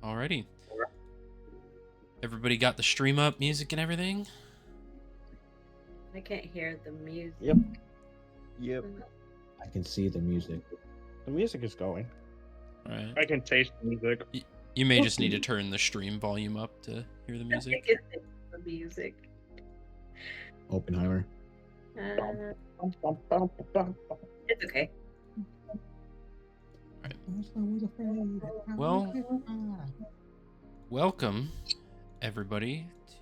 Alrighty. Everybody got the stream up, music and everything? I can't hear the music. Yep. I can see the music. The music is going. Alright. I can taste the music. You may just need to turn the stream volume up to hear the I music. can taste the music. Oppenheimer. It's okay. Well, welcome, everybody, to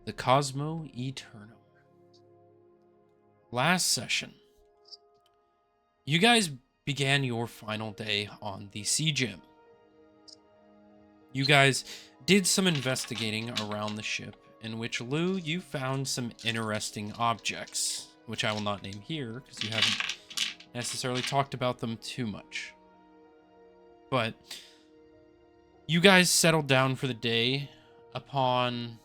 the Cosmo Eternum. Last session, you guys began your final day on the Sea Gym. You guys did some investigating around the ship, in which, Lou, you found some interesting objects, which I will not name here, because you haven't necessarily talked about them too much. But you guys settled down for the day upon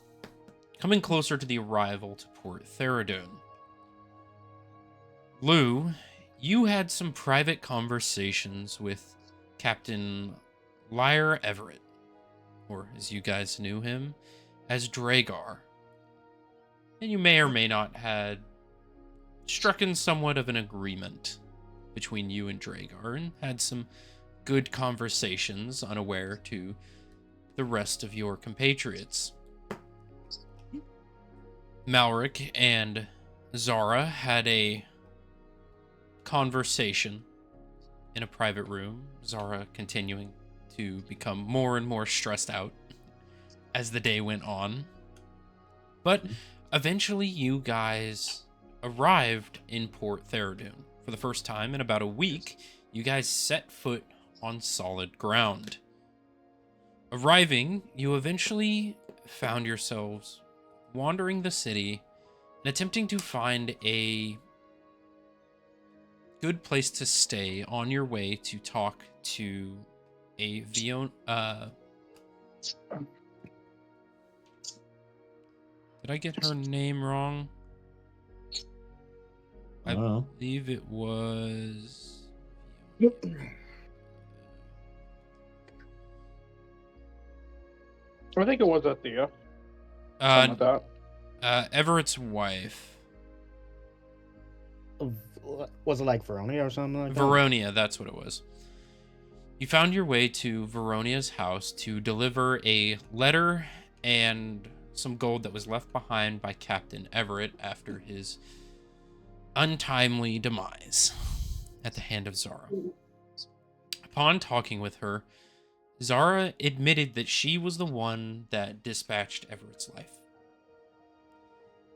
coming closer to the arrival to Port Theradune. Lou, you had some private conversations with Captain Lyre Everett, or as you guys knew him, as Dragar. And you may or may not had struck in somewhat of an agreement between you and Dragar, and had some good conversations unaware to the rest of your compatriots. Malric and Zara had a conversation in a private room, Zara continuing to become more and more stressed out as the day went on. But eventually you guys arrived in Port Theradune. For the first time in about a week, you guys set foot on solid ground. Arriving, you eventually found yourselves wandering the city and attempting to find a good place to stay on your way to talk to a Did I get her name wrong? I believe it was... I think it was Athea. Something like that. Everett's wife. Was it like Veronia or something like that? Veronia, that's what it was. You found your way to Veronia's house to deliver a letter and some gold that was left behind by Captain Everett after his untimely demise at the hand of Zara. Upon talking with her, Zara admitted that she was the one that dispatched Everett's life.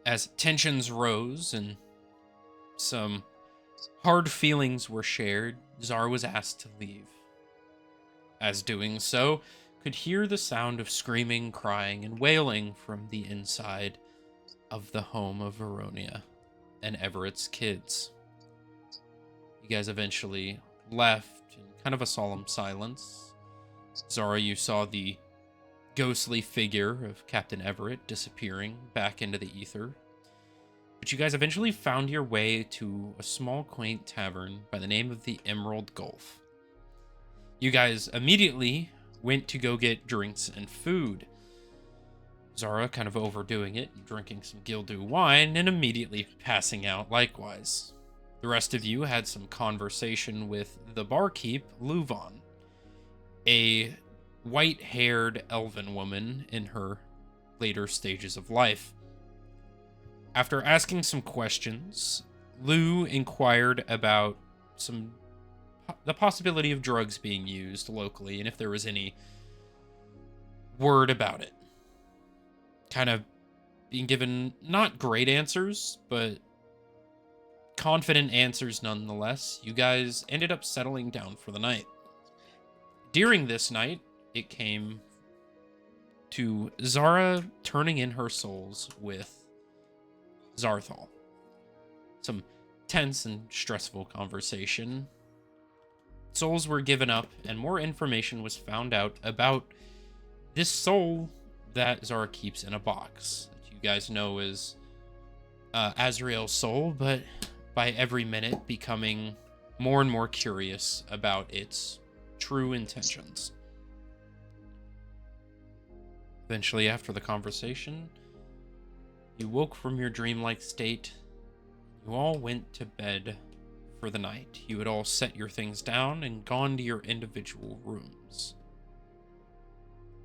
As tensions rose and some hard feelings were shared, Zara was asked to leave. As doing so, could hear the sound of screaming, crying, and wailing from the inside of the home of Veronia and Everett's kids. You guys eventually left in kind of a solemn silence. Zara, you saw the ghostly figure of Captain Everett disappearing back into the ether. But you guys eventually found your way to a small, quaint tavern by the name of the Emerald Gulf. You guys immediately went to go get drinks and food. Zara kind of overdoing it, drinking some Gildu wine, and immediately passing out likewise. The rest of you had some conversation with the barkeep, Luvan, a white-haired elven woman in her later stages of life. After asking some questions, Lou inquired about the possibility of drugs being used locally and if there was any word about it. Kind of being given not great answers, but confident answers nonetheless. You guys ended up settling down for the night. During this night, it came to Zara turning in her souls with Zarthal. Some tense and stressful conversation. Souls were given up, and more information was found out about this soul that Zara keeps in a box, that you guys know as Azrael's soul, but by every minute becoming more and more curious about its true intentions. Eventually, after the conversation, you woke from your dreamlike state. You all went to bed for the night. You had all set your things down and gone to your individual rooms.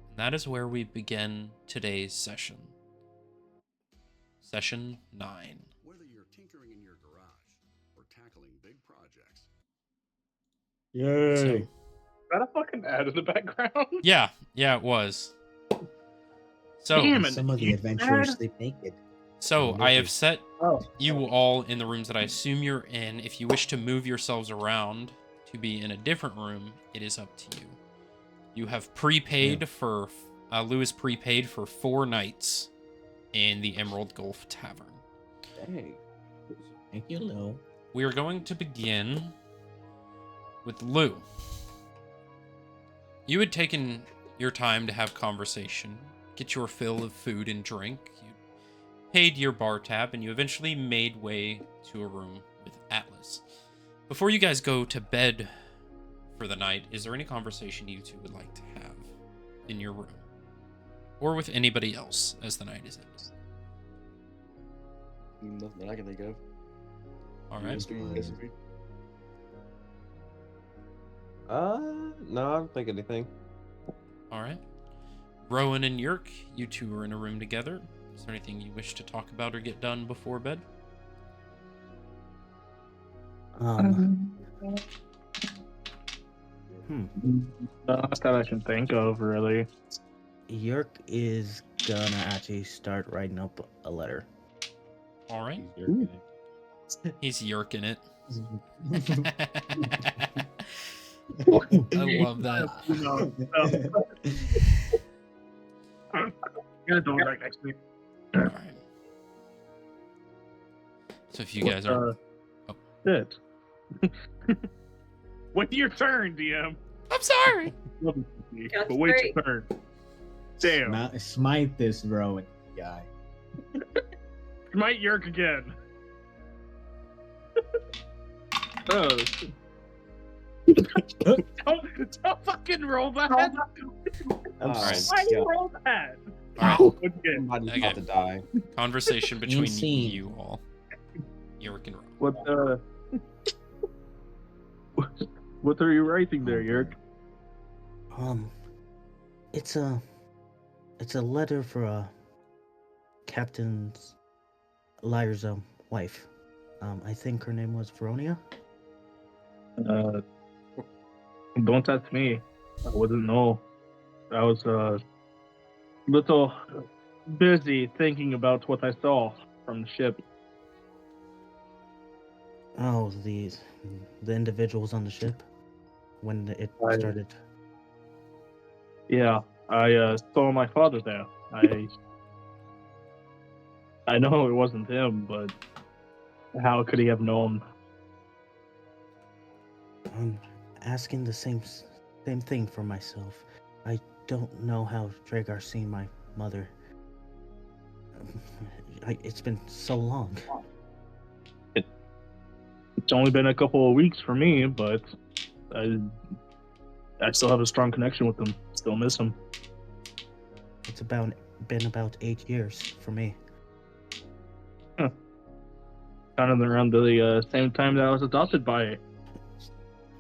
And that is where we begin today's session. Session 9. Whether you're tinkering in your garage or tackling big projects. Yay! So, Is that a fucking ad in the background? yeah, it was. So, Damn it. Some of the adventurers sleep naked. So I have set Oh. you all in the rooms that I assume you're in. If you wish to move yourselves around to be in a different room, it is up to you. You have prepaid for, Lou is prepaid for 4 nights in the Emerald Gulf Tavern. Hey. Thank you, Lou. We are going to begin with Lou. You had taken your time to have conversation, get your fill of food and drink. You paid your bar tab, and you eventually made way to a room with Atlas. Before you guys go to bed for the night, is there any conversation you two would like to have in your room? Or with anybody else as the night is ended? Nothing that I can think of. All right. No, I don't think anything. All right. Rowan and Yerk, you two are in a room together. Is there anything you wish to talk about or get done before bed? Not that I can think of, really. Yerk is gonna actually start writing up a letter. All right. He's yerking it. I love that. Gonna do it right next week. All right. So if you guys are... It. Wait your turn, DM. I'm sorry. But wait your turn. Damn. Smite this Rowan guy. Smite Yerk again. Oh. don't fucking roll that. All right. Why you roll that? All right. Again. Somebody's Okay. about to die. Conversation between Insane. you all. Yerk and Rowan. What are you writing there, Yerk? It's a letter for Captain Lyre's wife. I think her name was Veronia. Don't ask me. I wouldn't know. I was little busy thinking about what I saw from the ship. Oh, the individuals on the ship when it started. Yeah, I saw my father there. I know it wasn't him, but how could he have known? I'm asking the same thing for myself. I don't know how Dragar seen my mother. It's been so long. It's only been a couple of weeks for me, but I still have a strong connection with him. Still miss him. It's been about 8 years for me. Kind of around the same time that I was adopted by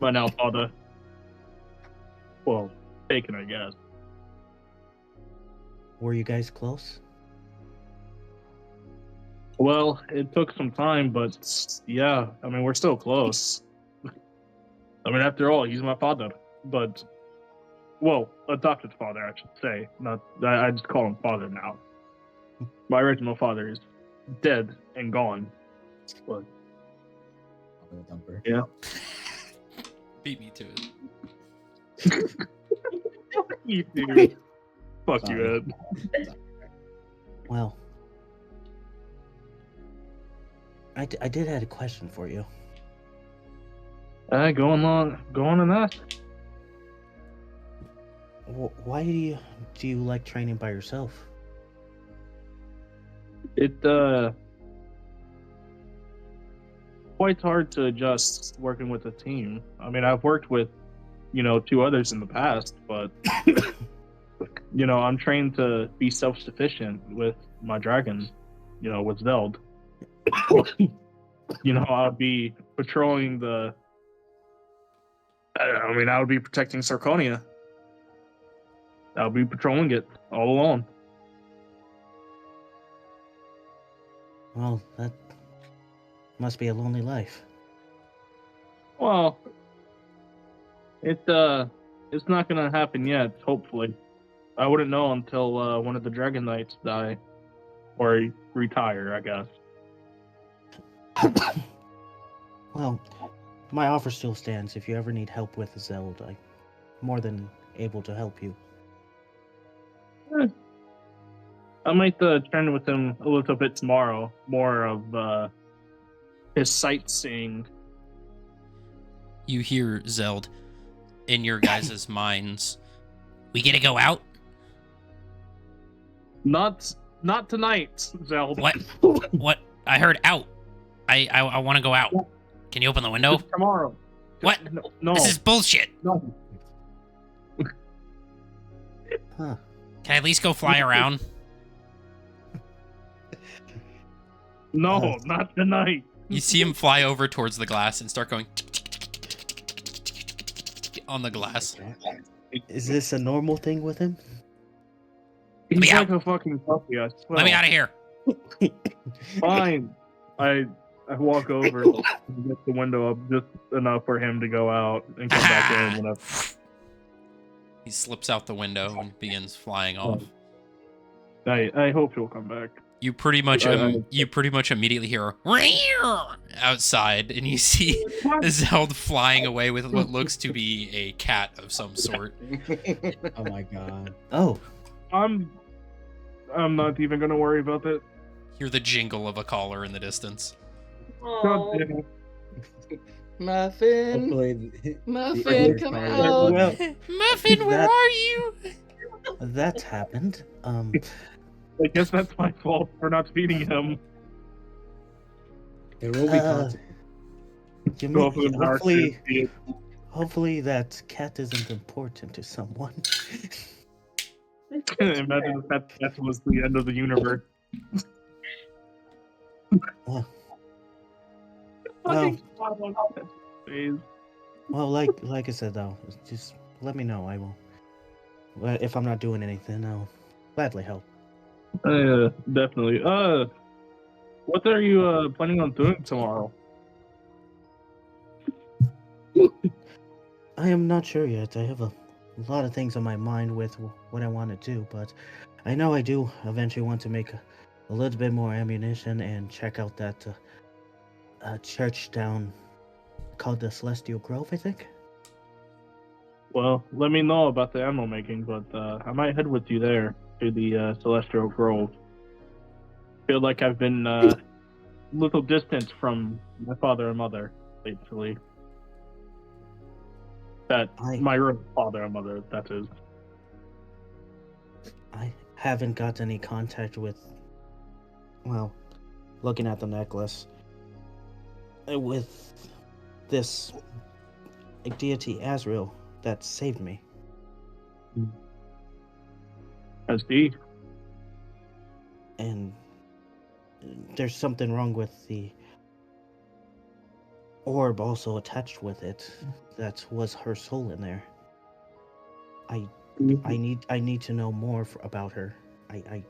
now father. Well, taken, I guess. Were you guys close? Well, it took some time, but yeah, I mean, we're still close. I mean, after all, he's my father, but, well, adopted father, I should say. Not, I just call him father now. My original father is dead and gone. But, yeah. Beat me to it. You dude. Fuck you, Ed. Well, I did have a question for you. Go on and ask. Why do you like training by yourself? It quite hard to adjust working with a team. I mean, I've worked with, 2 others in the past, but I'm trained to be self-sufficient with my dragon, with Zeld. I'll be patrolling I would be protecting Sarconia. I'll be patrolling it all alone. Well, that must be a lonely life. Well, it's not gonna happen yet. Hopefully, I wouldn't know until one of the Dragon Knights die or retire, I guess. Well, my offer still stands. If you ever need help with Zeld, I'm more than able to help you. I might train with him a little bit tomorrow. More of his sightseeing. You hear Zeld in your guys' minds. We gonna go out? Not tonight, Zeld. What? What? I heard out. I want to go out. Can you open the window? Tomorrow. What? No. This is bullshit. No. Huh. Can I at least go fly around? No, not tonight. You see him fly over towards the glass and start going on the glass. Is this a normal thing with him? He's me like out. a fucking puppy, I swear. Let me out of here. Fine. I walk over and get the window up just enough for him to go out and come back in. Whenever. He slips out the window and begins flying off. I hope he'll come back. You pretty much I- you pretty much immediately hear a outside, and you see Zeld flying away with what looks to be a cat of some sort. Oh my god. Oh, I'm not even gonna worry about that. Hear the jingle of a collar in the distance. God Oh, damn it. Muffin. Hopefully, Muffin, come Sorry. out. well, Muffin, where That- are you? that's happened. I guess that's my fault for not feeding him. there will be Uh, consequences. You Go for the mean, dark hopefully that cat isn't important to someone. Imagine if that was the end of the universe. Well, Fucking well, phase. well, like I said though, just let me know. I will. Well, if I'm not doing anything, I'll gladly help. Definitely. What are you planning on doing tomorrow? I am not sure yet. I have a lot of things on my mind with what I want to do, but I know I do eventually want to make a little bit more ammunition and check out that church down called the Celestial Grove, I think. Well, let me know about the ammo making, but I might head with you there to the Celestial Grove. Feel like I've been a little distant from my father and mother lately. My real father and mother, that is. I haven't got any contact with, well, looking at the necklace, with this deity Azrael that saved me. I see. And there's something wrong with the orb also attached with it. That was her soul in there. I need to know more about her. I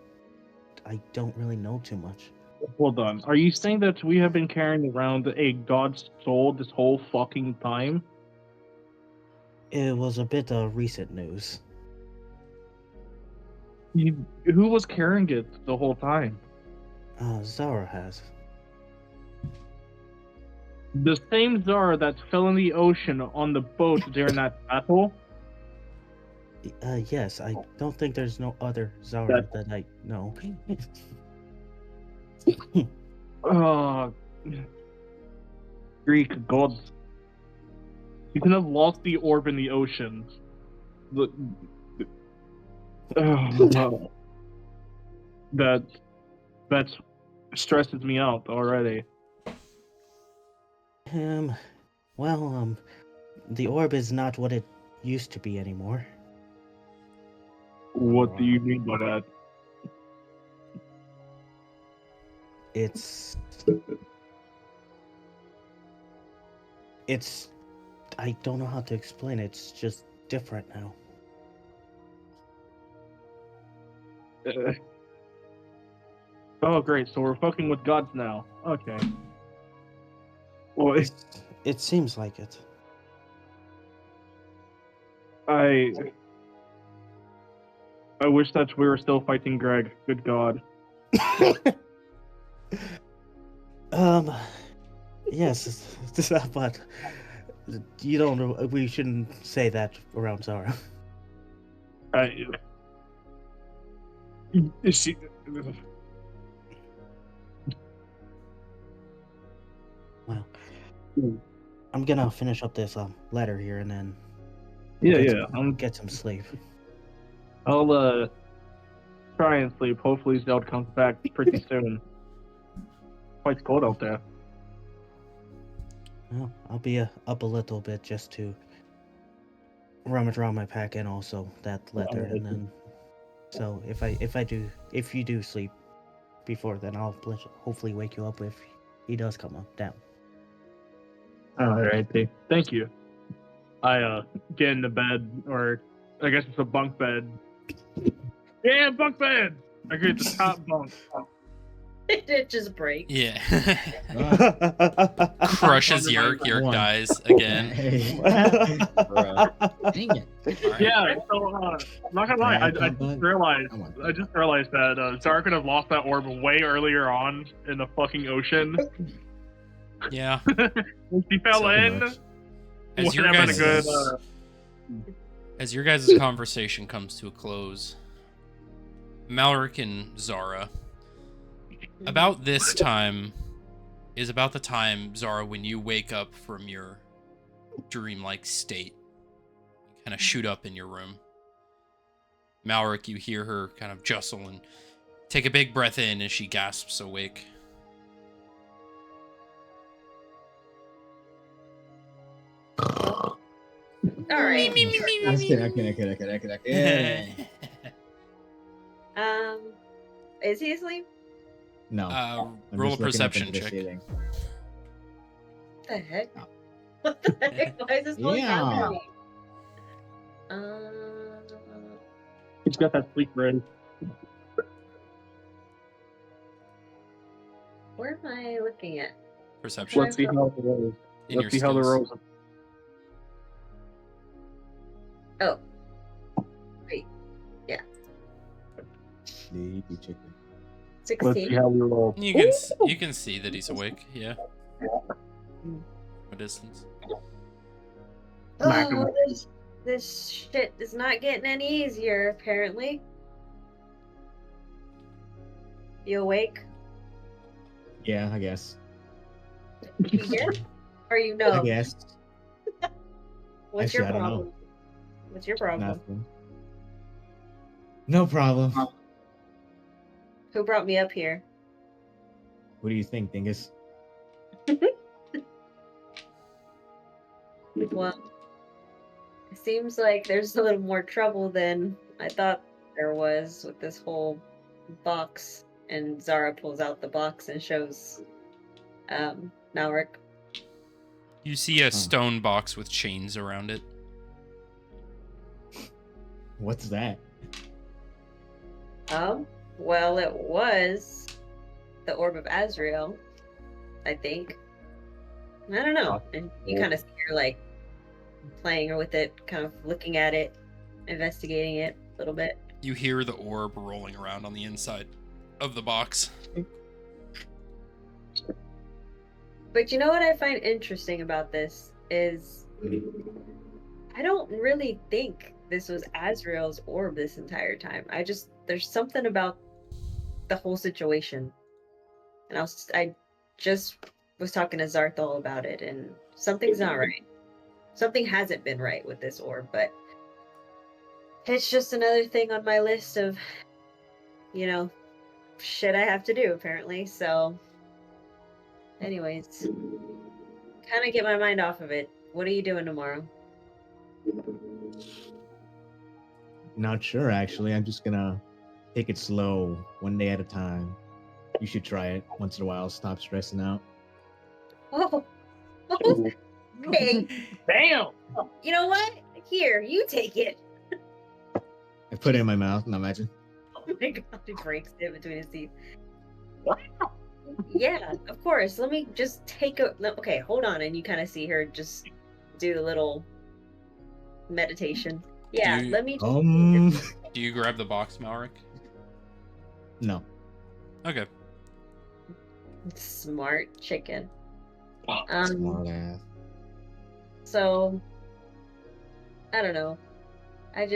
don't really know too much. Hold on. Are you saying that we have been carrying around a god's soul this whole fucking time? It was a bit of recent news. Who was carrying it the whole time? Zara has. The same Zara that fell in the ocean on the boat during that battle? Yes, I don't think there's no other Zara that I know. Oh, Greek gods. You can have lost the orb in the ocean. No. That stresses me out already. Well, the orb is not what it used to be anymore. What do you mean by that? It's I don't know how to explain it. It's just different now. Oh, great. So we're fucking with gods now. Okay. Well, It seems like it. I wish that we were still fighting Greg. Good God. Yes, but you don't know. We shouldn't say that around Zara. Is she? Well, I'm gonna finish up this letter here and then Yeah. get some sleep. I'll try and sleep. Hopefully, Zeld comes back pretty soon. Quite cold out there. Well, I'll be up a little bit just to rummage around my pack and also that letter, and then so if you do sleep before then, I'll hopefully wake you up if he does come up down. Alrighty. Thank you. I get into bed, or I guess it's a bunk bed. Yeah, bunk bed! I get the top bunk. It just breaks. Yeah. Ah, Crushes Yerk. Yerk One. dies again. hey. Bruh. Dang it. Alright. Yeah, so I'm not gonna lie, I Bad just realized Come on. that Zara could have lost that orb way earlier on in the fucking ocean. Yeah. When she fell So in, much. As would your have been a guys' good. as your guys' conversation comes to a close, Malric and Zara, about this time is about the time, Zara, when you wake up from your dreamlike state. You kind of shoot up in your room. Malric, you hear her kind of jostle and take a big breath in as she gasps awake. All right. Yeah. Is he asleep? No. I'm Roll a just looking up perception into the check. ceiling. What the heck? What the heck? Why is this going down Yeah. to me? He's got that sleep ready. Where am I looking at? Perception. Let's see how the rolls. In your Let's see how the skills. rolls. Oh. Wait. Yeah. Sleepy chicken. Let's see 16. how we roll. You can see that he's awake. Yeah. A distance. Smack him. Oh, this shit is not getting any easier, apparently. You awake? Yeah, I guess. You hear? Or you I know? guess. What's Actually, your I don't know. problem? What's your problem? Nothing. No problem. Who brought me up here? What do you think, Dingus? Well, it seems like there's a little more trouble than I thought there was with this whole box. And Zara pulls out the box and shows Malric. You see a stone box with chains around it. What's that? Well, it was the Orb of Azrael, I think. I don't know. And you kind of see her like playing with it, kind of looking at it, investigating it a little bit. You hear the orb rolling around on the inside of the box. But you know what I find interesting about this is I don't really think this was Azrael's orb this entire time. There's something about the whole situation. And I just was talking to Zarthol about it, and something's not right. Something hasn't been right with this orb, but it's just another thing on my list of, shit I have to do, apparently. So, anyways, kind of get my mind off of it. What are you doing tomorrow? Not sure, actually. I'm just gonna take it slow, one day at a time. You should try it once in a while. Stop stressing out. Oh, Ooh. okay. Damn. You know what? Here, you take it. I put it in my mouth, now imagine. Oh my god, he breaks it between his teeth. Yeah, of course. Let me just take a. Okay, hold on. And you kind of see her just do the little meditation. Yeah, you- let me. Do you grab the box, Malric? No. Okay. Smart chicken. Smart ass. So, I don't know. I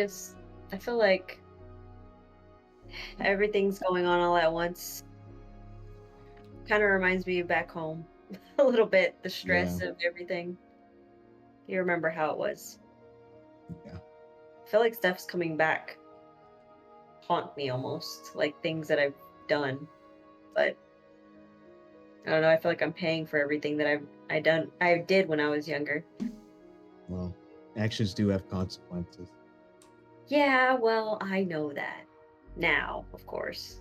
feel like everything's going on all at once. Kind of reminds me of back home a little bit, the stress of everything. You remember how it was. Yeah. I feel like stuff's coming back. Haunt me almost, like things that I've done. But I don't know, I feel like I'm paying for everything that I did when I was younger. Well, actions do have consequences. Yeah, well, I know that. Now, of course.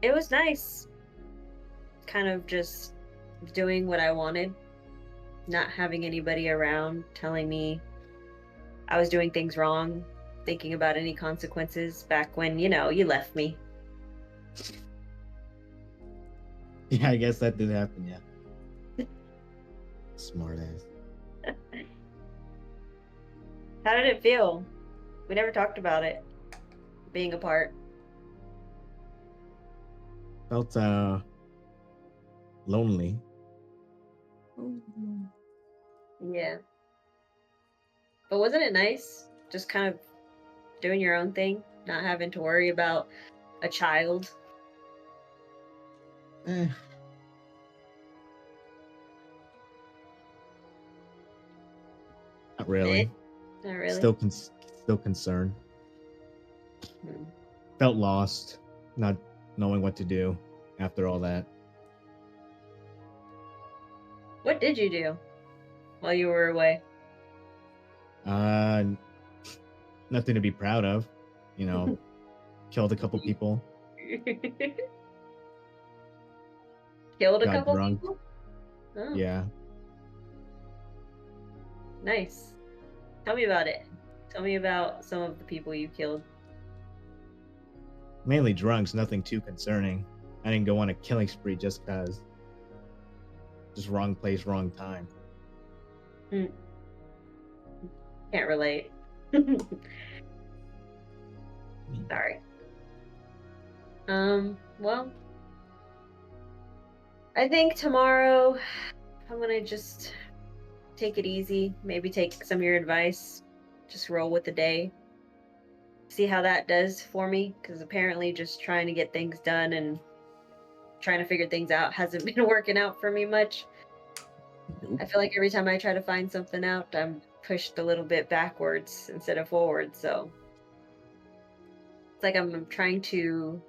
It was nice. Kind of just doing what I wanted. Not having anybody around telling me I was doing things wrong, thinking about any consequences back when, you left me. Yeah, I guess that did happen, yeah. Smart ass. How did it feel? We never talked about it. Being apart. Felt lonely. Yeah. But wasn't it nice? Just kind of doing your own thing, not having to worry about a child. Eh. Not really. Not really. Still concerned. Hmm. Felt lost, not knowing what to do after all that. What did you do while you were away? Uh, nothing to be proud of. Killed a couple people. Killed a Got couple drunk. people? Oh, Yeah. nice. Tell me about it. Tell me about some of the people you killed. Mainly drunks, nothing too concerning. I didn't go on a killing spree just cause. Just wrong place, wrong time. Can't relate. Sorry. Well, I think tomorrow I'm gonna just take it easy, maybe take some of your advice, just roll with the day, see how that does for me, because apparently just trying to get things done and trying to figure things out hasn't been working out for me much. I feel like every time I try to find something out, I'm pushed a little bit backwards instead of forward, so it's like I'm trying to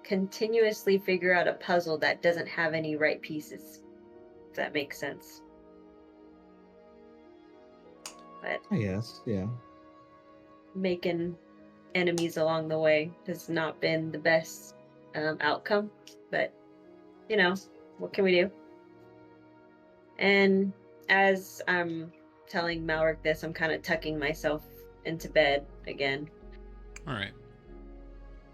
continuously figure out a puzzle that doesn't have any right pieces, if that makes sense. But I guess, yeah. making enemies along the way has not been the best outcome, but what can we do? And as I'm telling Malric this, I'm kind of tucking myself into bed again. All right.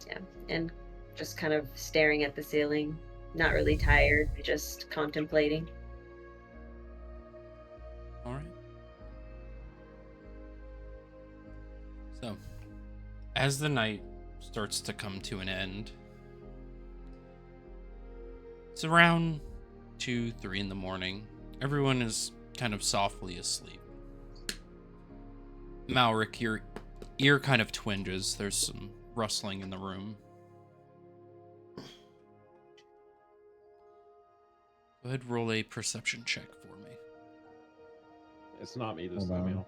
Yeah, and just kind of staring at the ceiling, not really tired, just contemplating. All right. So, as the night starts to come to an end, it's around 2, 3 in the morning. Everyone is kind of softly asleep. Malric, your ear kind of twinges. There's some rustling in the room. Go ahead, roll a perception check for me. It's not me this Hold time, on. Neil.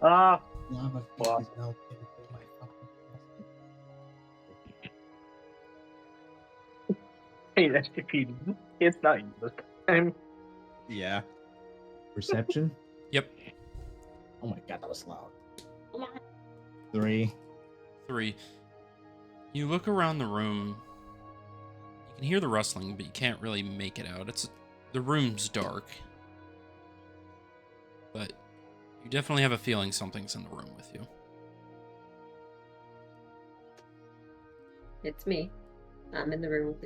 Ah, Lava Wow. is now getting through my fucking hey, that's defeated. It's not you this time. Yeah. perception. Yep. Oh my god, that was loud. 3. 3. You look around the room. You can hear the rustling, but you can't really make it out. The room's dark. But you definitely have a feeling something's in the room with you. It's me. I'm in the room with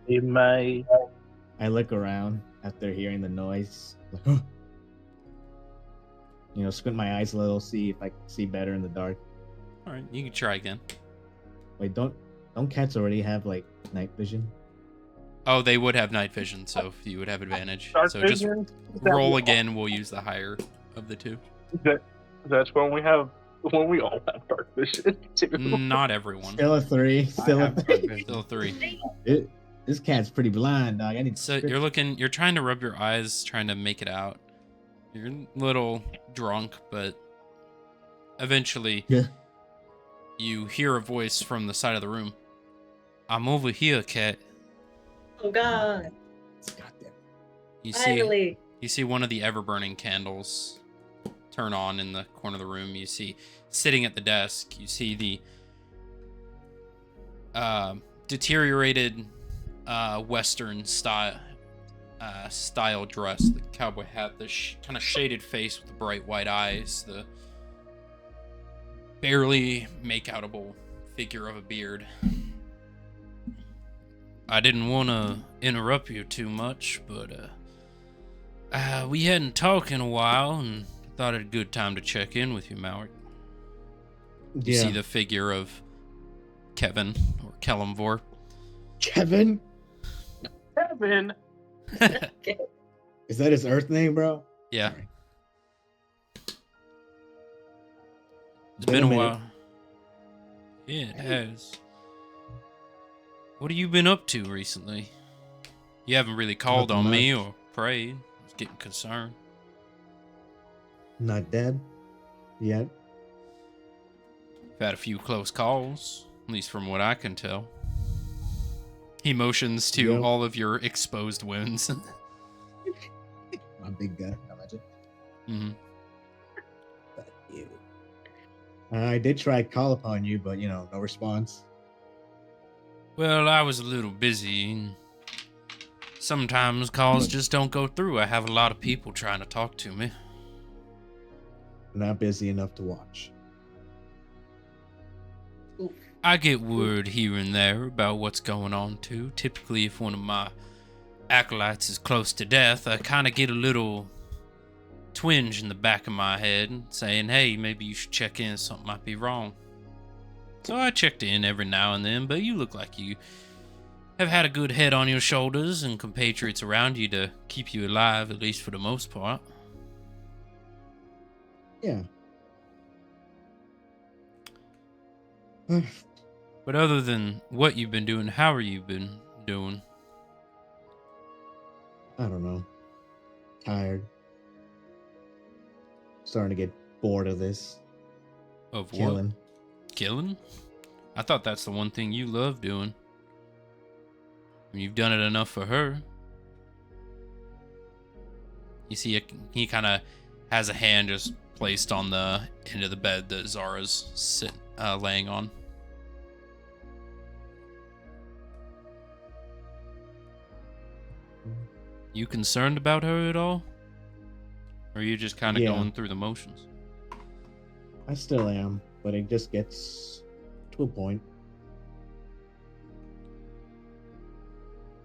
It may. I look around after hearing the noise. Squint my eyes a little, see if I can see better in the dark. All right, you can try again. Wait, don't cats already have like night vision? Oh, they would have night vision, so you would have advantage. Dark So just vision? Is that roll what- again. We'll use the higher of the two. That's when we all have dark vision too. Not everyone. Still a 3. Still a 3. Still 3. This cat's pretty blind, dog. I need So you're trying to rub your eyes, trying to make it out. You're a little drunk, but eventually you hear a voice from the side of the room. I'm over here, cat. Oh God! Goddamn. Finally. You see one of the ever-burning candles turn on in the corner of the room. You see, sitting at the desk, you see the deteriorated Western style dress, the cowboy hat, the kind of shaded face with the bright white eyes, the barely make-outable figure of a beard. I didn't want to interrupt you too much, but we hadn't talked in a while, and thought it a good time to check in with you, Maury. You see the figure of Kevin, or Kellamvor. Kevin? Kevin. Is that his Earth name, bro? Yeah. Sorry. It's been a minute. while. Yeah, it has. What have you been up to recently? You haven't really called Nothing on me much. or prayed. I was getting concerned. Not dead yet. I've had a few close calls, at least from what I can tell. He motions to Yep. all of your exposed wounds. My big guy, I imagine. Mm-hmm. But you. I did try to call upon you, but no response. Well, I was a little busy, and sometimes calls just don't go through. I have a lot of people trying to talk to me. Not busy enough to watch. I get word here and there about what's going on, too. Typically, if one of my acolytes is close to death, I kind of get a little twinge in the back of my head saying, hey, maybe you should check in, something might be wrong. So I checked in every now and then, but you look like you have had a good head on your shoulders and compatriots around you to keep you alive, at least for the most part. Yeah. But other than what you've been doing, how are you been doing? I don't know. Tired. Starting to get bored of this. Of Killing. what? Killing? I thought that's the one thing you love doing. You've done it enough for her. You see, he kind of has a hand just placed on the end of the bed that Zara's laying on. You concerned about her at all? Or are you just kind of Yeah. going through the motions? I still am, but it just gets to a point.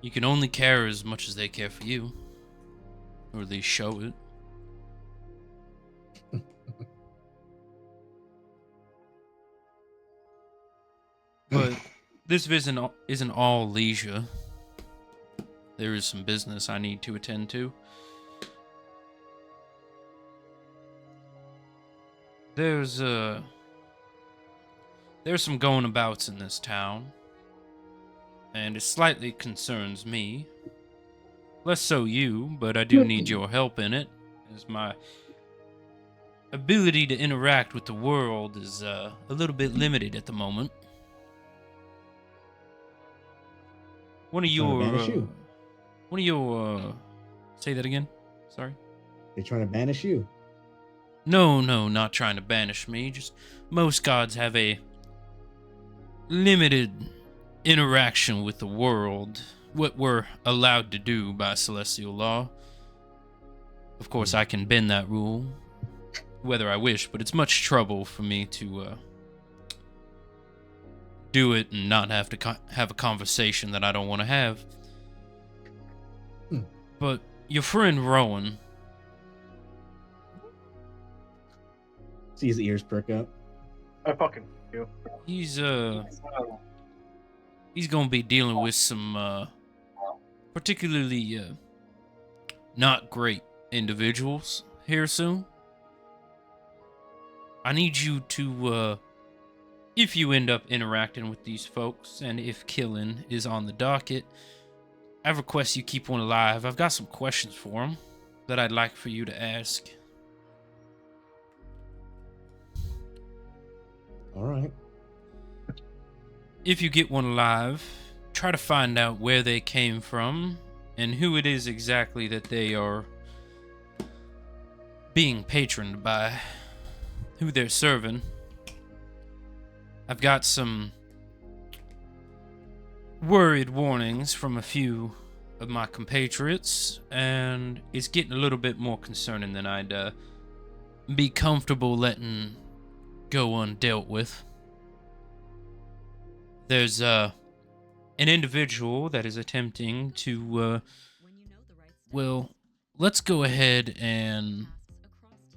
You can only care as much as they care for you. Or at least show it. But this visit isn't all leisure. There is some business I need to attend to. There's some going abouts in this town, and it slightly concerns me. Less so you, but I do need your help in it, as my ability to interact with the world is a little bit limited at the moment. One of Trying to banish you. say that again? Sorry. They're trying to banish you. No, not trying to banish me. Just most gods have a limited interaction with the world, what we're allowed to do by celestial law. Of course, I can bend that rule, whether I wish, but it's much trouble for me to do it and not have to have a conversation that I don't want to have. But your friend Rowan, See his ears perk up. I fucking do. he's gonna be dealing with some particularly not great individuals here soon. I need you to if you end up interacting with these folks, and if killing is on the docket, I request you keep one alive. I've got some questions for him that I'd like for you to ask. All right. If you get one alive, try to find out where they came from and who it is exactly that they are being patroned by, who they're serving. I've got some worried warnings from a few of my compatriots, and it's getting a little bit more concerning than I'd be comfortable letting go undealt with. There's an individual that is attempting to well, let's go ahead and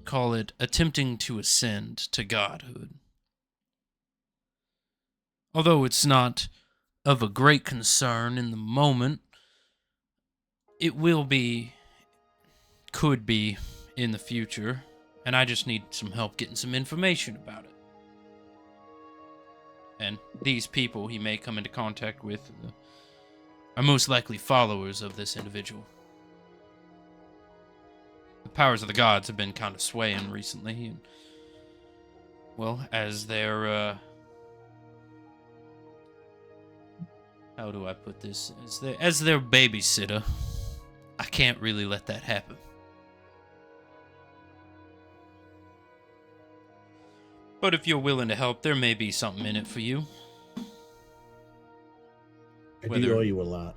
call it attempting to ascend to godhood. Although it's not of a great concern in the moment, it will be, could be in the future, and I just need some help getting some information about it. And these people he may come into contact with are most likely followers of this individual. The powers of the gods have been kind of swaying recently, and, well, as their how do I put this? As their babysitter, I can't really let that happen. But if you're willing to help, there may be something in it for you. I do owe you a lot.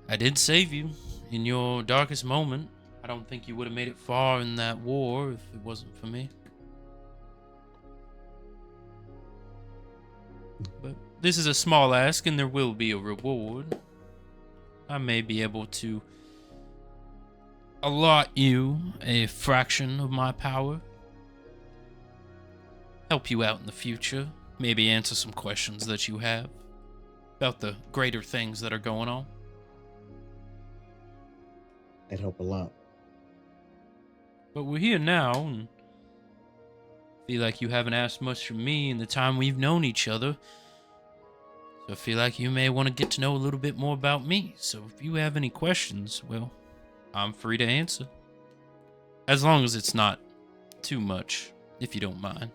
I did save you in your darkest moment. I don't think you would have made it far in that war if it wasn't for me. But this is a small ask, and there will be a reward. I may be able to allot you a fraction of my power. Help you out in the future. Maybe answer some questions that you have about the greater things that are going on. That'd help a lot. But we're here now, and feel like you haven't asked much from me in the time we've known each other. So I feel like you may want to get to know a little bit more about me. So if you have any questions, well, I'm free to answer. As long as it's not too much, if you don't mind.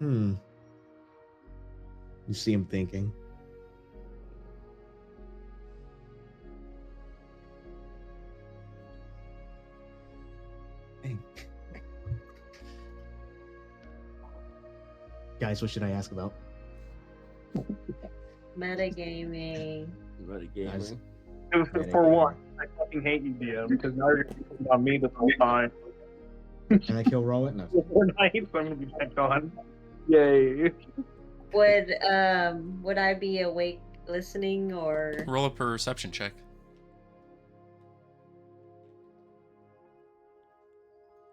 You see him thinking. Guys, what should I ask about? Metagaming. Guys, For one, I fucking hate you, DM, because now you're thinking about me this whole time. can I kill Rowan? No. For nights, I'm gonna be back on. Yay. Would I be awake listening or Roll a perception check.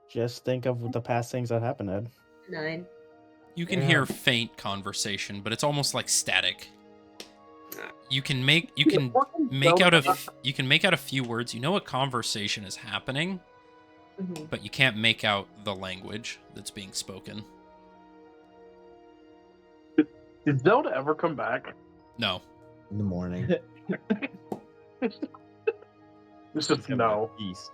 Just think of the past things that happened, Ed. 9? You can hear faint conversation, but it's almost like static. You can make out a few words. You know a conversation is happening, Mm-hmm. but you can't make out the language that's being spoken. Did Zelda ever come back? No. In the morning. This is no. East.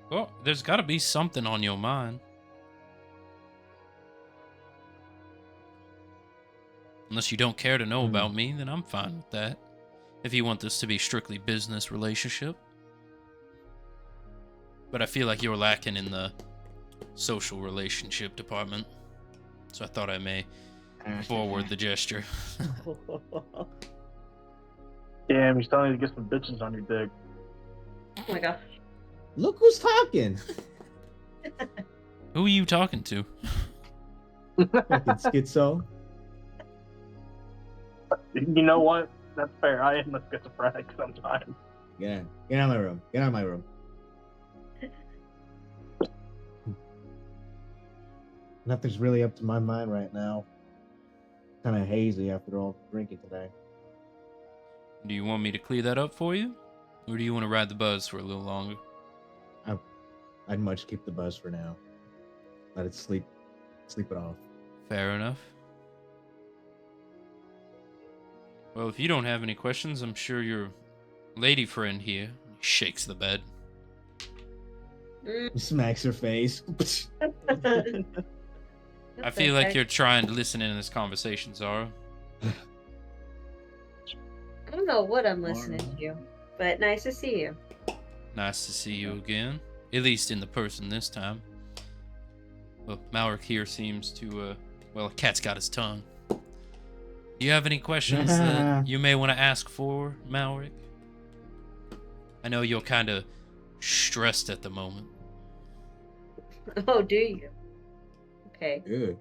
Well, there's got to be something on your mind. Unless you don't care to know about me, then I'm fine with that. If you want this to be strictly business relationship. but I feel like you're lacking in the social relationship department. So I thought I may forward the gesture. Damn, he's telling you to get some bitches on your dick. Oh my god. Look who's talking. Who are you talking to? Fucking schizo. You know what? That's fair. I am a schizophrenic sometimes. Yeah, get out of my room. Get out of my room. Nothing's really up to my mind right now. Kind of hazy after all drinking today. Do you want me to clear that up for you? Or do you want to ride the buzz for a little longer? I'd much keep the buzz for now. Let it sleep it off. Fair enough. Well, if you don't have any questions, I'm sure your lady friend here shakes the bed. He smacks her face. I feel like you're trying to listen in on this conversation, Zara. I don't know what I'm listening to, but nice to see you. Nice to see you again. At least in the person this time. Well, Malric here seems to, well, a cat's got his tongue. Do you have any questions that you may want to ask for, Malric? I know you're kind of stressed at the moment. Oh, do you? Okay. Good.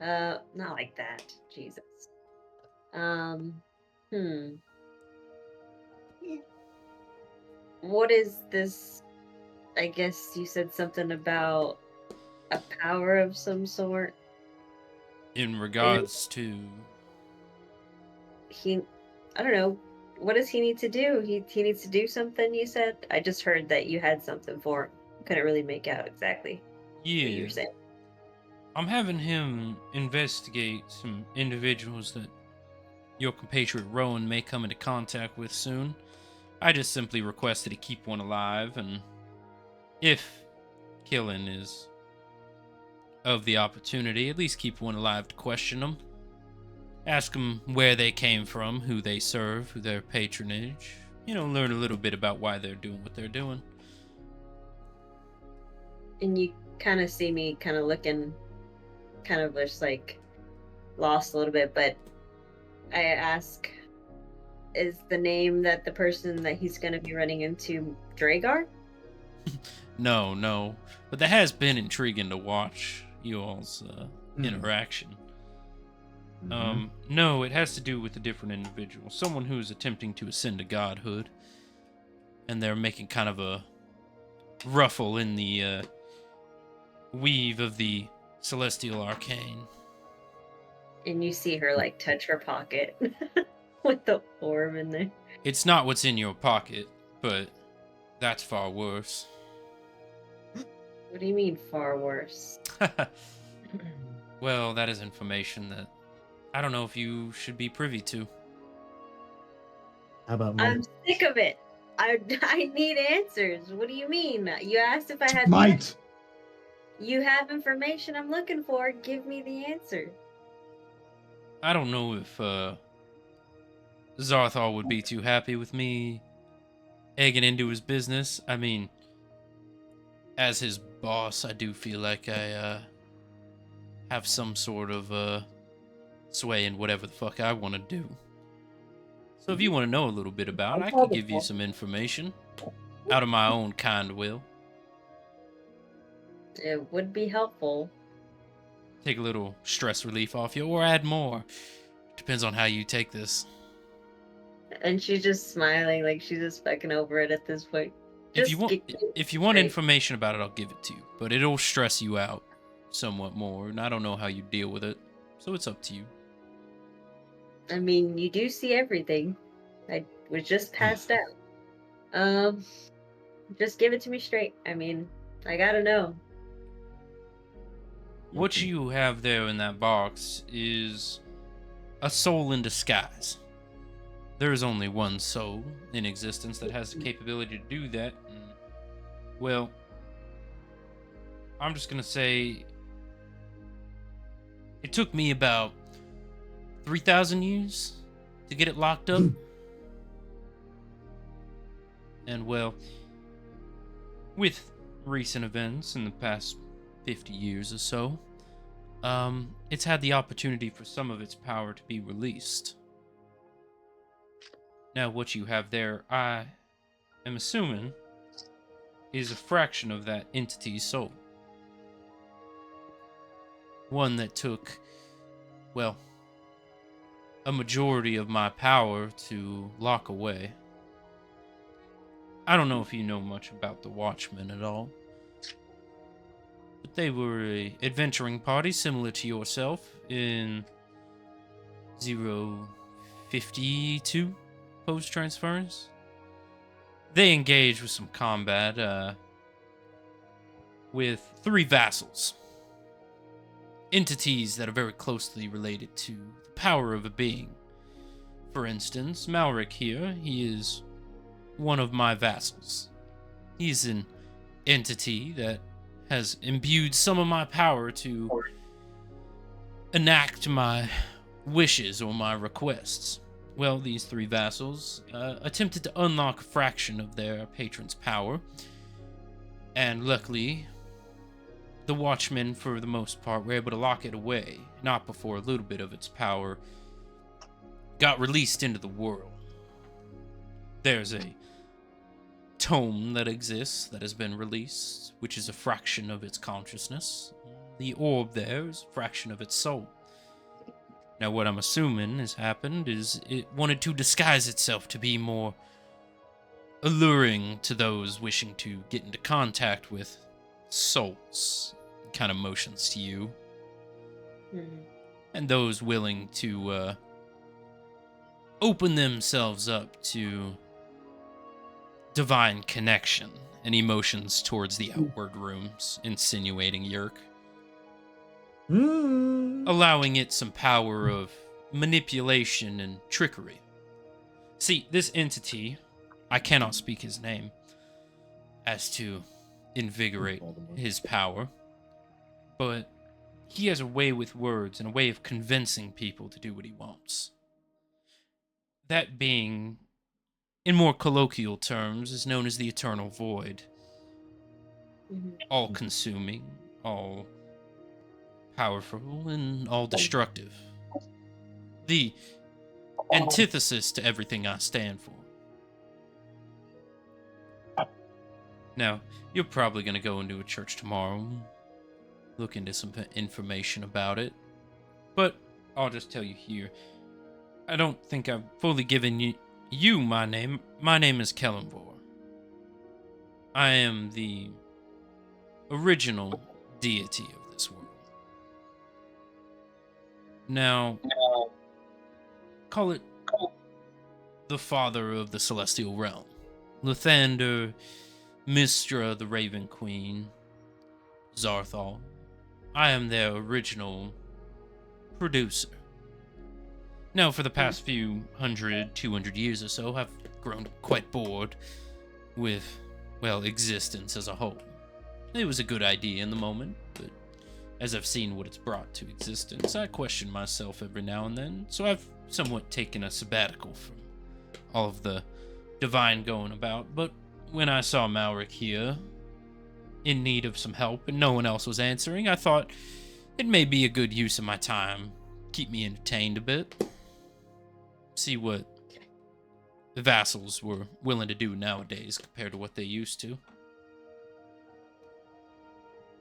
Not like that. Jesus. What is this? I guess you said something about a power of some sort. In regards to... I don't know. What does he need to do? He needs to do something, you said? I just heard that you had something for him. Couldn't really make out exactly what you were saying. I'm having him investigate some individuals that your compatriot Rowan may come into contact with soon. I just simply requested to keep one alive, and if killing is of the opportunity, at least keep one alive to question them. Ask them where they came from, who they serve, who their patronage. You know, learn a little bit about why they're doing what they're doing. And you kind of see me kind of looking kind of just like lost a little bit, but I ask, is the name that the person that he's going to be running into Dragar? No. But that has been intriguing to watch you all's interaction. No, it has to do with a different individual. Someone who's attempting to ascend to godhood. And they're making kind of a ruffle in the weave of the celestial arcane. And you see her like touch her pocket with the orb in there. It's not what's in your pocket, but that's far worse. What do you mean far worse? Well, that is information that I don't know if you should be privy to. How about me? I'm sick of it. I need answers. What do you mean? You asked if I had... Might! You have information I'm looking for. Give me the answer. I don't know if Zarthal would be too happy with me egging into his business. I mean, as his boss, I do feel like I have some sort of sway in whatever the fuck I want to do. So if you want to know a little bit about it, I could give you some information out of my own kind will. It would be helpful. Take a little stress relief off you, or add more. Depends on how you take this. And she's just smiling, like she's just fucking over it at this point. If you want information about it, I'll give it to you. But it'll stress you out somewhat more, and I don't know how you deal with it. So it's up to you. I mean, you do see everything. I was just passed out. Just give it to me straight. I mean, I gotta know. What you have there in that box is a soul in disguise. There is only one soul in existence that has the capability to do that. And, well, I'm just gonna say it took me about 3,000 years to get it locked up. And well, with recent events in the past 50 years or so, it's had the opportunity for some of its power to be released. Now, what you have there, I am assuming, is a fraction of that entity's soul. One that took, well, a majority of my power to lock away. I don't know if you know much about the Watchmen at all, but they were a adventuring party similar to yourself in 052 post-transference. They engaged with some combat with 3 vassals. Entities that are very closely related to the power of a being. For instance, Malric here, he is one of my vassals. He's an entity that has imbued some of my power to enact my wishes or my requests. Well, these 3 vassals attempted to unlock a fraction of their patron's power, and luckily, the Watchmen, for the most part, were able to lock it away, not before a little bit of its power got released into the world. There's a tome that exists that has been released, which is a fraction of its consciousness. The orb there is a fraction of its soul. Now, what I'm assuming has happened is it wanted to disguise itself to be more alluring to those wishing to get into contact with souls. Kind of motions to you. And those willing to open themselves up to divine connection and emotions towards the outward rooms, insinuating Yerk. Allowing it some power of manipulation and trickery. See, this entity, I cannot speak his name, as to invigorate his power, but he has a way with words and a way of convincing people to do what he wants. That being, in more colloquial terms, is known as the Eternal Void. All-consuming, all-powerful, and all-destructive. The antithesis to everything I stand for. Now, you're probably going to go into a church tomorrow, look into some information about it, but I'll just tell you here, I don't think I've fully given you my name. My name is Kellenvor. I am the original deity of this world. Now, call it the father of the celestial realm. Lathander, Mystra the Raven Queen, Zarthal. I am their original producer. Now, for the past few 200 years or so, I've grown quite bored with, well, existence as a whole. It was a good idea in the moment, but as I've seen what it's brought to existence, I question myself every now and then, so I've somewhat taken a sabbatical from all of the divine going about. But when I saw Malric here, in need of some help, and no one else was answering, I thought it may be a good use of my time, keep me entertained a bit, see what the vassals were willing to do nowadays compared to what they used to.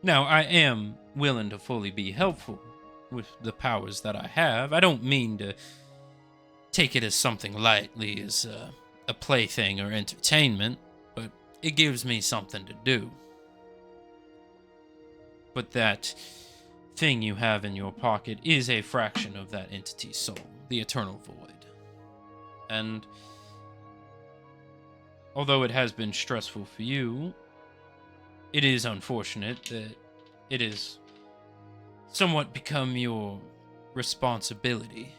Now, I am willing to fully be helpful with the powers that I have. I don't mean to take it as something lightly, as a plaything or entertainment, but it gives me something to do. But that thing you have in your pocket is a fraction of that entity's soul, the Eternal Void. And although it has been stressful for you, it is unfortunate that it has somewhat become your responsibility.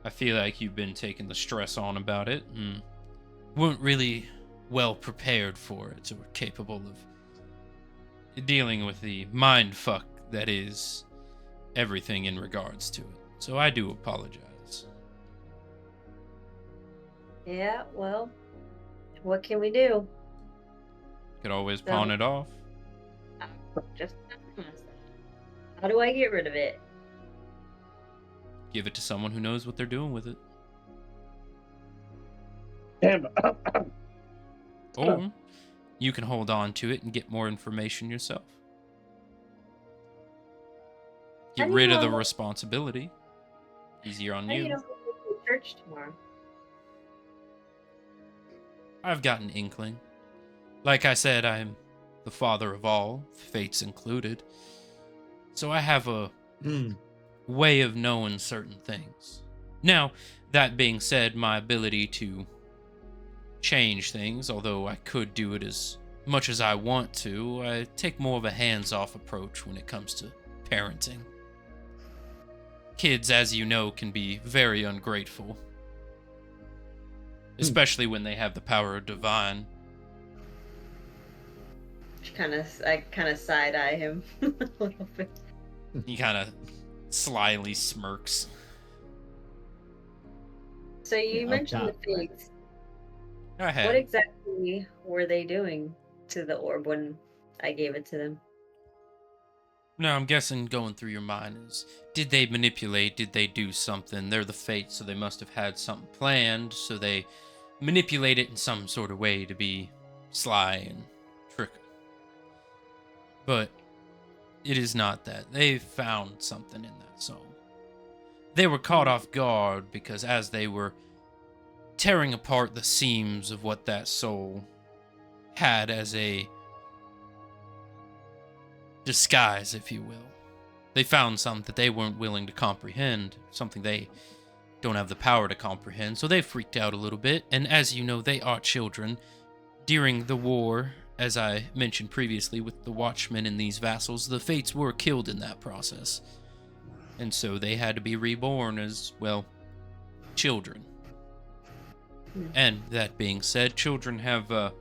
I feel like you've been taking the stress on about it and weren't really well prepared for it or capable of dealing with the mind fuck that is everything in regards to it. So I do apologize. Yeah, well, what can we do? Could always So- pawn it off. Just how do I get rid of it? Give it to someone who knows what they're doing with it. Damn. Or you can hold on to it and get more information yourself. How Get do you rid of know the what- responsibility. Easier on How do you you. know if we'll go to church tomorrow? I've got an inkling. Like I said, I'm the father of all, fates included. So I have a way of knowing certain things. Now, that being said, my ability to change things, although I could do it as much as I want to, I take more of a hands-off approach when it comes to parenting. Kids, as you know, can be very ungrateful. Especially when they have the power of divine. I kind of side eye him a little bit. He kind of slyly smirks. So you Yeah, up mentioned the top, right? figs. Go What ahead. exactly were they doing to the orb when I gave it to them? Now, I'm guessing going through your mind is, did they manipulate? Did they do something? They're the Fates, so they must have had something planned, so they manipulate it in some sort of way to be sly and tricky. But it is not that. They found something in that soul. They were caught off guard because as they were tearing apart the seams of what that soul had as a disguise, if you will, they found something that they weren't willing to comprehend, something they don't have the power to comprehend, so they freaked out a little bit. And as you know, they are children. During the war, as I mentioned previously with the Watchmen and these vassals, the Fates were killed in that process. And so they had to be reborn as, well, children. And that being said, children have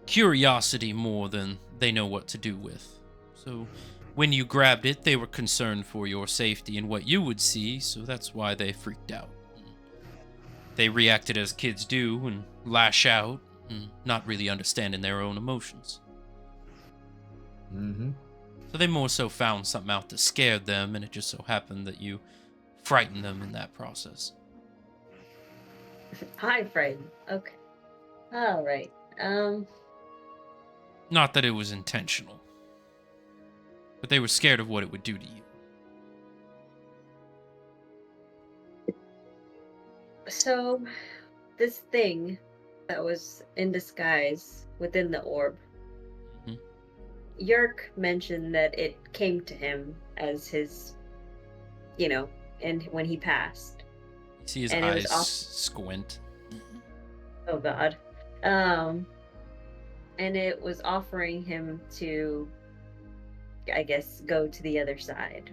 curiosity more than they know what to do with. So when you grabbed it, they were concerned for your safety and what you would see, so that's why they freaked out. They reacted as kids do and lash out, and not really understanding their own emotions. Mm-hmm. So they more so found something out that scared them, and it just so happened that you frightened them in that process. Hi, frightened. Okay. All right. Not that it was intentional, but they were scared of what it would do to you. So this thing that was in disguise within the orb. Mhm. Yerk mentioned that it came to him as his, and when he passed. You see his And it was eyes off- squint. Oh God. And it was offering him to, I guess, go to the other side.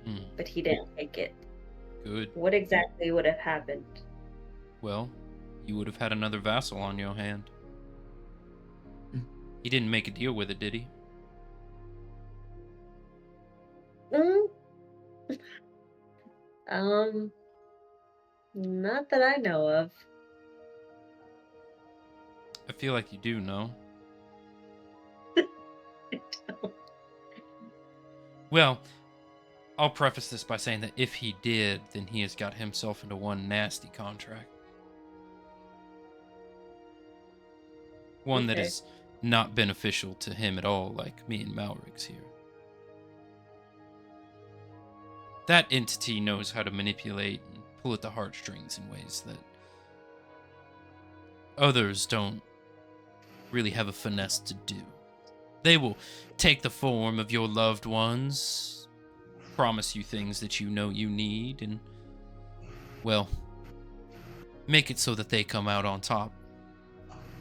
Hmm, But he didn't take it. good. What exactly would have happened? Well, you would have had another vassal on your hand. He didn't make a deal with it, did he? Mm. Not that I know of. I feel like you do know. Well, I'll preface this by saying that if he did, then he has got himself into one nasty contract. One that Okay. is not beneficial to him at all, like me and Malrix here. That entity knows how to manipulate and pull at the heartstrings in ways that others don't really have a finesse to do. They will take the form of your loved ones, promise you things that you know you need, and, well, make it so that they come out on top.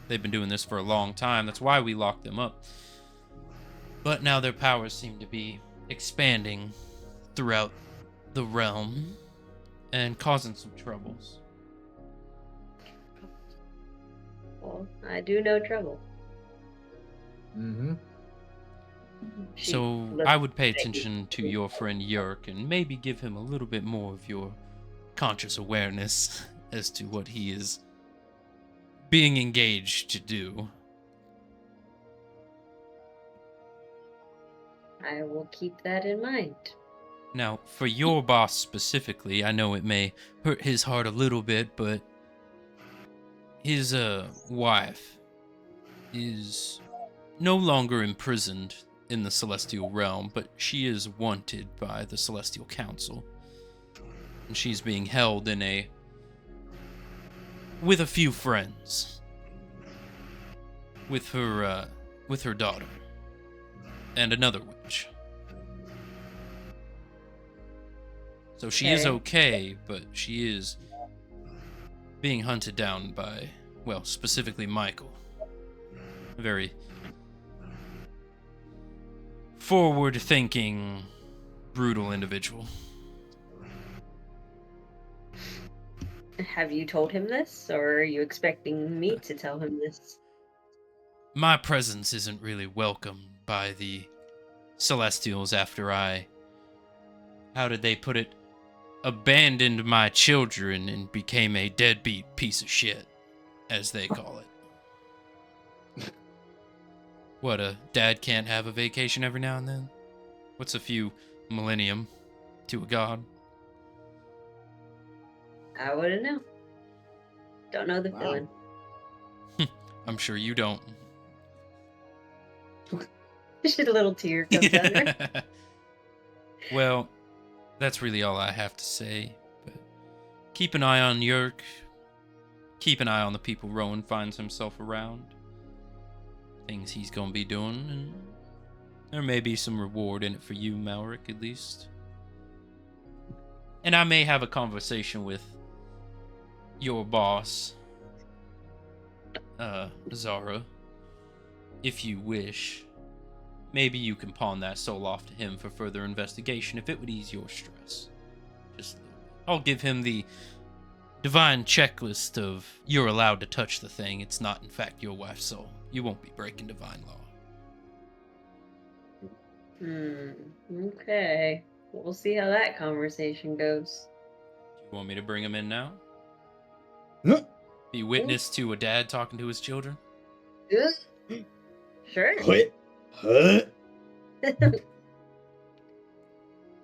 They've been doing this for a long time. That's why we locked them up. But now their powers seem to be expanding throughout the realm and causing some troubles. Well, I do know trouble. Mm-hmm. She So looked I would pay at you. attention to your friend Yerk and maybe give him a little bit more of your conscious awareness as to what he is being engaged to do. I will keep that in mind. Now, for your boss specifically, I know it may hurt his heart a little bit, but his wife is no longer imprisoned in the Celestial Realm, but she is wanted by the Celestial Council. And she's being held in with a few friends. With her daughter. And another witch. So she is okay, but she is being hunted down by, well, specifically Michael. A very forward-thinking, brutal individual. Have you told him this, or are you expecting me to tell him this? My presence isn't really welcomed by the Celestials after I, how did they put it, abandoned my children and became a deadbeat piece of shit, as they call it. What, a dad can't have a vacation every now and then? What's a few millennium to a god? I wouldn't know. Don't know the Wow. feeling. I'm sure you don't. Just a little tear comes down there. Well, that's really all I have to say. But keep an eye on Yerk. Keep an eye on the people Rowan finds himself around. Things he's gonna be doing, and there may be some reward in it for you, Malric, at least. And I may have a conversation with your boss, Zara, if you wish. Maybe you can pawn that soul off to him for further investigation if it would ease your stress. Just, I'll give him the divine checklist of you're allowed to touch the thing. It's not, in fact, your wife's soul. You won't be breaking divine law. Okay. We'll see how that conversation goes. Do you want me to bring him in now? Huh? Be witness to a dad talking to his children? Sure. What? Huh?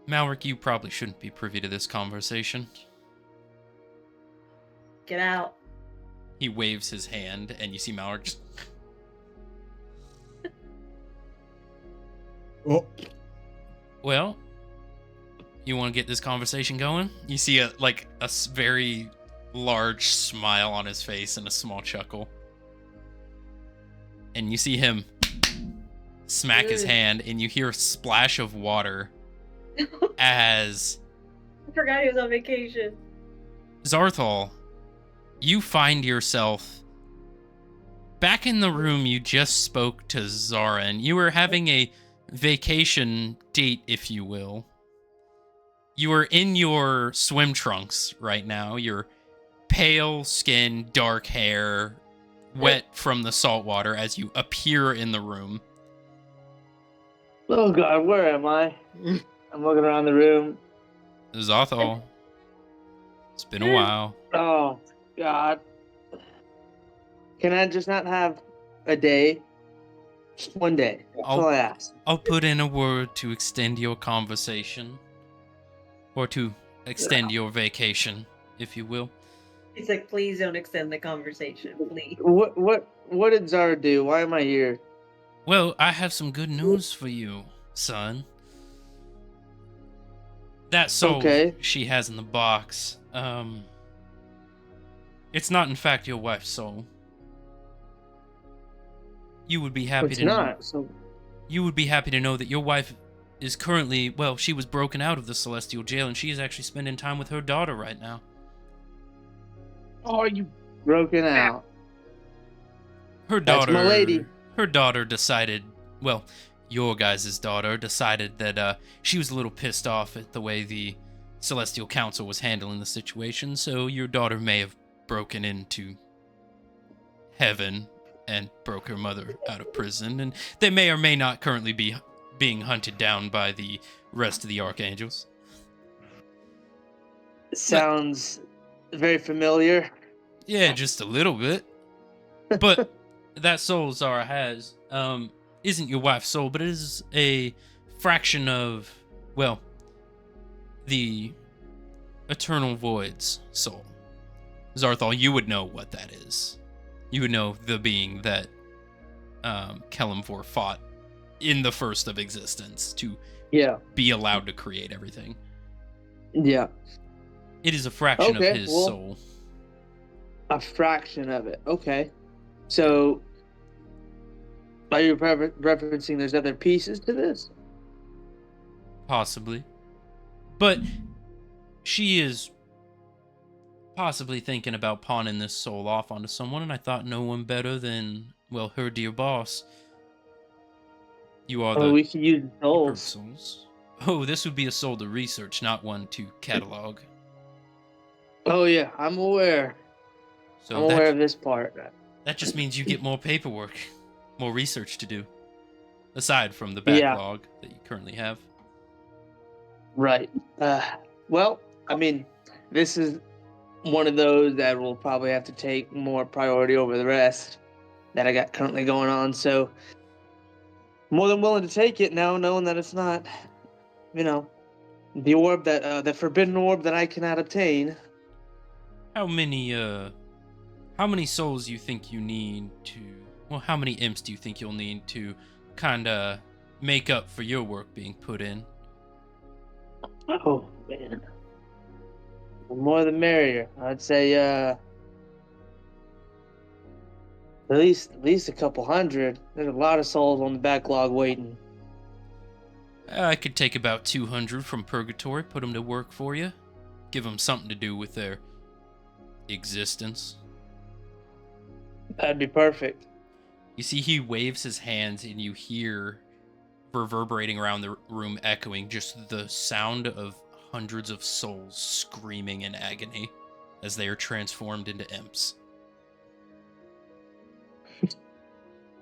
Malric, you probably shouldn't be privy to this conversation. Get out. He waves his hand, and you see Malric just... Oh, Well, you want to get this conversation going? You see a very large smile on his face and a small chuckle. And you see him smack his hand, and you hear a splash of water as I forgot he was on vacation. Zarthal, you find yourself back in the room you just spoke to Zara, and you were having a vacation date, if you will. You are in your swim trunks right now. Your pale skin, dark hair, wet from the salt water as you appear in the room. Oh god, where am I? I'm looking around the room. Zarthal, it's been a while. Oh god. Can I just not have a day? Just one day. That's all I ask. I'll put in a word to extend your conversation. Or to extend your vacation, if you will. He's like, please don't extend the conversation, please. What did Zara do? Why am I here? Well, I have some good news for you, son. That soul Okay. she has in the box, it's not in fact your wife's soul. You would be happy It's to not. So You would be happy to know that your wife is currently, well, she was broken out of the celestial jail, and she is actually spending time with her daughter right now. oh, you broken out. Her That's daughter, my lady. Her daughter decided, well, your guys' daughter decided that she was a little pissed off at the way the Celestial Council was handling the situation, so your daughter may have broken into heaven and broke her mother out of prison, and they may or may not currently be being hunted down by the rest of the Archangels. Sounds very familiar. Yeah, just a little bit. But that soul Zara has isn't your wife's soul, but it is a fraction of, well, the Eternal Void's soul. Zarthal, you would know what that is. You would know the being that Kelemvor fought in the first of existence to be allowed to create everything. Yeah. It is a fraction of Okay, his well- soul. A fraction of it. Okay. So, are you referencing there's other pieces to this? Possibly. But she is possibly thinking about pawning this soul off onto someone, and I thought no one better than, well, her dear boss. You are Oh, the we could use souls. souls. Oh, this would be a soul to research, not one to catalog. Oh yeah, I'm aware. So I'm aware of this part. that just means you get more paperwork, more research to do, aside from the Yeah. backlog that you currently have. Right. Well, I mean, this is one of those that will probably have to take more priority over the rest that I got currently going on. So, more than willing to take it now, knowing that it's not, the orb that the forbidden orb that I cannot obtain. How many souls you think you need to, well, how many imps do you think you'll need to kinda make up for your work being put in? Oh man, the more the merrier. I'd say at least a couple hundred. There's a lot of souls on the backlog waiting. I could take about 200 from Purgatory, put them to work for you, give them something to do with their existence. That'd be perfect. You see, he waves his hands, and you hear reverberating around the room, echoing just the sound of hundreds of souls screaming in agony as they are transformed into imps.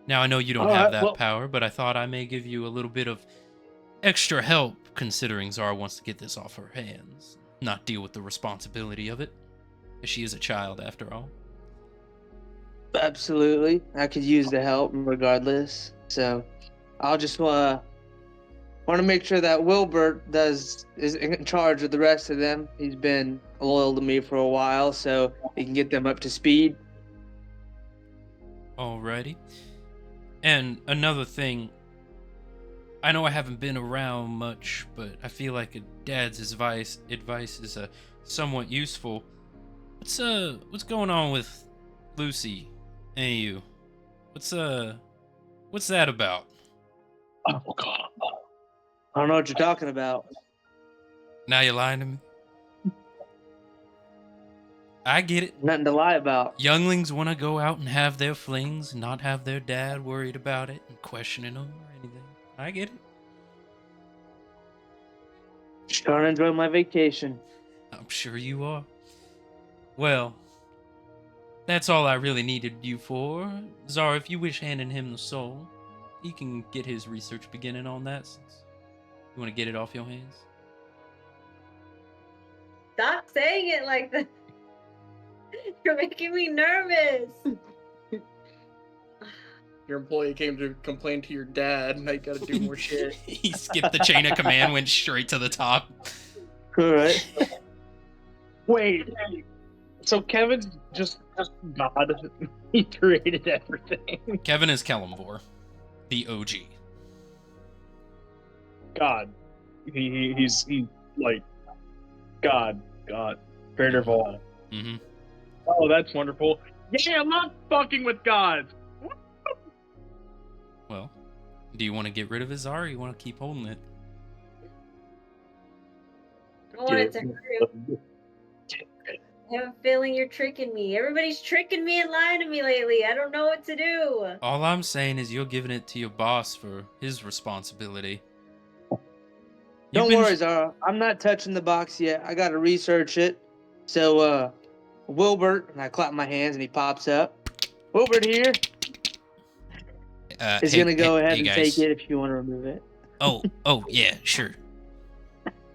Now, I know you don't have that power, but I thought I may give you a little bit of extra help, considering Zara wants to get this off her hands, not deal with the responsibility of it, as she is a child after all. Absolutely, I could use the help regardless. So, I'll just want to make sure that Wilbert is in charge of the rest of them. He's been loyal to me for a while, so he can get them up to speed. Alrighty. And another thing, I know I haven't been around much, but I feel like a dad's advice is somewhat useful. What's going on with Lucy and you? What's that about? Oh god. I don't know what you're talking about. Now you're lying to me? I get it. Nothing to lie about. Younglings want to go out and have their flings, and not have their dad worried about it and questioning them or anything. I get it. Just trying to enjoy my vacation. I'm sure you are. Well, that's all I really needed you for. Zara, if you wish handing him the soul, he can get his research beginning on that since you want to get it off your hands. Stop saying it like that. You're making me nervous. Your employee came to complain to your dad, and I gotta do more shit. He skipped the chain of command, went straight to the top. All right. Wait. So Kevin's just God. He created everything. Kevin is Kelemvor, the OG. God. He's like God. Creator of all. Mm-hmm. Oh, that's wonderful. Yeah, I'm not fucking with God. Well, do you want to get rid of his Zara, or you want to keep holding it? I want it to hurry. I have a feeling you're tricking me. Everybody's tricking me and lying to me lately. I don't know what to do. All I'm saying is you're giving it to your boss for his responsibility. Don't worry, Zara. I'm not touching the box yet. I gotta research it. So, Wilbert, and I clap my hands and he pops up. Wilbert here is gonna go ahead and take it if you want to remove it. Oh, yeah, sure.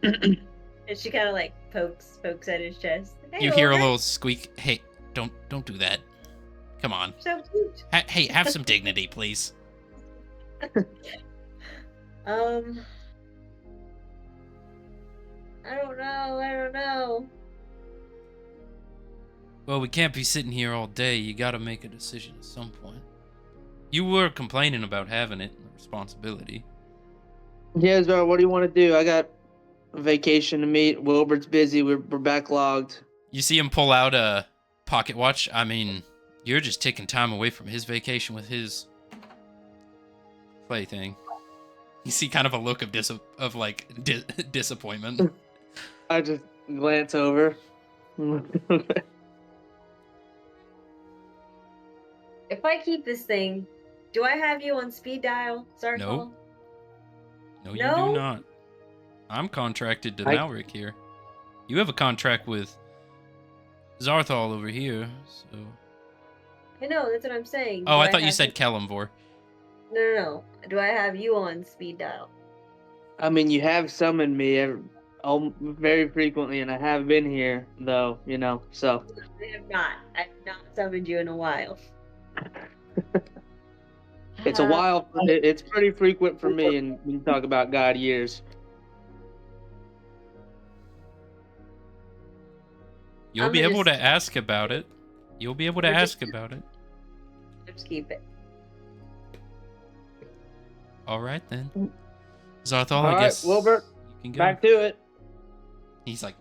And she kind of like pokes at his chest. Hey, You hear a Wilbert. little squeak. Hey, don't do that. Come on. So cute. Hey, have some dignity, please. I don't know. Well, we can't be sitting here all day. You gotta make a decision at some point. You were complaining about having it, the responsibility. Yeah, Zara, what do you want to do? I got a vacation to meet. Wilbert's busy. We're backlogged. You see him pull out a pocket watch. I mean, you're just taking time away from his vacation with his plaything. You see kind of a look of disappointment. I just glance over. If I keep this thing, do I have you on speed dial, Zarthal? No. No, you No? do not. I'm contracted to I- Malric here. You have a contract with Zarthal over here, so... I know, that's what I'm saying. Oh, Do I thought you have said Kellamvor. No. Do I have you on speed dial? I mean, you have summoned me very frequently, and I have been here, though, so. I have not. I have not summoned you in a while. It's a while. It's pretty frequent for me, and you talk about God years. You'll I'm be gonna able to just- ask about it. You'll be able to We're just- ask about it. Just keep it. All right, then. Zarthal, All I right, guess Wilbert, you can go. back to it. He's like,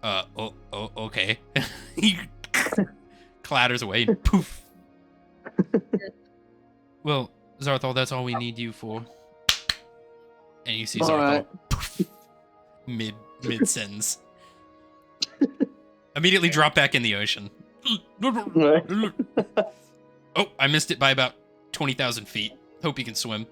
okay. He clatters away and poof. Well, Zarthal, that's all we need you for. And you see All Zarthal right. poof, mid sentence. Immediately drop back in the ocean. Oh, I missed it by about 20,000 feet. Hope you can swim.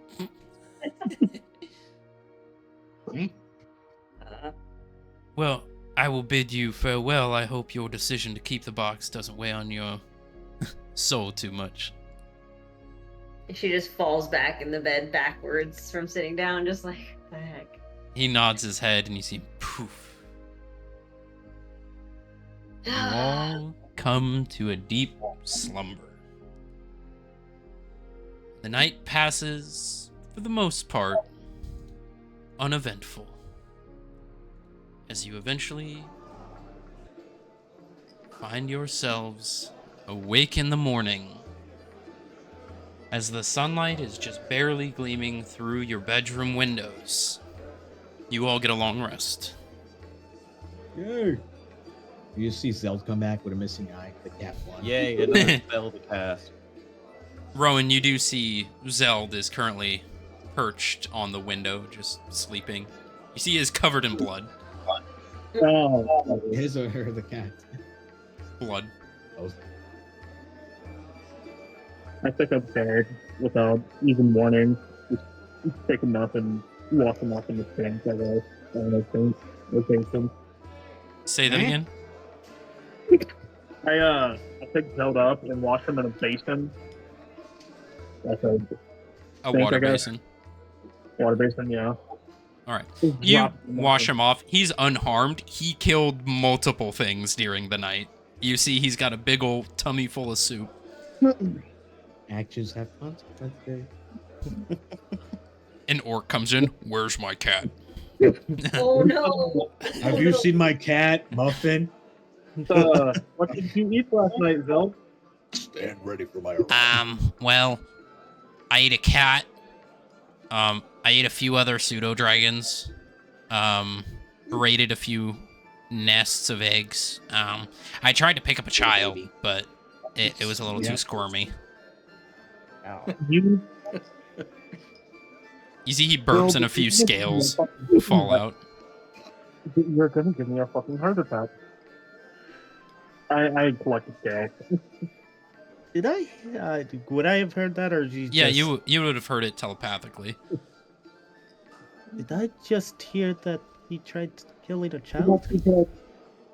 Well, I will bid you farewell. I hope your decision to keep the box doesn't weigh on your soul too much. She just falls back in the bed backwards from sitting down, just like, what the heck? He nods his head and you see poof. You all come to a deep slumber. The night passes, for the most part, uneventful. As you eventually find yourselves awake in the morning, as the sunlight is just barely gleaming through your bedroom windows. You all get a long rest. Yay! You see Zeld come back with a missing eye, the cat one. Yay, another spell to cast. Rowan, you do see Zeld is currently perched on the window, just sleeping. You see he is covered in blood. Oh, His or her, the cat. Blood. Oh, I pick up Barry without even warning. Just pick him up and walk him off in the sink, I guess. I don't know, rotation. Say that again? I pick Zelda up and wash him in a basin. That's a A Sink, water I guess. basin. water basin, yeah. Alright. Just You drop him wash off. him off. He's unharmed. He killed multiple things during the night. You see he's got a big old tummy full of soup. actions have consequences. An orc comes in. Where's my cat? Oh no! Have you seen my cat, Muffin? What did you eat last night, Zeld? Stand ready for my Well, I ate a cat. I ate a few other pseudo-dragons. Raided a few nests of eggs. I tried to pick up a child, but it was a little too squirmy. You You see he burps and a few scales fall out. You're gonna give me a fucking heart attack. I collect the scale. Did I? Would I have heard that, or did you Yeah, just, you would have heard it telepathically. Did I just hear that he tried killing a child?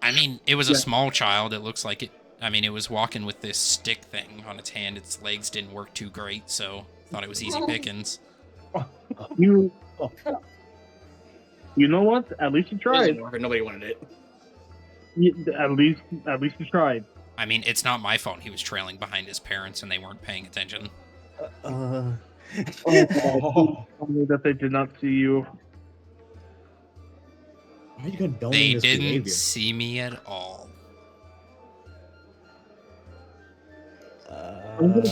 I mean, it was a Yeah. small child. It looks like it. I mean, it was walking with this stick thing on its hand. Its legs didn't work too great, so thought it was easy pickings. You know what? At least you tried. Nobody wanted it. At least you tried. I mean, it's not my fault he was trailing behind his parents and they weren't paying attention. Oh, tell me that they did not see you. Why are you condoning They this didn't behavior? see me at all.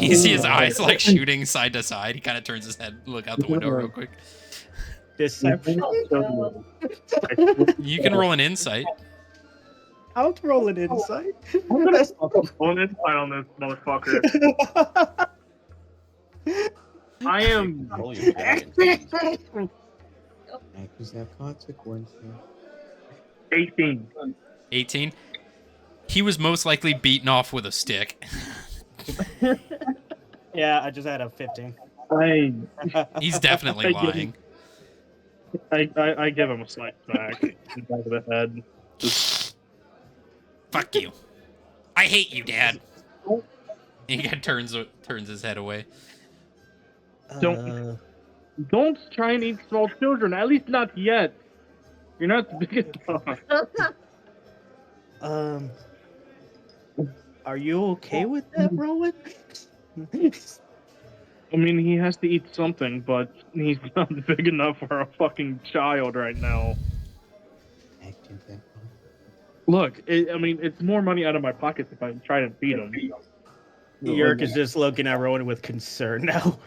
You see his eyes like shooting side to side. He kind of turns his head, look out the window real quick. Deception. You can roll an insight. I'll roll an insight. I'm gonna roll an insight on this motherfucker. I am. Roll your giant. Actions have consequences. 18. 18. He was most likely beaten off with a stick. Yeah, I just had a 15. He's definitely lying. I give him a slight smack in the back of the head. Just Fuck you. I hate you, Dad. He kind of turns his head away. Don't try and eat small children. At least not yet. You're not the biggest one. Are you okay with that, Rowan? I mean, he has to eat something, but he's not big enough for a fucking child right now. Actions have Look, I mean, it's more money out of my pockets if I try to feed him. Yerk is just looking at Rowan with concern now.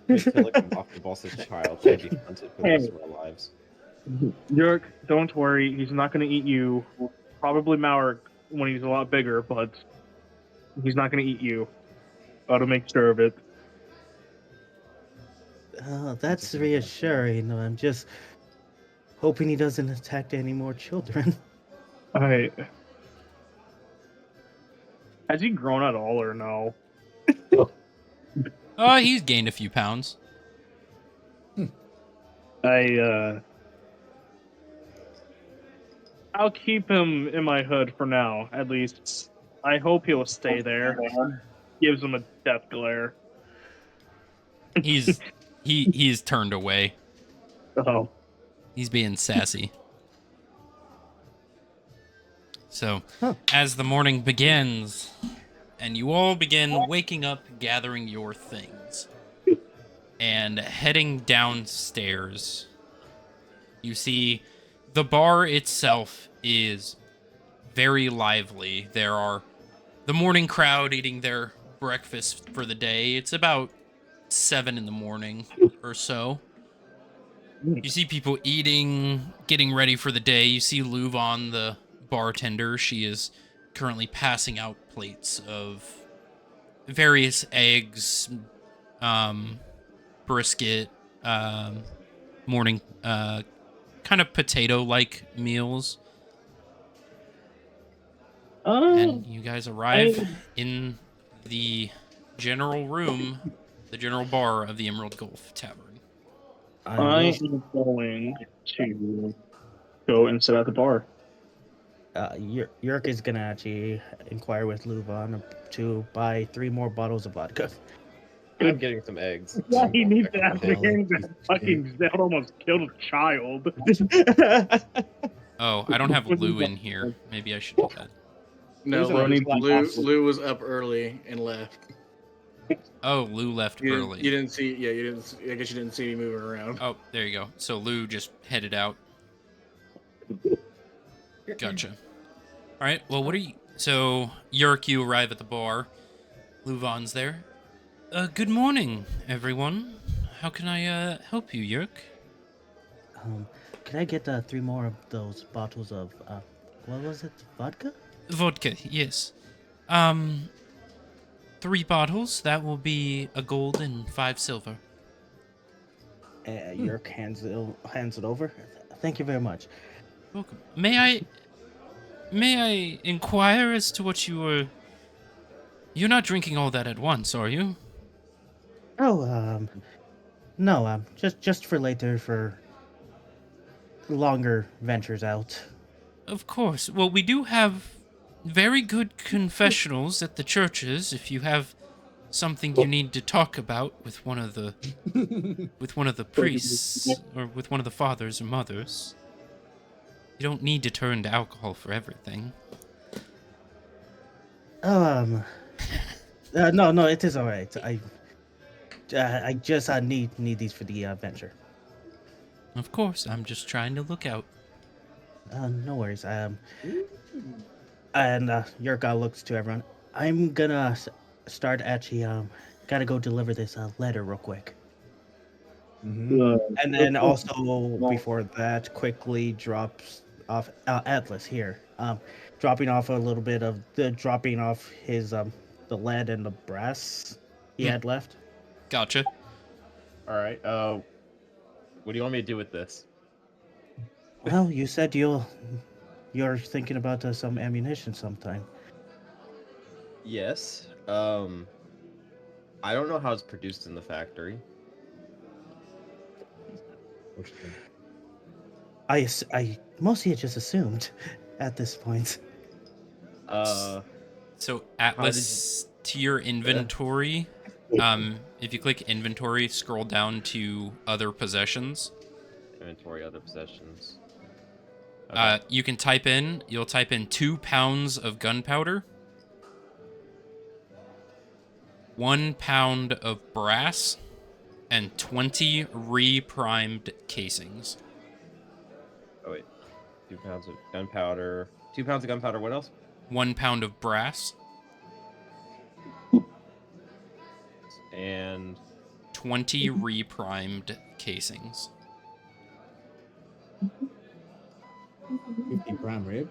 Like a Mafia boss's child should be hunted for the rest of our lives. Yerk, don't worry. He's not going to eat you. Probably Mauer when he's a lot bigger, but he's not going to eat you. Got to make sure of it. That's reassuring. I'm just hoping he doesn't attack any more children. Alright. Has he grown at all or no? He's gained a few pounds. I'll keep him in my hood for now, at least. I hope he'll stay there. Gives him a death glare. He's turned away. Oh. He's being sassy. So, as the morning begins, and you all begin waking up, gathering your things, and heading downstairs, you see the bar itself is very lively. There are the morning crowd eating their breakfast for the day. It's about 7 in the morning or so. You see people eating, getting ready for the day. You see Louvain, the bartender. She is currently passing out plates of various eggs, brisket, morning, kind of potato-like meals. And you guys arrive in the general room, the general bar of the Emerald Gulf Tavern. I am going to go and sit at the bar. Yerk is gonna actually inquire with Louvain to buy 3 more bottles of vodka. I'm getting some eggs. Yeah, he needs to after hearing that fucking Zed almost killed a child. Oh, I don't have Lou in here. Maybe I should do that. No, Lou was up early and left. Oh, Lou left early. You didn't see. Yeah, you didn't. I guess you didn't see me moving around. Oh, there you go. So Lou just headed out. Gotcha. All right. Well, what are you? So Yerk, you arrive at the bar. Louvain's there. Good morning, everyone. How can I help you, Yerk? Can I get 3 more of those bottles of what was it? Vodka? Vodka, yes. 3 bottles. That will be a gold and 5 silver. Yerk hands it over. Thank you very much. Welcome. May I inquire as to what you were? You're not drinking all that at once, are you? Oh, no, just for later, for longer ventures out. Of course. Well, we do have very good confessionals at the churches. If you have something you need to talk about with one of the priests or with one of the fathers or mothers, you don't need to turn to alcohol for everything. No, it is all right. I just need these for the venture. Of course, I'm just trying to look out. No worries. And Yurka looks to everyone. I'm gonna start actually. Gotta go deliver this letter real quick. Uh, And then also before that, quickly drops off Atlas here. Dropping off a little bit of dropping off his the lead and the brass he Hmm. had left. Gotcha. All right. What do you want me to do with this? Well, you said you're thinking about some ammunition sometime. Yes. I don't know how it's produced in the factory. I mostly just assumed at this point. So How did Atlas, to your inventory, if you click inventory, scroll down to other possessions. Inventory, other possessions. You can you'll type in 2 pounds of gunpowder, 1 pound of brass, and 20 re-primed casings. Oh wait, 2 pounds of gunpowder. 2 pounds of gunpowder. What else? 1 pound of brass. And 20 re-primed casings. 50 prime rib.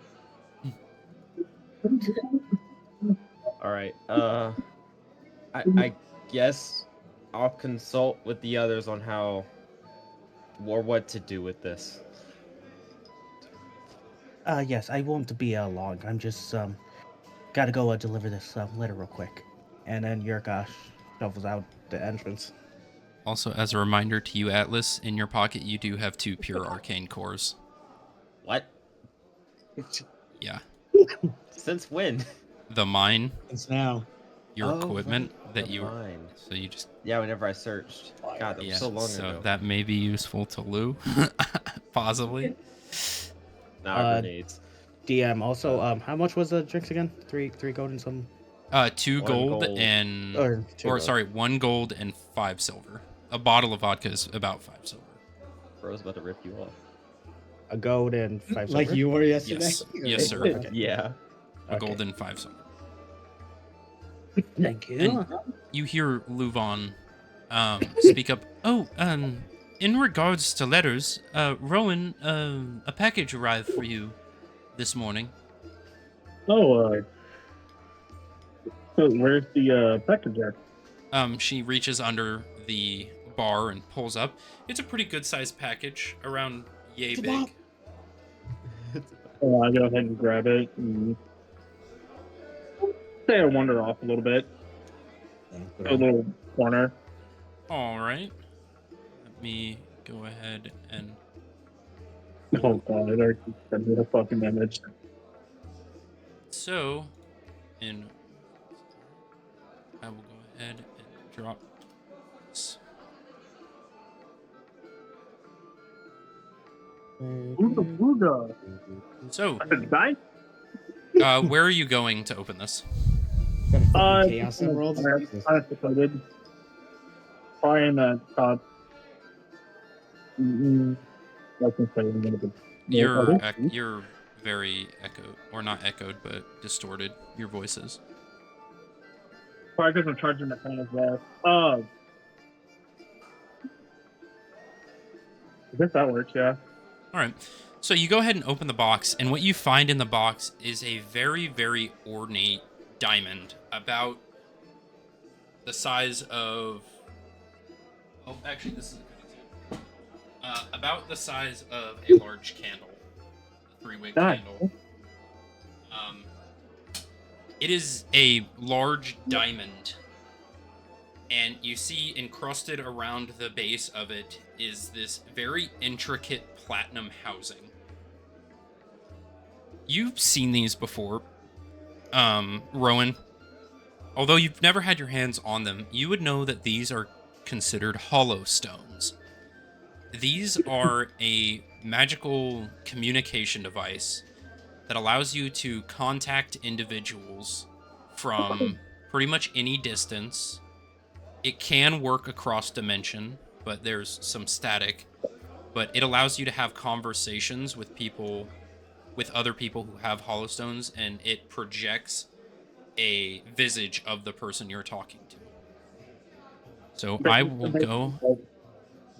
all right. I guess I'll consult with the others on how or what to do with this. Yes, I won't be long. I'm just gotta go deliver this letter real quick, and then Yurka shovels out the entrance. Also, as a reminder to you, Atlas, in your pocket you do have 2 pure arcane cores. What? Yeah. Since when? The mine, It's now. your Oh, equipment right, that the you mine. so you just Yeah, whenever I searched. God, that was yeah, so long so ago. that may be useful to Lou, possibly. Nah, grenades. DM also, how much was the drinks again? Three gold and some. 2 1 gold, gold. and Or two gold. sorry, 1 gold and 5 silver. A bottle of vodka is about 5 silver. Bro's about to rip you off. A gold and 5 Like silver? you were yesterday. Yes, yes, sir. Okay. Yeah. A Okay. gold and 5 silver. Thank you. And you hear Luvan speak up. Oh, in regards to letters, Rowan, a package arrived for you this morning. Oh, so where's the package at? She reaches under the bar and pulls up. It's a pretty good sized package, around yay big. I go ahead and grab it and say I wander off a little bit. A little corner. All right. Let me go ahead and. Oh god, it already sent me the fucking image. So, I will go ahead and drop this. So, where are you going to open this? Chaos Emeralds. Unsupported. Probably in the top. I can say a little bit. You're very echoed, or not echoed, but distorted. Your voices. Probably because I'm charging my phone as well. I guess that works, yeah. All right. So you go ahead and open the box, and what you find in the box is a very, very ornate diamond, about the size of. Oh, actually, this is a good example. About the size of a large candle, a 3-wick candle. It is a large diamond, and you see encrusted around the base of it is this very intricate platinum housing. You've seen these before, Rowan. Although you've never had your hands on them, you would know that these are considered hollow stones. These are a magical communication device that allows you to contact individuals from pretty much any distance. It can work across dimension, but there's some static. But it allows you to have conversations with people with other people who have Hollowstones, and it projects a visage of the person you're talking to. So I will go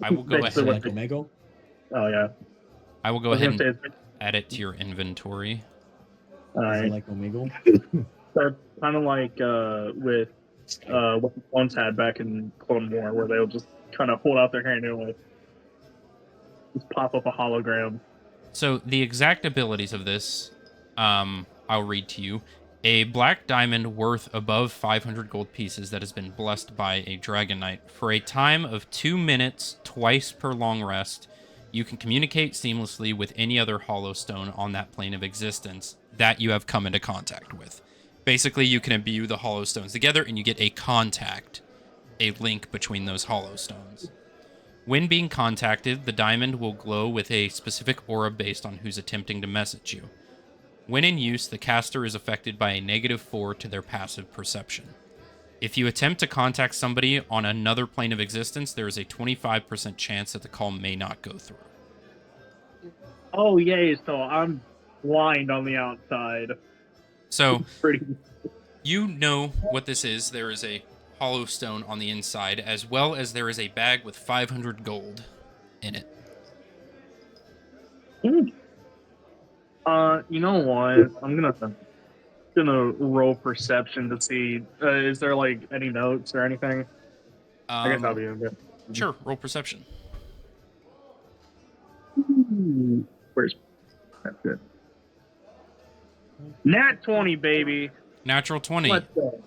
Basically ahead. what Like Omega? Oh yeah. I will go I was ahead gonna and say add it to your inventory. all Is it right. like Omega? So kind of like with what the clones had back in Clone War, where they would just kind of hold out their hand and it would just pop up a hologram. So the exact abilities of this, I'll read to you. A black diamond worth above 500 gold pieces that has been blessed by a Dragon Knight. For a time of 2 minutes, twice per long rest, you can communicate seamlessly with any other Hollowstone on that plane of existence that you have come into contact with. Basically, you can imbue the Hollowstones together and you get a contact, a link between those Hollowstones. When being contacted, the diamond will glow with a specific aura based on who's attempting to message you. When in use, the caster is affected by a -4 to their passive perception. If you attempt to contact somebody on another plane of existence, there is a 25% chance that the call may not go through. Oh yay! So I'm blind on the outside. So, Pretty. you know what this is. There is a hollow stone on the inside, as well as there is a bag with 500 gold in it. You know what? I'm gonna roll perception to see is there like any notes or anything. I guess I'll be in bit. Sure, roll perception. Where's that's it? Nat 20, baby. Natural 20. Let's go.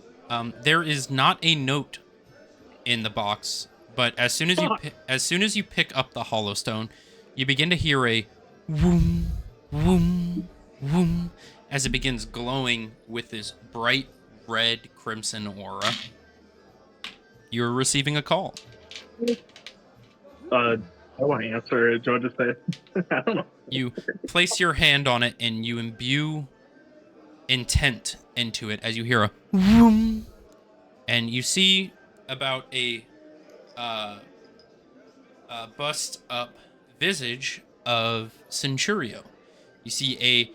There is not a note in the box, but as soon as you pick up the hollow stone, you begin to hear a woom, woom, woom as it begins glowing with this bright red crimson aura. You're receiving a call. I want to answer it. Do you want to say? I don't know. You place your hand on it and you imbue intent into it as you hear a vroom, and you see about a bust up visage of Centurio. You see a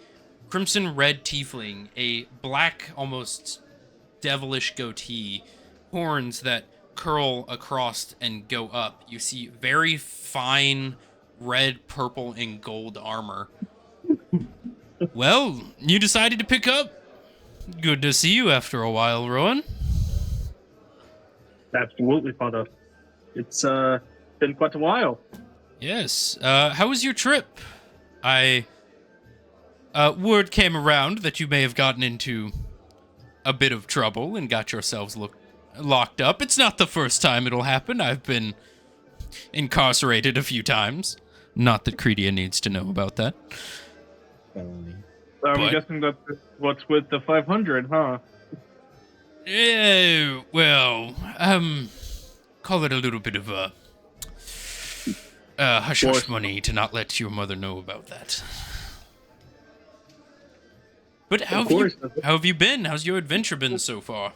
crimson red tiefling, a black, almost devilish goatee, horns that curl across and go up. You see very fine red, purple, and gold armor. Well, you decided to pick up. Good to see you after a while, Rowan. Absolutely, Father. It's been quite a while. Yes. How was your trip? Word came around that you may have gotten into a bit of trouble and got yourselves locked up. It's not the first time it'll happen. I've been incarcerated a few times. Not that Credia needs to know about that. I'm guessing that's what's with the 500, huh? Well, call it a little bit of a hush-hush money to not let your mother know about that. But how have you been? How's your adventure been so far?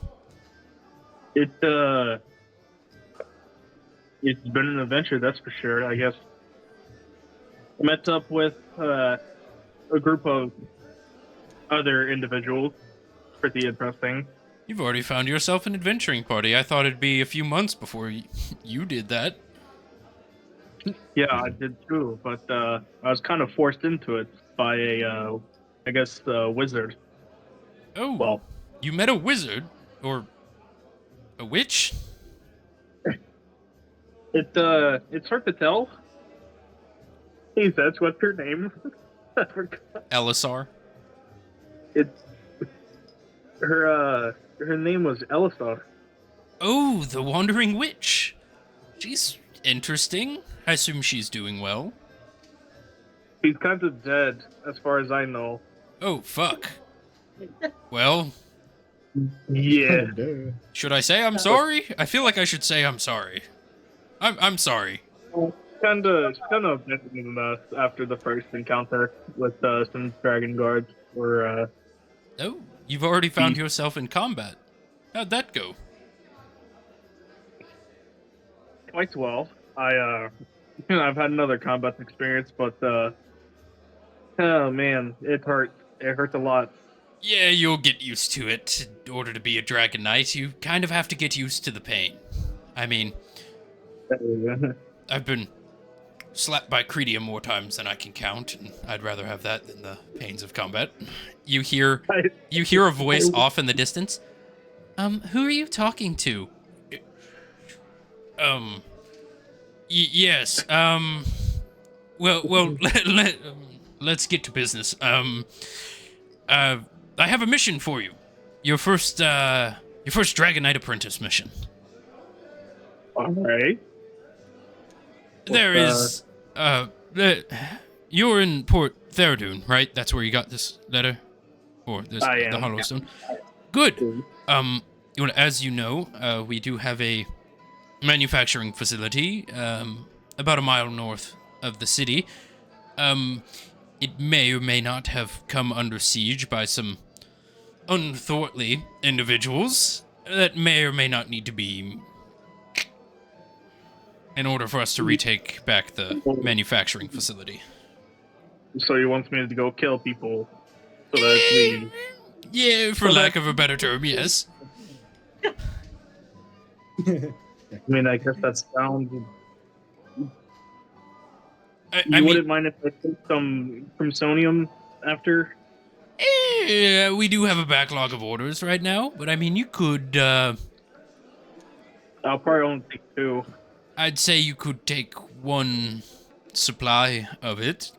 It's been an adventure, that's for sure. I guess I met up with a group of other individuals. Pretty interesting. You've already found yourself an adventuring party. I thought it'd be a few months before you did that. Yeah, I did too, but I was kind of forced into it by a, I guess, wizard. Oh, well, you met a wizard? Or a witch? It's hard to tell. Hey, that's what's her name? I forgot. Elisar? Her name was Elisar. Oh, the Wandering Witch. She's interesting. I assume she's doing well. She's kind of dead, as far as I know. Oh, fuck. Well... Yeah. Should I say I'm sorry? I feel like I should say I'm sorry. I'm sorry. Kind of abandoned us after the first encounter with some dragon guards. Oh, you've already found yourself in combat. How'd that go? Quite well. I've had another combat experience, but Oh man, it hurts. It hurts a lot. Yeah, you'll get used to it. In order to be a Dragon Knight, you kind of have to get used to the pain. I mean, I've been slapped by Credium more times than I can count, and I'd rather have that than the pains of combat. You hear a voice off in the distance. Who are you talking to? Yes, well, let's get to business. I have a mission for you. Your first Dragon Knight apprentice mission. All right. There is, you're in Port Theradune, right? That's where you got this letter? Or this, I the am. Hollowstone? Good. As you know, we do have a manufacturing facility, about a mile north of the city. It may or may not have come under siege by some unthwartly individuals that may or may not need to be in order for us to retake back the manufacturing facility. So he wants me to go kill people so that we... Yeah, for lack of a better term, yes. I mean, I guess that sounds... I wouldn't mind if I took some Crimsonium after? We do have a backlog of orders right now, but I mean, you could, I'll probably only take 2. I'd say you could take 1 supply of it.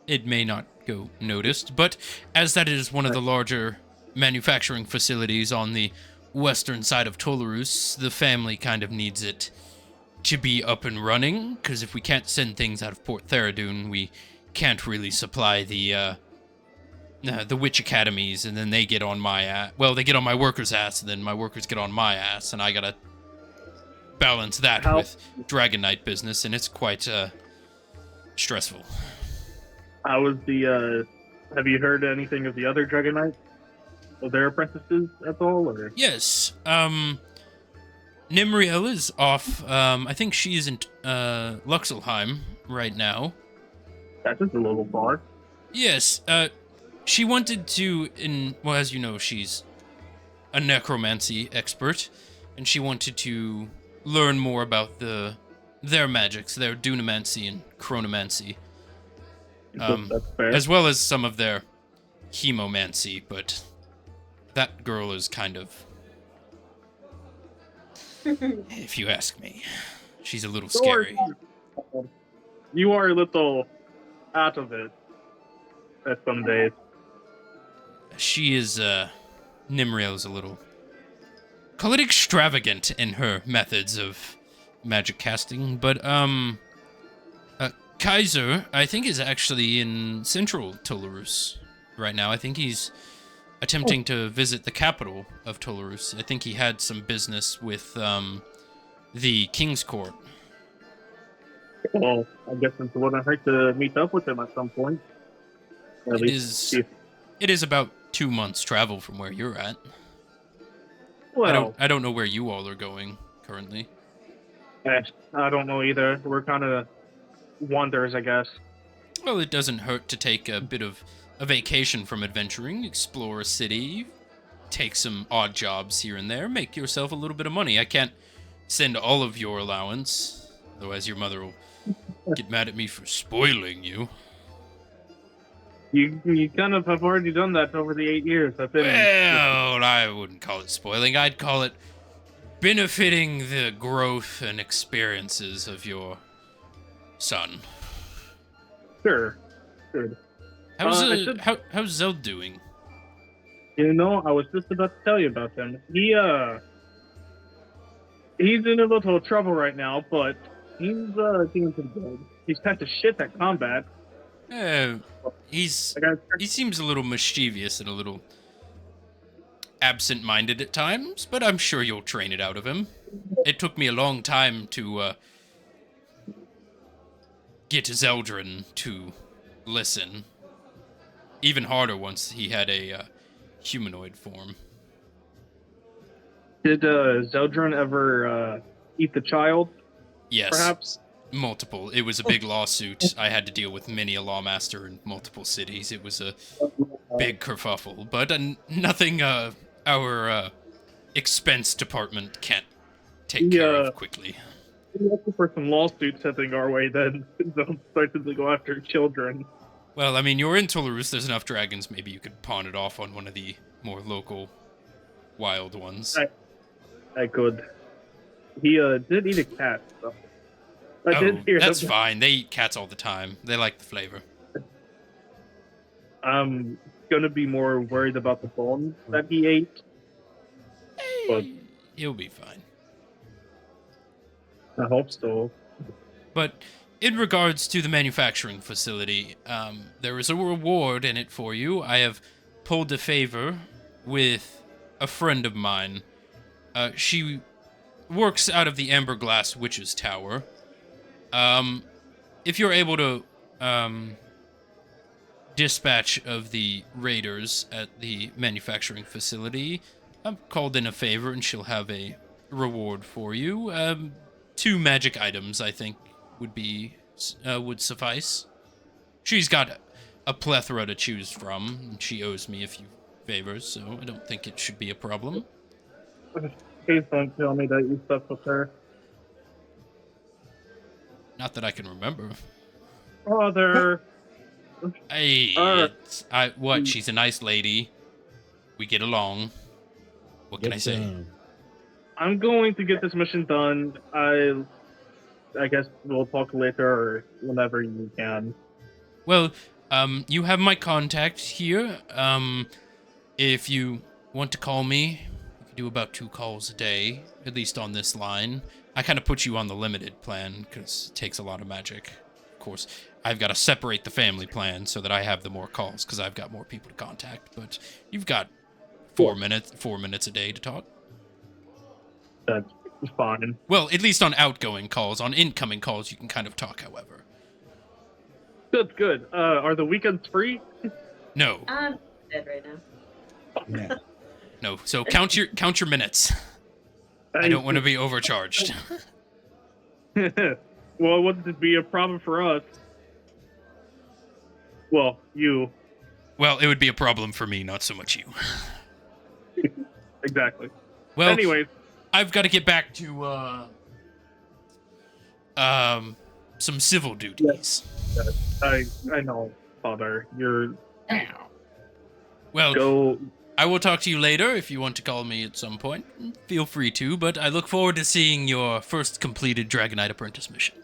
It may not go noticed, but as that is one of the larger manufacturing facilities on the western side of Tolarus, the family kind of needs it to be up and running, because if we can't send things out of Port Theradune, we can't really supply the witch academies, and then they get on my ass. Well, they get on my workers' ass, and then my workers get on my ass, and I gotta balance that with Dragon Knight business, and it's quite stressful. How was the, have you heard anything of the other Dragon Knights? Of their apprentices at all, or? Yes, Nimriel is off. I think she's in Luxelheim right now. That's just a little far. Yes, she wanted to, well, as you know, she's a necromancy expert, and she wanted to learn more about their magics, their dunamancy and chronomancy, That's fair. as well as some of their hemomancy, but that girl is kind of, if you ask me, she's a little scary. You are a little out of it at some days. She is, Nimriel's a little, call it extravagant in her methods of magic casting, but, Kaiser, I think, is actually in central Tolarus right now. I think he's attempting to visit the capital of Tolarus. I think he had some business with, the King's Court. Well, I guess it wouldn't hurt to meet up with him at some point. At least It is about 2 months' travel from where you're at. Well, I don't know where you all are going currently. I don't know either. We're kind of wanderers, I guess. Well, it doesn't hurt to take a bit of a vacation from adventuring, explore a city, take some odd jobs here and there, make yourself a little bit of money. I can't send all of your allowance, otherwise your mother will get mad at me for spoiling you. You kind of have already done that over the 8 years I've been. Well, I wouldn't call it spoiling. I'd call it benefiting the growth and experiences of your son. Sure. How's Zeld doing? You know, I was just about to tell you about him. He's in a little trouble right now, but he's doing pretty good. He's kind of shit at combat. He seems a little mischievous and a little absent-minded at times, but I'm sure you'll train it out of him. It took me a long time to get Zeldrin to listen. Even harder once he had a humanoid form. Did Zeldrin ever eat the child? Yes. Perhaps? multiple. It was a big lawsuit. I had to deal with many a lawmaster in multiple cities. It was a big kerfuffle, but nothing our expense department can't take care of quickly. Looking for some lawsuits heading our way, then don't start to go after children. Well, I mean, you're in Toulouse. There's enough dragons. Maybe you could pawn it off on one of the more local, wild ones. I could. He did eat a cat, so. I did hear that's that. fine. They eat cats all the time. They like the flavor. I'm gonna be more worried about the bones that he ate. But he'll be fine. I hope so. But in regards to the manufacturing facility, there is a reward in it for you. I have pulled a favor with a friend of mine. She works out of the Amber Glass Witch's Tower. If you're able to dispatch of the raiders at the manufacturing facility, I've called in a favor and she'll have a reward for you. 2 magic items, I think, would suffice. She's got a plethora to choose from, and she owes me a few favors, so I don't think it should be a problem. Please don't tell me that you slept with her. Not that I can remember. Father! Hey, what? She's a nice lady. We get along. What can I say? I'm going to get this mission done. I guess we'll talk later or whenever you can. Well, you have my contact here. If you want to call me, you can do about 2 calls a day, at least on this line. I kind of put you on the limited plan because it takes a lot of magic. Of course, I've got to separate the family plan so that I have the more calls because I've got more people to contact. But you've got 4 minutes a day to talk. That's fine. Well, at least on outgoing calls. On incoming calls, you can kind of talk, however. Good. Are the weekends free? No. I'm dead right now. Yeah. No. So count your minutes. I don't want to be overcharged. Well, wouldn't it be a problem for us? Well, you. Well, it would be a problem for me, not so much you. Exactly. Well, anyways, I've got to get back to some civil duties. Yes, I know, Father. You're. Well, go. I will talk to you later if you want to call me at some point. Feel free to, but I look forward to seeing your first completed Dragonite Apprentice mission.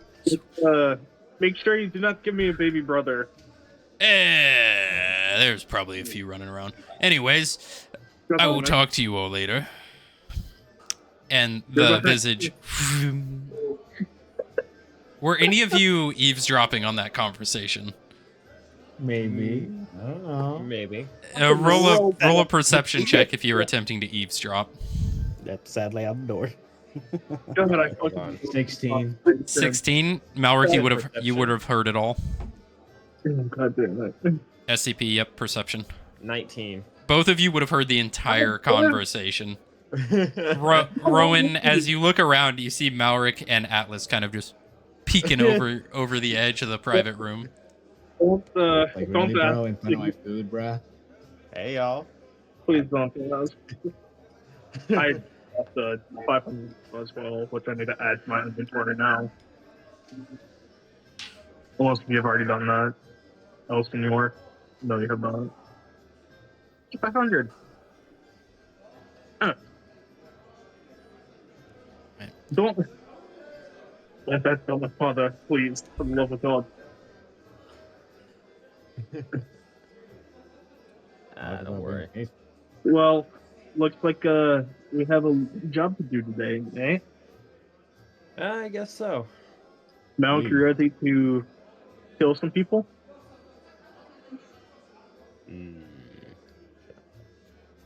Make sure you do not give me a baby brother. There's probably a few running around. Anyways, I will talk to you all later. And the visage. Were any of you eavesdropping on that conversation? Maybe. I don't know. Maybe. Roll a perception check if you're attempting to eavesdrop. Yep, sadly, I'm the door. God, I fucking 16. 16. Malric, you would have heard it all. God damn it. SCP, yep, perception. 19. Both of you would have heard the entire conversation. Rowan, as you look around, you see Malric and Atlas kind of just peeking over the edge of the private room. Like, Don't really, bro, in front of my food, bruh? Hey, y'all. Please don't do that. I have the 500 as well, which I need to add to my inventory now. Most of you have already done that. Elsinore? No, you have not. 500. Don't let that tell my father, please, for the love of God. Don't worry. Well, looks like we have a job to do today, eh? I guess so. Now you're ready to kill some people?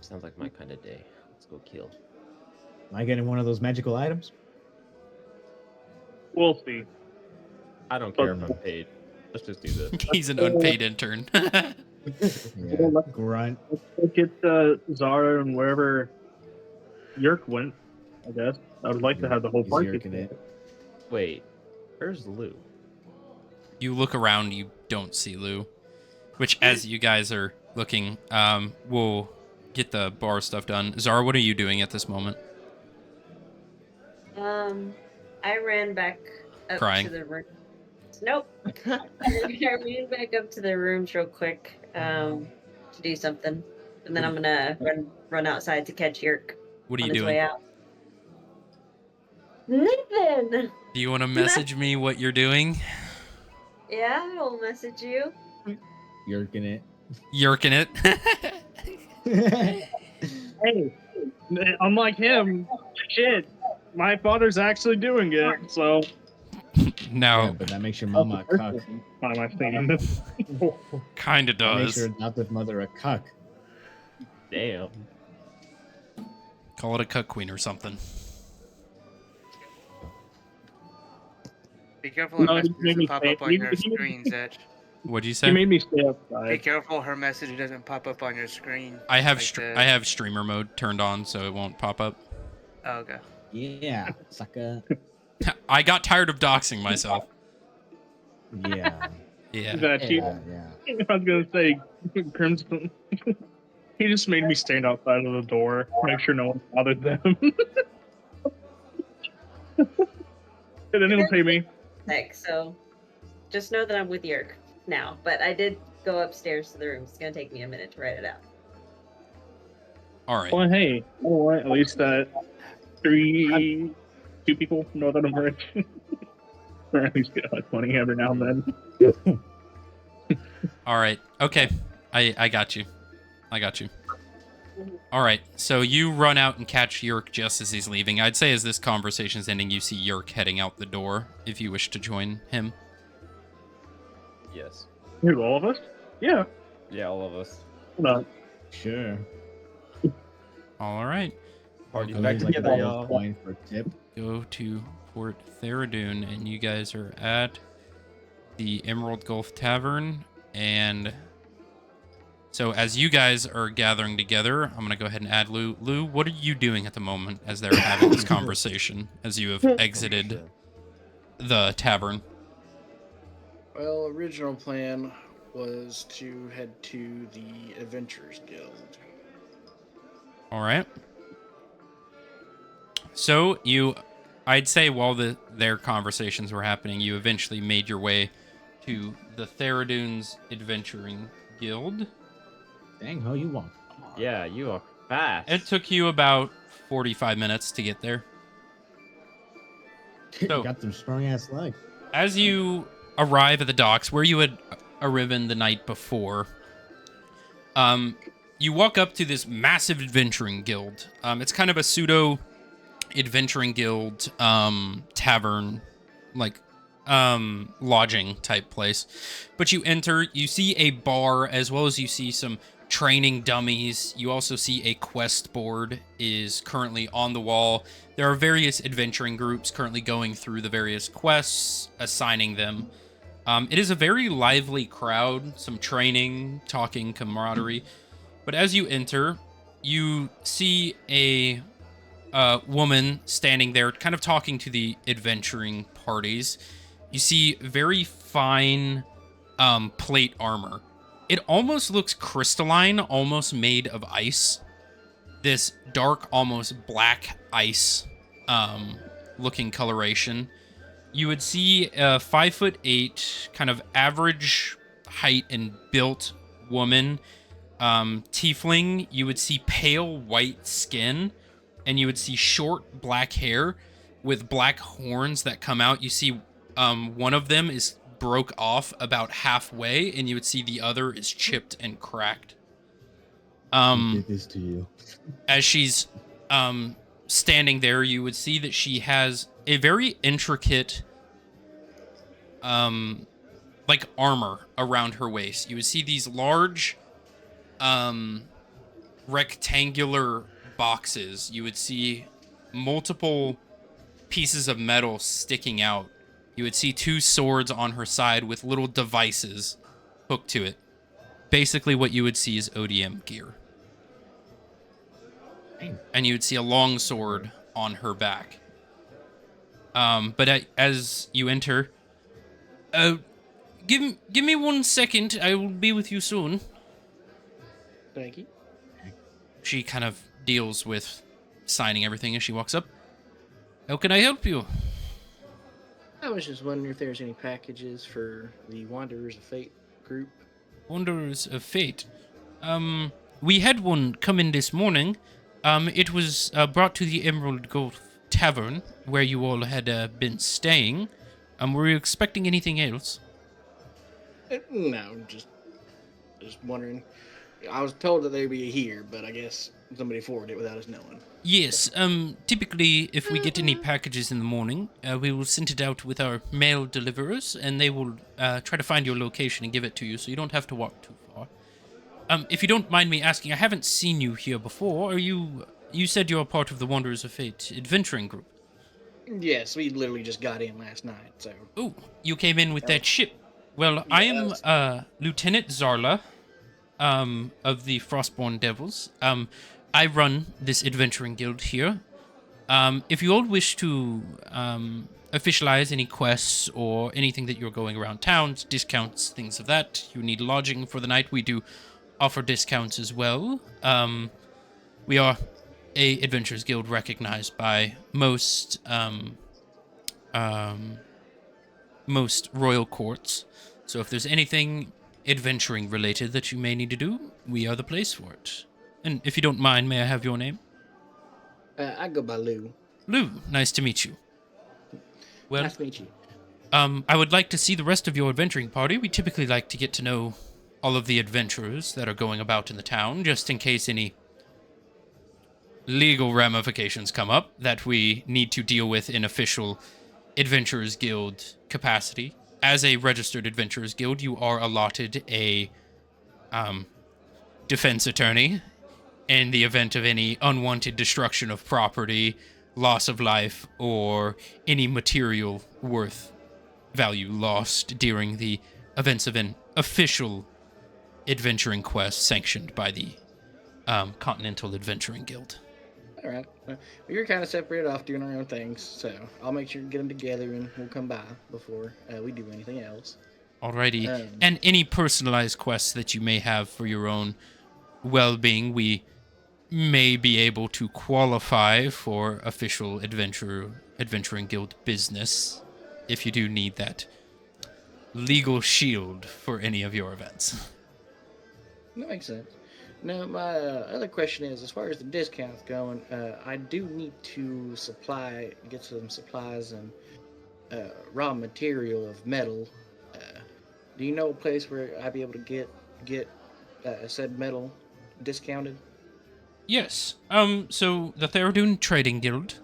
Sounds like my kind of day. Let's go kill. Am I getting one of those magical items? We'll see. I don't care if I'm paid. Let's just do this. He's an unpaid intern. Yeah. Grunt. Let's get Zara and wherever Yerk went, I guess. I would like to have the whole He's party. yerking it. Wait. Where's Lou? You look around, you don't see Lou. Which, as you guys are looking, we'll get the bar stuff done. Zara, what are you doing at this moment? I ran back up Crying. to the room. Nope. I ran back up to the rooms real quick to do something, and then I'm gonna run outside to catch Yerk What are on you his doing? way out. Nothing. Do you want to message me what you're doing? Yeah, I'll message you. Yerking it. Yerking it. Hey, unlike him, shit, my father's actually doing it, so. No. Yeah, but that makes your mama a cuck. Why am I saying this? Kinda That makes does. your adoptive mother a cuck. Damn. Call it a cuck queen or something. Be careful her No, message he made me doesn't pop say- up on he- your he- screen, Zech. What'd you He say? made me stay Be outside. careful her message doesn't pop up on your screen. I have like I have streamer mode turned on, so it won't pop up. Oh, okay. Yeah, sucker. I got tired of doxing myself. Yeah. Yeah. That you- Yeah. I was gonna say, Crimson. He just made me stand outside of the door, make sure no one bothered them. And then he'll pay me. Heck, so just know that I'm with Yerk now. But I did go upstairs to the room. It's gonna take me a minute to write it out. All right. Well, hey, you know what? At least two people know that I'm rich. Or at least get like money every now and then. All right. Okay. I got you. I got you. All right. So you run out and catch Yerk just as he's leaving. I'd say as this conversation's ending, you see Yerk heading out the door if you wish to join him. Yes. Who, all of us? Yeah. Yeah, all of us. No. Sure. All right. Party I'll back use, like, together, a y'all. coin for a tip. Go to Port Theradoon, and you guys are at the Emerald Gulf Tavern. And so as you guys are gathering together, I'm going to go ahead and add Lou. Lou, what are you doing at the moment as they're having this conversation, as you have exited the tavern? Well, original plan was to head to the Adventurers Guild. All right. So I'd say while their conversations were happening, you eventually made your way to the Theradoon's Adventuring Guild. Dang, how you walk? Yeah, you are fast. It took you about 45 minutes to get there. So, got them strong ass legs. As you arrive at the docks where you had arriven the night before, you walk up to this massive adventuring guild. It's kind of a pseudo adventuring guild tavern, like lodging type place. But you enter, you see a bar, as well as you see some training dummies. You also see a quest board is currently on the wall. There are various adventuring groups currently going through the various quests, assigning them. It is a very lively crowd, some training, talking, camaraderie. But as you enter, you see a woman standing there, kind of talking to the adventuring parties. You see very fine plate armor. It almost looks crystalline, almost made of ice. This dark, almost black ice looking coloration. You would see a 5'8", kind of average height and built woman. Tiefling, you would see pale white skin, and you would see short black hair with black horns that come out. You see one of them is broke off about halfway, and you would see the other is chipped and cracked. Who did this to you? As she's standing there, you would see that she has a very intricate like armor around her waist. You would see these large rectangular boxes. You would see multiple pieces of metal sticking out. You would see 2 swords on her side with little devices hooked to it. Basically what you would see is ODM gear. And you would see a long sword on her back. But as you enter, give me 1 second. I will be with you soon. Thank you. She kind of deals with signing everything as she walks up. How can I help you? I was just wondering if there's any packages for the Wanderers of Fate group. Wanderers of Fate. We had one come in this morning. It was brought to the Emerald Gulf Tavern, where you all had been staying. Were you expecting anything else? No, just wondering. I was told that they'd be here, but I guess somebody forwarded it without us knowing. Yes, typically if we get any packages in the morning, we will send it out with our mail deliverers, and they will try to find your location and give it to you, so you don't have to walk too far. If you don't mind me asking, I haven't seen you here before. You said you're a part of the Wanderers of Fate adventuring group. Yes, we literally just got in last night, so. Oh, you came in with that ship. Well, I am Lieutenant Zarla, of the Frostborn Devils. I run this adventuring guild here. If you all wish to officialize any quests or anything that you're going around towns, discounts, things of that, you need lodging for the night, we do offer discounts as well. We are a adventurers guild recognized by most royal courts. So if there's anything adventuring related that you may need to do, we are the place for it. And if you don't mind, may I have your name? I go by Lou. Lou, nice to meet you. Well, Nice to meet you. I would like to see the rest of your adventuring party. We typically like to get to know all of the adventurers that are going about in the town, just in case any legal ramifications come up that we need to deal with in official Adventurers Guild capacity. As a registered Adventurers Guild, you are allotted a defense attorney in the event of any unwanted destruction of property, loss of life, or any material worth value lost during the events of an official adventuring quest sanctioned by the Continental Adventuring Guild. All right. Well, you're kind of separated off doing our own things, so I'll make sure to get them together and we'll come by before we do anything else. Alrighty. And any personalized quests that you may have for your own well-being, we may be able to qualify for official adventuring guild business if you do need that legal shield for any of your events. That makes sense. Now, my other question is, as far as the discounts going, I do need to get some supplies and raw material of metal. Do you know a place where I'd be able to get said metal discounted? Yes. So the Theradune Trading Guild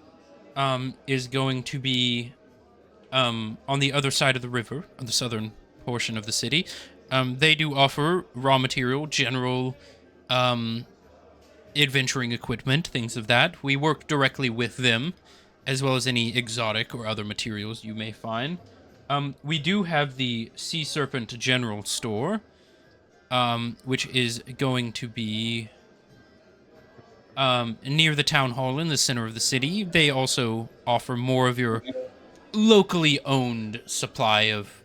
is going to be on the other side of the river, on the southern portion of the city. They do offer raw material, general adventuring equipment, things of that. We work directly with them, as well as any exotic or other materials you may find. We do have the Sea Serpent General Store, which is going to be near the town hall in the center of the city. They also offer more of your locally owned supply of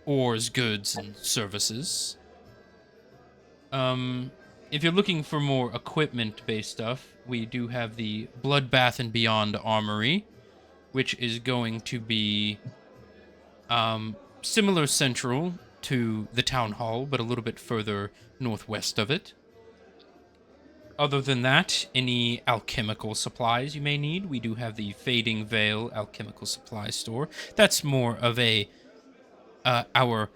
ores, goods, and services. If you're looking for more equipment-based stuff, we do have the Bloodbath and Beyond Armory, which is going to be similar central to the town hall, but a little bit further northwest of it. Other than that, any alchemical supplies you may need, we do have the Fading Veil Alchemical Supply Store. That's more of a our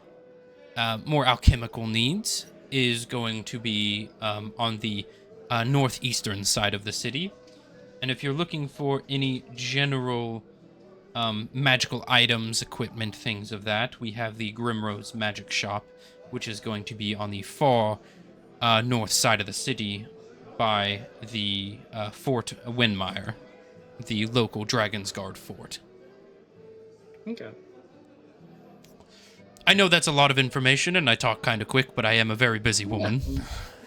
more alchemical needs is going to be on the northeastern side of the city. And if you're looking for any general magical items, equipment, things of that, we have the Grimrose Magic Shop, which is going to be on the far north side of the city by the Fort Windmire, the local Dragon's Guard fort. Okay. I know that's a lot of information, and I talk kind of quick, but I am a very busy woman.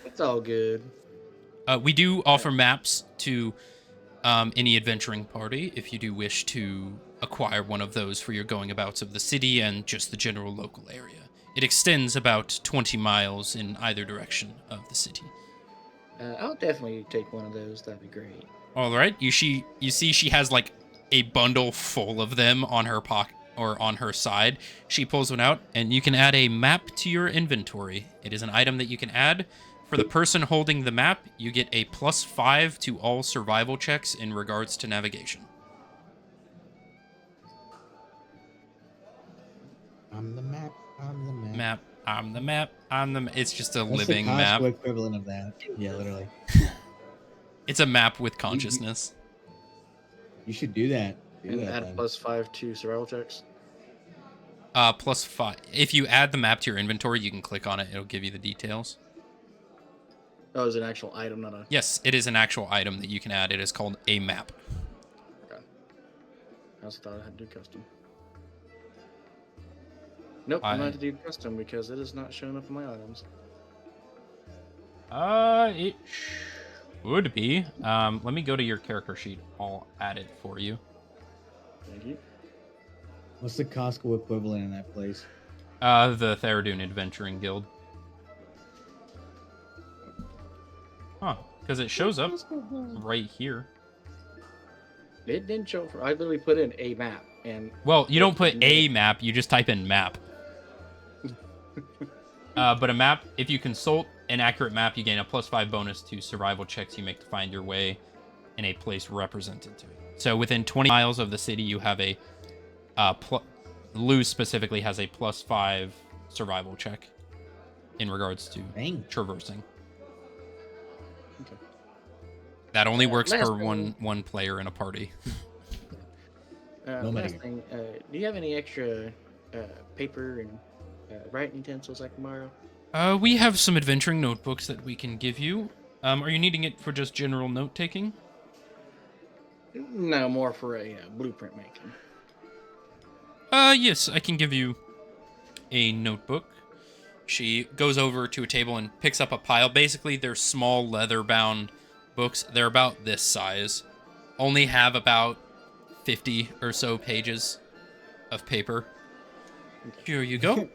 It's all good. We do offer maps to any adventuring party if you do wish to acquire one of those for your going abouts of the city and just the general local area. It extends about 20 miles in either direction of the city. I'll definitely take one of those. That'd be great. All right, you see she has like a bundle full of them on her pocket or on her side. She pulls one out, and you can add a map to your inventory. It is an item that you can add. For the person holding the map, you get a +5 to all survival checks in regards to navigation. I'm the map. I'm the map. Map. I'm the map. It's just a What's living the Cosmo map. equivalent of that? Yeah, literally. It's a map with consciousness. You should do that. And add a +5 to survival checks. +5. If you add the map to your inventory, you can click on it. It'll give you the details. Oh, it's an actual item, not a... Yes, it is an actual item that you can add. It is called a map. Okay. I also thought I had to do custom. Nope, I'm going to do custom because it is not showing up in my items. It would be. Let me go to your character sheet. I'll add it for you. Thank you. What's the Costco equivalent in that place? The Theradune Adventuring Guild. Huh, because it shows up right here. It didn't show for... I literally put in a map, and... Well, you don't put a map, you just type in map. But a map, if you consult an accurate map, you gain a +5 bonus to survival checks you make to find your way in a place represented to it. So within 20 miles of the city, you have a... Luz specifically has a +5 survival check in regards to traversing. Okay. That only works last for thing- one player in a party. Last thing, do you have any extra paper and writing utensils I can borrow? We have some adventuring notebooks that we can give you. Are you needing it for just general note-taking? No, more for a blueprint making. Yes, I can give you a notebook. She goes over to a table and picks up a pile. Basically, they're small leather-bound books. They're about this size. Only have about 50 or so pages of paper. Here you go.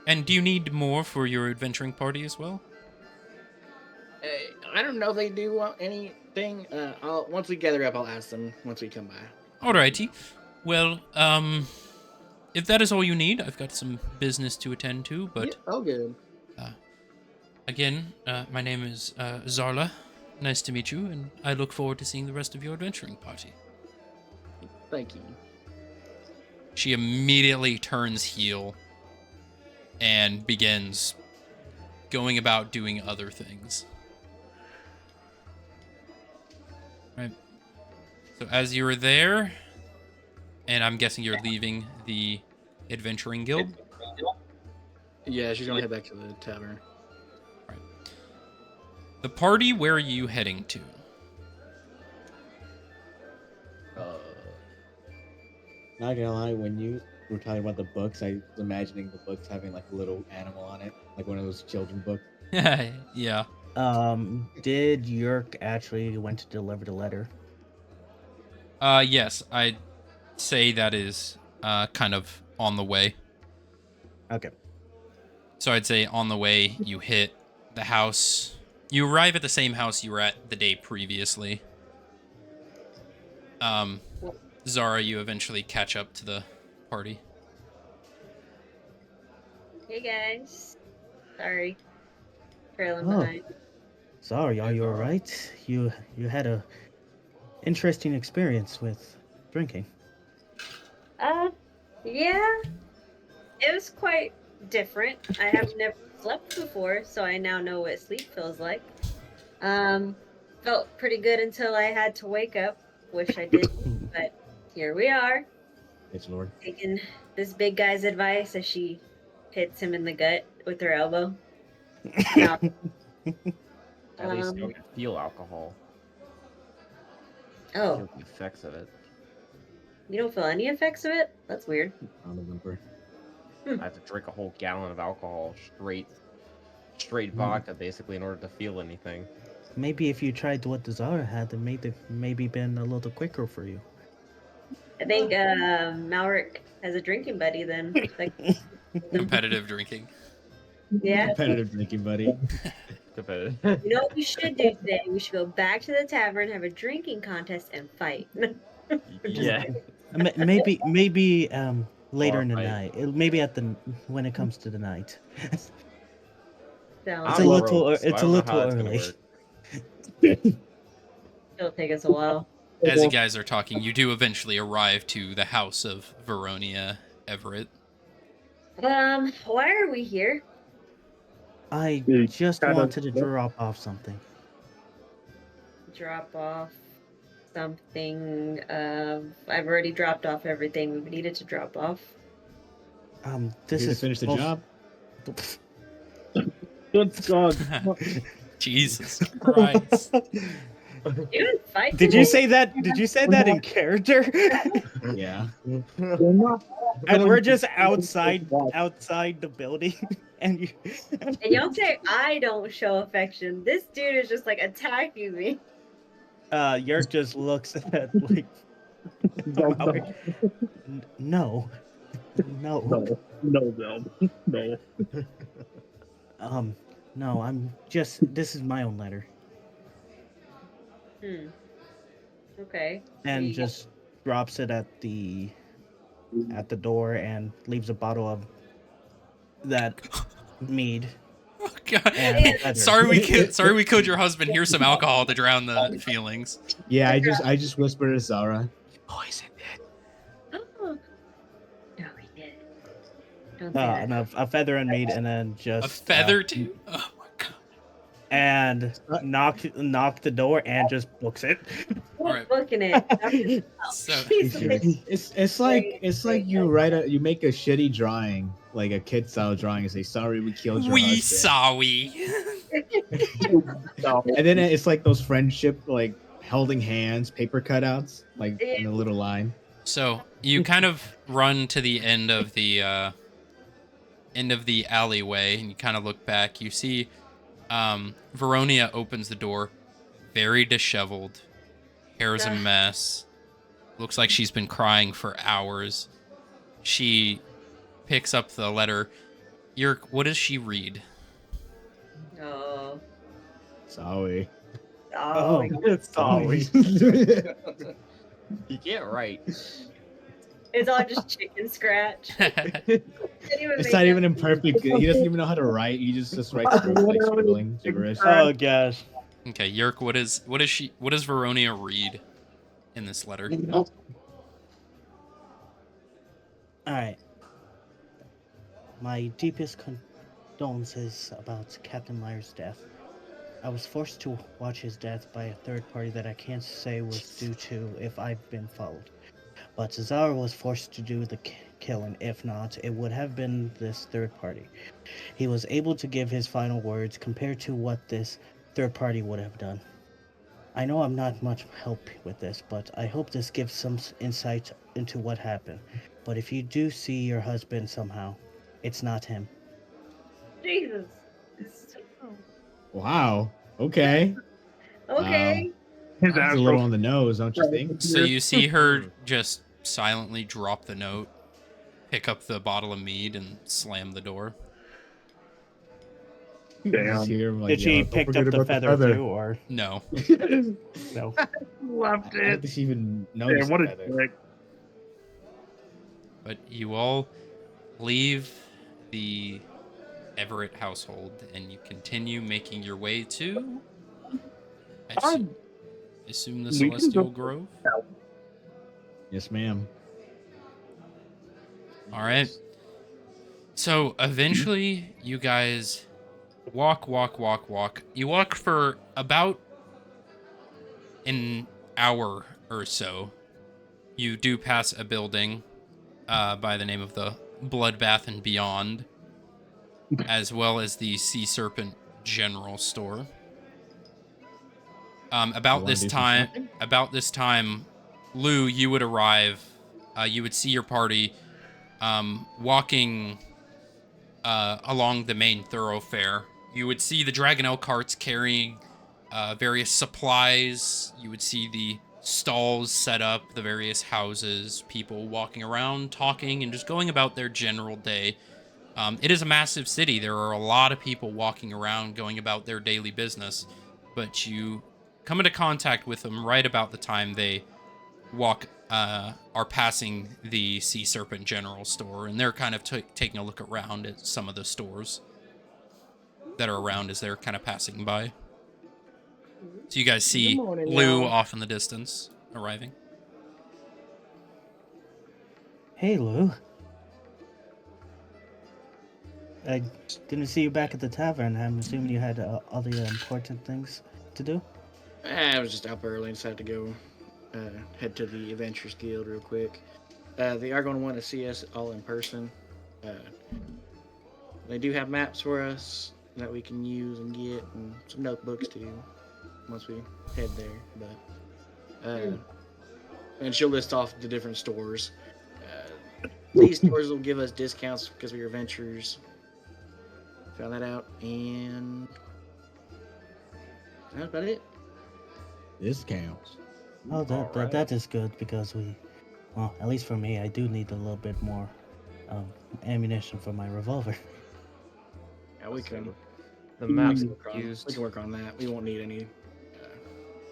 And do you need more for your adventuring party as well? I don't know if they do want anything. Once we gather up, I'll ask them once we come by. Alrighty. Well, if that is all you need, I've got some business to attend to, but... Yeah, all good. Again, my name is Zarla. Nice to meet you, and I look forward to seeing the rest of your adventuring party. Thank you. She immediately turns heel and begins going about doing other things. Right. So as you're there, and I'm guessing you're leaving the Adventuring Guild? Yeah, she's gonna head back to the tavern. Right. The party, where are you heading to? Not gonna lie, when you were talking about the books, I was imagining the books having like a little animal on it, like one of those children books. Yeah. Did Yerk actually went to deliver the letter? Yes, I'd say that is kind of on the way. Okay. So I'd say on the way, you hit the house. You arrive at the same house you were at the day previously. Zara, you eventually catch up to the party. Hey guys. Sorry. Trailing Oh. behind. Sorry, are you alright? You had a interesting experience with drinking. Yeah. It was quite different. I have never slept before, so I now know what sleep feels like. Felt pretty good until I had to wake up. Wish I didn't, but here we are. It's Lord. Taking this big guy's advice as she hits him in the gut with her elbow. No. At least you can feel alcohol. Oh, Feel the effects of it. you don't feel any effects of it? That's weird. On the bumper. I have to drink a whole gallon of alcohol straight vodka basically in order to feel anything. maybe if you tried what the Zara had, it maybe been a little quicker for you. I think Malric has a drinking buddy then. Like, Competitive drinking. yeah. Competitive drinking, buddy. Competitive. You know what we should do today? We should go back to the tavern, have a drinking contest, and fight. Yeah. Maybe later Bar in the fight. night. Maybe when it comes to the night. Sounds It's I'm a good. little broke, so I it's a don't know how little that's gonna early. work. It'll take us a while. As you guys are talking, you do eventually arrive to the house of Veronia Everett. Why are we here? I You just kind of- wanted to drop off something. Drop off something. I've already dropped off everything we needed to drop off. This Here to is finish the most- job. Good God. Jesus Christ. You didn't fight Did today? you say that? Did you say that in character? Yeah. And we're just outside the building, and you. And you don't say I don't show affection. This dude is just like attacking me. Yerk just looks at like. No. No, no. No. I'm just. This is my own letter, Okay. and We- just drops it at the door and leaves a bottle of that mead. Oh, God. And leather. Sorry we killed your husband. Here's some alcohol to drown the feelings. Yeah, I just whispered to Zara. Poisoned it. Oh. No, we did. Don't say that. And a feather and mead, and then just A feather too? Oh my God. and knock the door and just books it. We're Alright. booking it. So It's like you make a shitty drawing, like a kid style drawing, and say sorry we killed your we husband. sorry. And then it's like those friendship like holding hands paper cutouts, like in a little line. So you kind of run to the end of the alleyway, and you kind of look back. You see Veronia opens the door, very disheveled, hair's a mess, looks like she's been crying for hours. She picks up the letter. Yerk, what does she read? Oh. Sorry. Oh. Sorry. You can't write. It's all just chicken scratch. It's not even in perfect. He doesn't even know how to write. He just writes like scribbling gibberish. Oh gosh. Okay, Yerk, what does Veronia read in this letter? All right. My deepest condolences about Captain Lyre's death. I was forced to watch his death by a third party that I can't say was due to if I've been followed. But Zara was forced to do the killing. If not, it would have been this third party. He was able to give his final words compared to what this third party would have done. I know I'm not much help with this, but I hope this gives some insight into what happened. But if you do see your husband somehow, it's not him. Jesus. Wow. Okay. Okay. His That's ass a little broke. on the nose, don't you think? So you see her just silently drop the note, pick up the bottle of mead, and slam the door. Just hear him, like, Did she "Don't pick forget up the about feather too, or No. no? Loved I don't it. think she even Damn, noticed what the a feather. dick. But you all leave the Everett household, and you continue making your way to, I assume the We can Celestial go- Grove. Yes, ma'am. All right. So eventually, you guys walk. You walk for about an hour or so. You do pass a building by the name of the Bloodbath and Beyond, as well as the Sea Serpent General Store. About wanna this do some time, shopping? Lou, you would arrive. You would see your party walking along the main thoroughfare. You would see the Dragonelle carts carrying various supplies. You would see the stalls set up, the various houses, people walking around, talking, and just going about their general day. It is a massive city. There are a lot of people walking around, going about their daily business, but you come into contact with them right about the time they are passing the Sea Serpent General Store, and they're kind of taking a look around at some of the stores that are around as they're kind of passing by. So you guys see morning, Lou y'all. off in the distance arriving. Hey, Lou. I didn't see you back at the tavern. I'm assuming you had other important things to do? I was just up early and decided to go head to the Adventurers Guild real quick. They are going to want to see us all in person. They do have maps for us that we can use and get, and some notebooks too once we head there. But and she'll list off the different stores. These stores will give us discounts because we're adventurers. Found that out, and that's about it. Discounts. Oh, that is good because well, at least for me, I do need a little bit more ammunition for my revolver. Yeah, we can. The maps We used. can work on that. We won't need any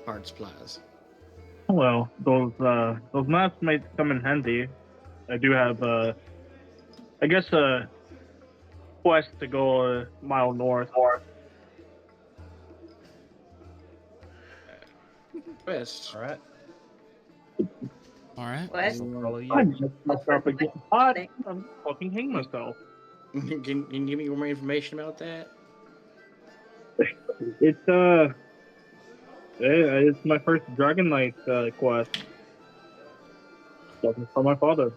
hard supplies. Well, those maps might come in handy. I do have, I guess, a quest to go a mile north. Quest. All right. All right. What? Follow you. I'm just start to get hot. I'm fucking hang myself. Can you give me more information about that? It's my first Dragon Knight quest. Looking for my father.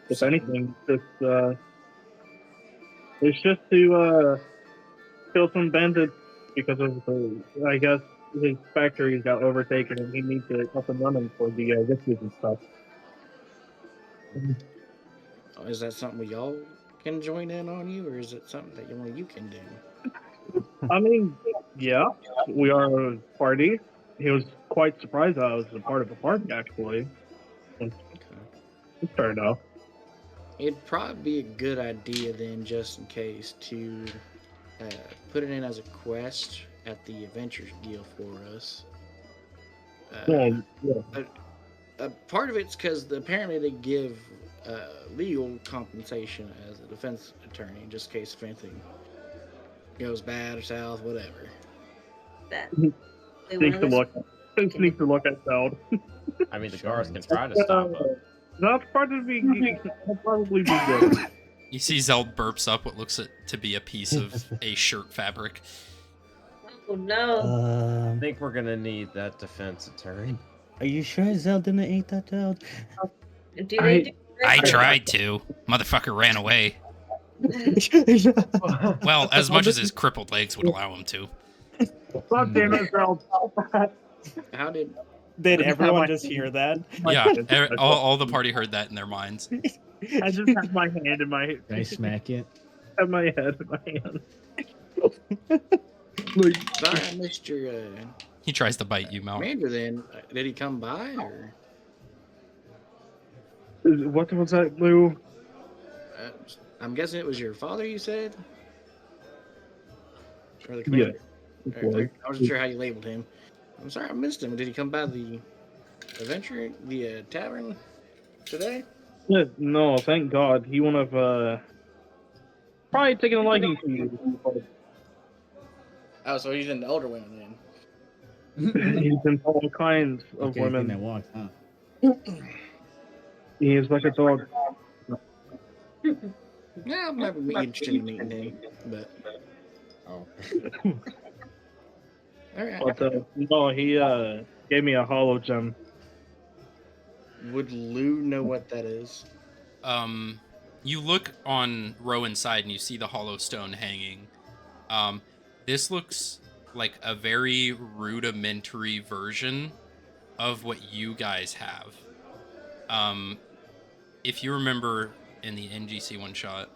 If anything, it's just to kill some bandits because of I guess his factories got overtaken and he needs it up and running for the witches and stuff. Oh, is that something we all can join in on you, or is it something that only you can do? I mean, yeah, we are a party. He was quite surprised that I was a part of the party, actually. It started off. It'd probably be a good idea then, just in case, to put it in as a quest at the Adventures Guild for us. Part of it's because apparently they give legal compensation as a defense attorney, just in case if anything goes bad or south, whatever. That. Sneak to look at Sound. I mean, the guards can try to stop us. That's probably be good. You see Zeld burps up what looks to be a piece of a shirt fabric. Oh no. I think we're gonna need that defense attorney. Are you sure Zell didn't eat that out? I tried to. Motherfucker ran away. Well, as much as his crippled legs would allow him to. God damn it, Zeld. How did everyone just hear that? Yeah, all the party heard that in their minds. I just have my hand in my head. Can I smack it? Have my head in my hand. Sorry, I missed your He tries to bite you, Mal. commander then. Did he come by, or? What was that, Lou? I'm guessing it was your father, you said? Or the commander? Yeah. I wasn't sure how you labeled him. I'm sorry, I missed him. Did he come by the adventure, the tavern today? Yeah, no, thank God. He would have probably taken a liking to you. Oh, so he's in the older women then. He's in all kinds of women. That walks, huh? He is like a dog. Yeah, I might be interested in meeting him, but. Oh. All right. But no, he gave me a hollow gem. Would Lou know what that is? You look on Rowan's side and you see the hollow stone hanging. This looks like a very rudimentary version of what you guys have. If you remember in the NGC one shot,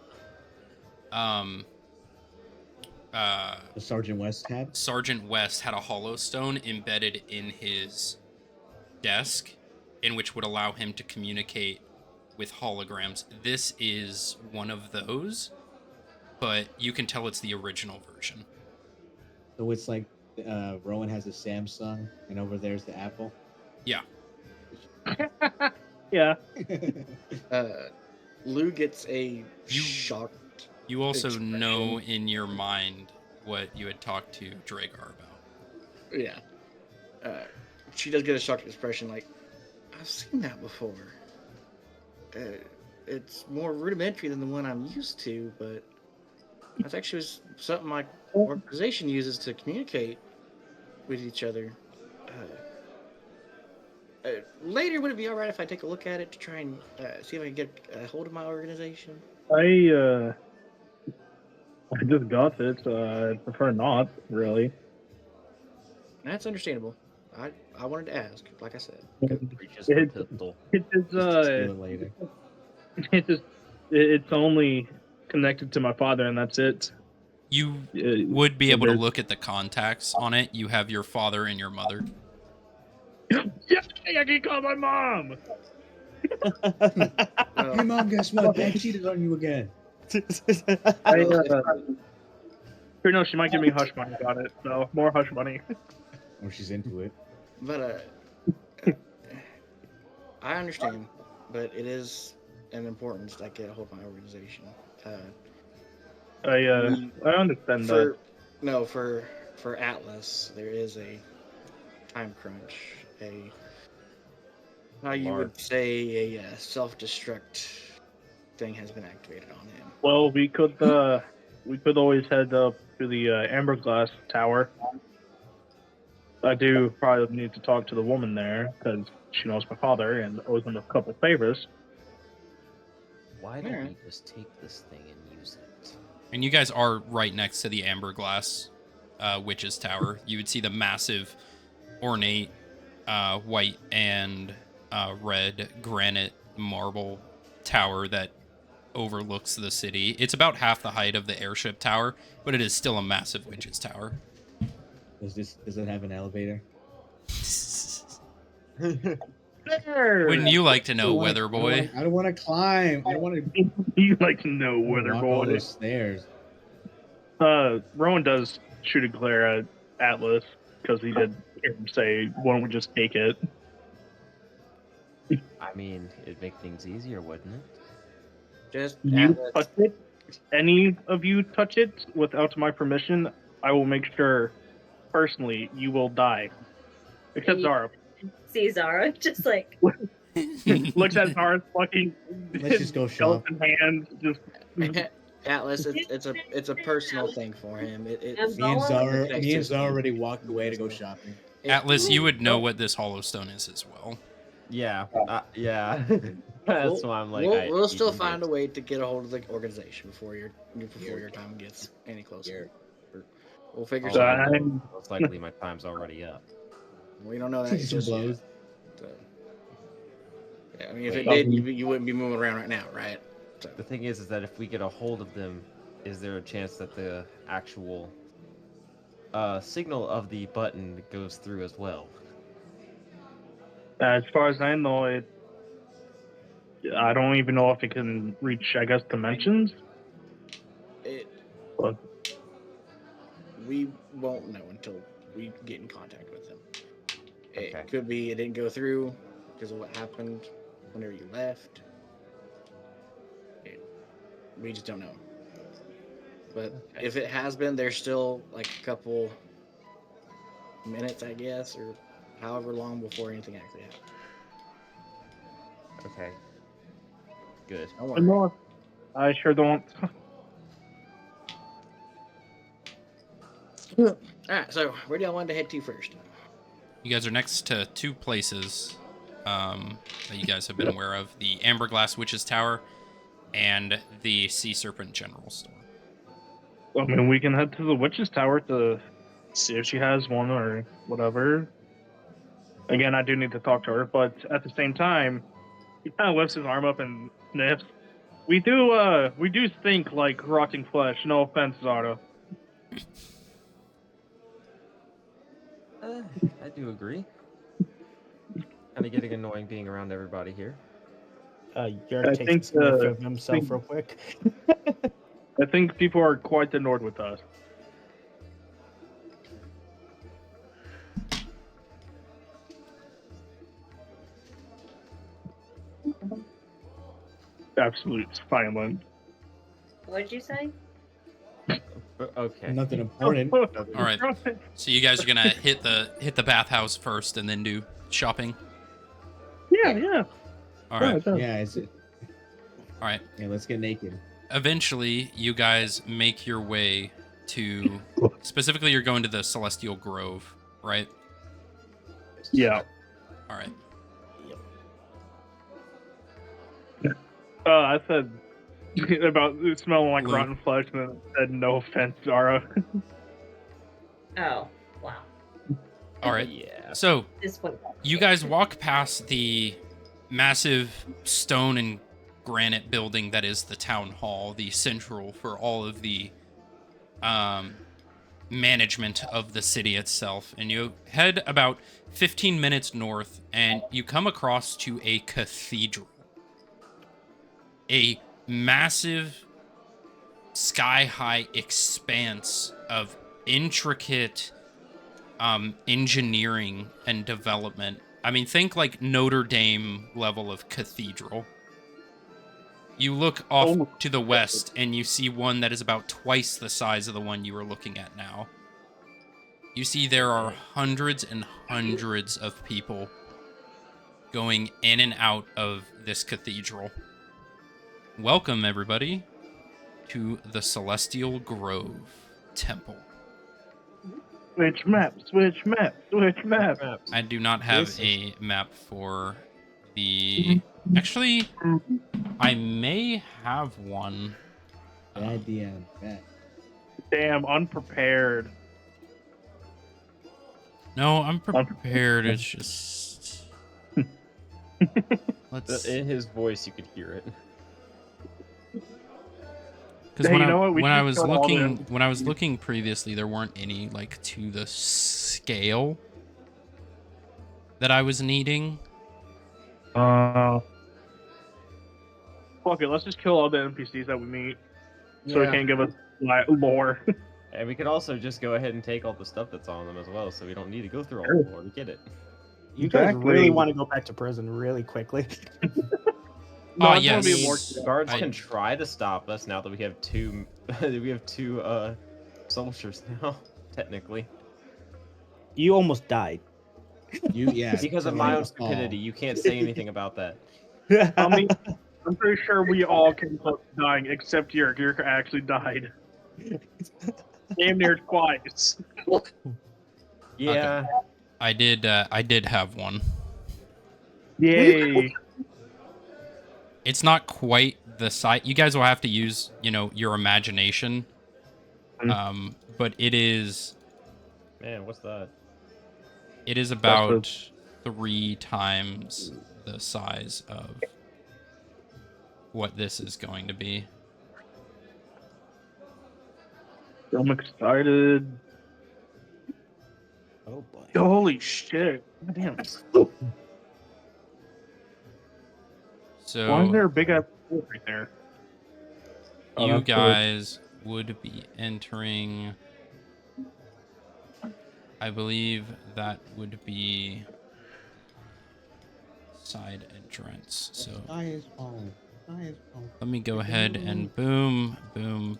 The Sergeant West had? Sergeant West had a hollow stone embedded in his desk, in which would allow him to communicate with holograms. This is one of those, but you can tell it's the original version. So it's like Rowan has a Samsung, and over there's the Apple. Yeah. Yeah. Lou gets a shocked. You also expression. know in your mind what you had talked to Dragar about. Yeah. She does get a shocked expression like, I've seen that before. It's more rudimentary than the one I'm used to, but that's actually something my organization uses to communicate with each other. Later, would it be alright if I take a look at it to try and see if I can get a hold of my organization? I just got it. I prefer not, really. That's understandable. I wanted to ask, like I said. It's only connected to my father, and that's it. You would be able to look at the contacts on it. You have your father and your mother. Yes, I can call my mom. Hey, Mom, guess what? Dad cheated on you again. No, she might give me hush money about it, so more hush money. Or she's into it. But I understand, but it is an importance that I get a hold of my organization. I understand that. No, for Atlas, there is a time crunch. How you would say a self-destruct thing has been activated on him. Well, we could always head up to the Amber Glass Tower. I do probably need to talk to the woman there because she knows my father and owes him a couple favors. Why don't we just take this thing and use it? And you guys are right next to the Amber Glass Witch's Tower. You would see the massive, ornate, white and red granite marble tower that overlooks the city. It's about half the height of the airship tower, but it is still a massive witch's tower. Does it have an elevator? Wouldn't you like to know, Weather Boy? I don't want to climb. I want to. You like to know, Weather walk Boy? all those stairs. Rowan does shoot a glare at Atlas because he did hear him say, "Why don't we just take it?" I mean, it'd make things easier, wouldn't it? Just you touch it. Any of you touch it without my permission, I will make sure, personally, you will die. Except Zara. See Zara, just like looks at Zara's fucking. Let's just go shop. Hands, just. Atlas, it's a personal thing for him. Me and Zara already walked away to go shopping. Atlas, you would know what this Hollowstone is as well. Yeah, yeah. That's why I'm like. We'll still find a way to get a hold of the organization before your time gets any closer. We'll figure something out. Most likely, my time's already up. We don't know that just yet. So, yeah, I mean, if it did, you wouldn't be moving around right now, right? So. The thing is that if we get a hold of them, is there a chance that the actual signal of the button goes through as well? As far as I know, I don't even know if it can reach, I guess, dimensions. We won't know until we get in contact with them. It could be it didn't go through because of what happened whenever you left. We just don't know. But if it has been, there's still like a couple minutes, I guess, or however long before anything actually happens. Okay. Good. No, I sure don't. Alright, so where do y'all want to head to first? You guys are next to two places that you guys have been aware of. The Amberglass Witch's Tower and the Sea Serpent General Store. I mean, we can head to the Witch's Tower to see if she has one or whatever. Again, I do need to talk to her, but at the same time, he kind of lifts his arm up and sniffs. We do stink like rotting flesh. No offense, Zara. I do agree. Kind of getting annoying being around everybody here. Yerk I takes think, a sniff of I himself think- real quick. I think people are quite annoyed with us. Absolute silence. What'd you say? Okay. Nothing important. All right. So you guys are gonna hit the bathhouse first, and then do shopping. Yeah. All right. Yeah, is it? All right. Yeah, let's get naked. Eventually, you guys make your way to. Specifically, you're going to the Celestial Grove, right? Yeah. All right. I said about it smelling like Blue. rotten flesh, and then I said no offense, Zara. Oh, wow. All right. Yeah. So This one. you guys walk past the massive stone and granite building that is the town hall, the central for all of the management of the city itself, and you head about 15 minutes north, and you come across to a cathedral, a massive sky-high expanse of intricate engineering and development. I mean, think like Notre Dame level of cathedral. You look off to the west, and you see one that is about twice the size of the one you were looking at now. You see there are hundreds and hundreds of people going in and out of this cathedral. Welcome, everybody, to the Celestial Grove Temple. Switch map. I do not have a map for the... Actually, I may have one. Bad idea. Bad. Damn, unprepared. No, I'm prepared. It's just... Let's... In his voice, you could hear it. Because Hey, when, you know what? We when I should was kill all looking, them. when I was looking previously, there weren't any like to the scale that I was needing. Fuck it, let's just kill all the NPCs that we meet, so Yeah. they can't give us lore. And we could also just go ahead and take all the stuff that's on them as well, so we don't need to go through all the lore. We get it. You guys Exactly. really want to go back to prison really quickly. No, I just wanna yes. be more Guards I- can try to stop us now that we have two. We have two soldiers now, technically. You almost died. Yeah. Because of totally my own us all. stupidity, you can't say anything about that. I mean, I'm pretty sure we all came close to dying, except Yerk. Yerk actually died. Damn near twice. Yeah. I did have one. Yay. It's not quite the size. You guys will have to use, your imagination. But it is Man, what's that? about 3 times the size of what this is going to be. I'm excited. Oh boy. Holy shit. Damn. So Why is there a big ass pool right there? Oh, you that's cool. guys would be entering, I believe that would be side entrance. So Sky is falling. Sky is falling. let me go ahead and boom, boom,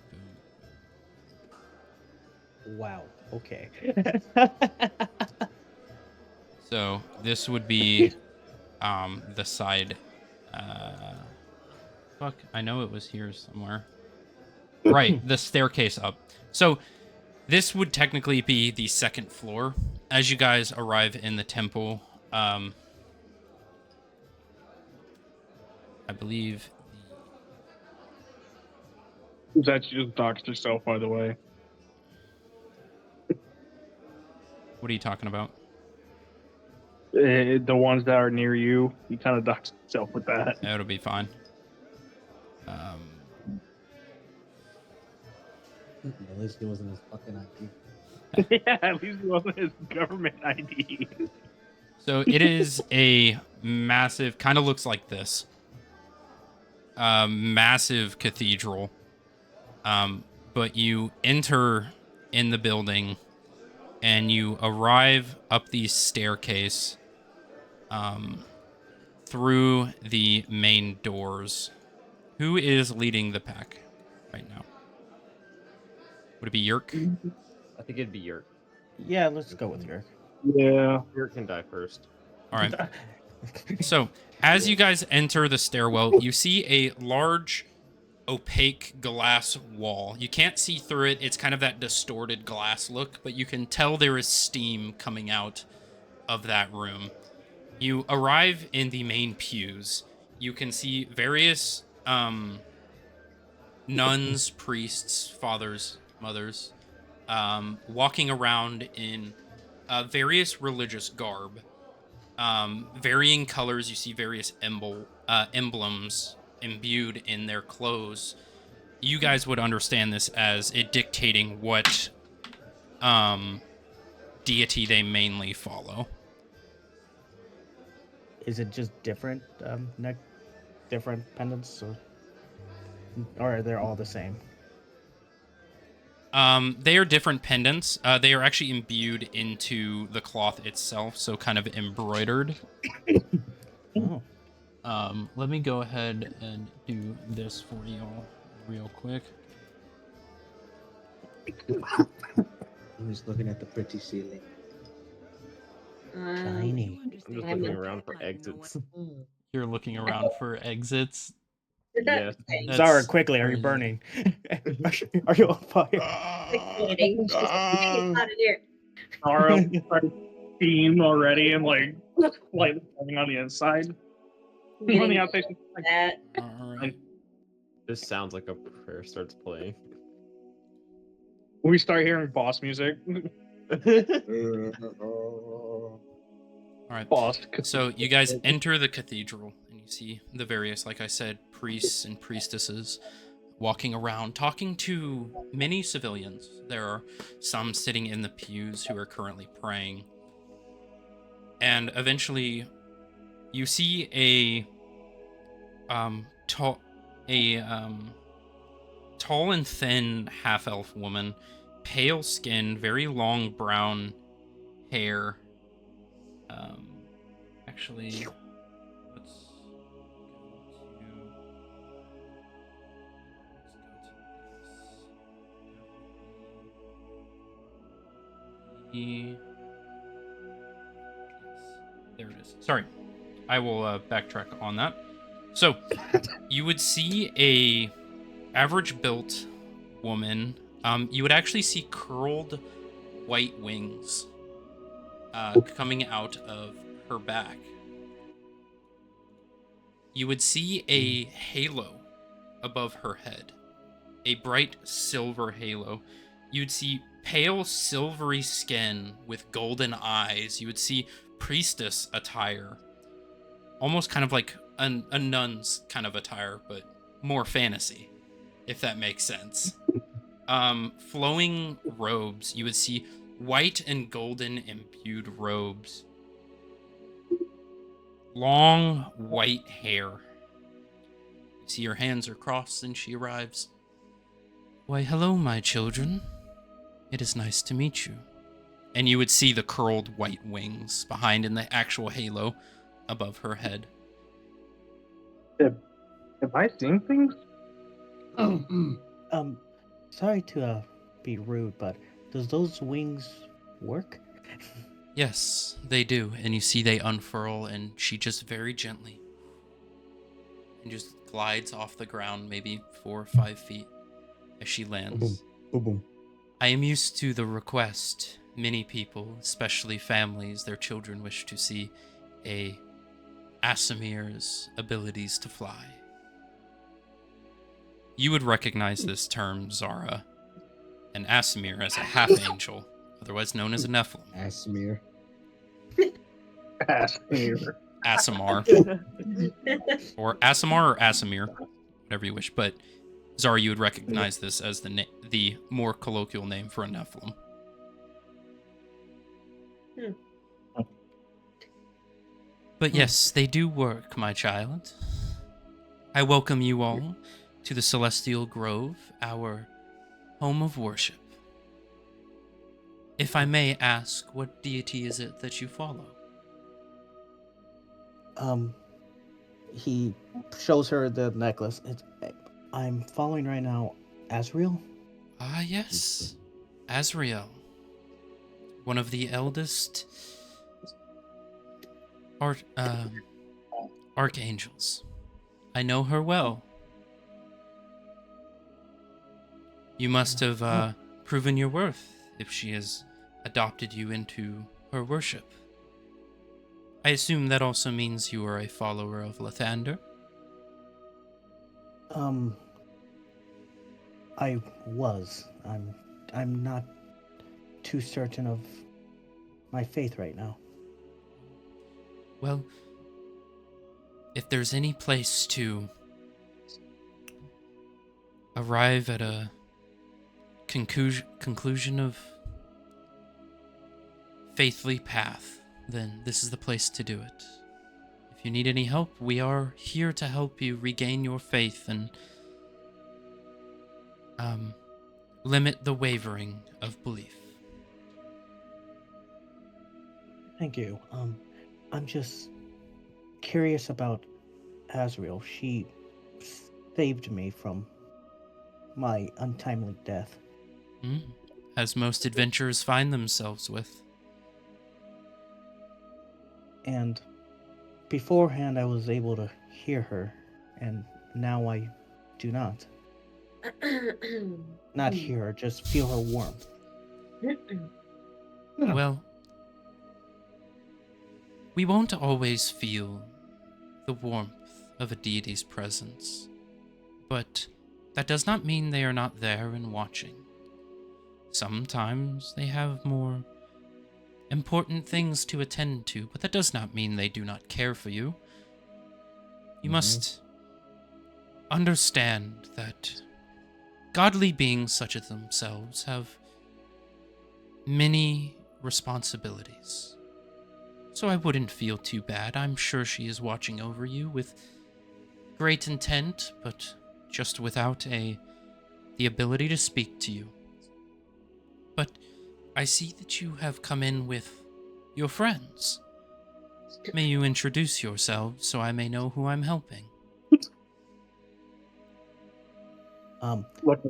boom. Wow. Okay. So this would be the side. Fuck, I know it was here somewhere. Right, the staircase up. So this would technically be the second floor. As you guys arrive in the temple, I believe. That you just doxed yourself, by the way. What are you talking about? The ones that are near you, you kind of doxed yourself with that. Yeah, it'll be fine. At least it wasn't his fucking ID. Yeah, at least it wasn't his government ID. So it is a massive, kind of looks like this. Massive cathedral. But you enter in the building and you arrive up the staircase through the main doors. Who is leading the pack right now? Would it be Yerk? I think it'd be Yerk. Yeah, let's go with Yerk. Yeah. Yerk can die first. All right. So, as you guys enter the stairwell, you see a large, opaque glass wall. You can't see through it. It's kind of that distorted glass look, but you can tell there is steam coming out of that room. You arrive in the main pews. You can see various nuns, priests, fathers, mothers, walking around in various religious garb. Varying colors. You see various emblems imbued in their clothes. You guys would understand this as it dictating what deity they mainly follow. Is it just different different pendants, or are they all the same? They are different pendants. They are actually imbued into the cloth itself, so kind of embroidered. Oh. Let me go ahead and do this for y'all real quick. I'm just looking at the pretty ceiling. Shiny. I'm just looking around for exits. You're looking around for exits. Yeah. Zara, quickly, are you burning? Are you on fire? She's just out of here. Nara started steam already and like coming on the inside. On the outside. That. All right. This sounds like a prayer starts playing. We start hearing boss music. All right. So you guys enter the cathedral and you see the various, like I said, priests and priestesses walking around, talking to many civilians. There are some sitting in the pews who are currently praying. And eventually you see a tall and thin half-elf woman, pale skin, very long brown hair. Actually, let's go to yes, there it is. Sorry, I will backtrack on that. So, you would see a average-built woman. You would actually see curled white wings coming out of her back. You would see a halo above her head, a bright silver halo. You'd see pale silvery skin with golden eyes. You would see priestess attire, almost kind of like a nun's kind of attire, but more fantasy, if that makes sense. Flowing robes. You would see white and golden imbued robes. Long white hair. You see her hands are crossed and she arrives. Why, hello, my children. It is nice to meet you. And you would see the curled white wings behind in the actual halo above her head. Am I seeing things? Sorry to be rude, but does those wings work? Yes, they do. And you see they unfurl, and she just very gently and just glides off the ground, maybe 4 or 5 feet, as she lands. Boom, boom. I am used to the request. Many people, especially families, their children wish to see a Asimir's abilities to fly. You would recognize this term, Zara. An Asimir as a half-angel, otherwise known as a Nephilim. Asimir. Asimir. Asimar. Or Asimar or Asimir, whatever you wish. But Zara, you would recognize this as the more colloquial name for a Nephilim. But yes, they do work, my child. I welcome you all to the Celestial Grove, our home of worship. If I may ask, what deity is it that you follow? He shows her the necklace. I'm following right now Asriel. Ah, yes. Azrael. One of the eldest archangels. I know her well. You must have proven your worth if she has adopted you into her worship. I assume that also means you are a follower of Lathander? I was. I'm not too certain of my faith right now. Well, if there's any place to arrive at a conclusion of faithly path, then this is the place to do it. If you need any help, we are here to help you regain your faith and limit the wavering of belief. Thank you. I'm just curious about Asriel. She saved me from my untimely death. As most adventurers find themselves with. And beforehand, I was able to hear her, and now I do not. Not hear her, just feel her warmth. Well, we won't always feel the warmth of a deity's presence, but that does not mean they are not there and watching. Sometimes they have more important things to attend to, but that does not mean they do not care for you. You must understand that godly beings such as themselves have many responsibilities. So I wouldn't feel too bad. I'm sure she is watching over you with great intent, but just without the ability to speak to you. But I see that you have come in with your friends. May you introduce yourselves so I may know who I'm helping?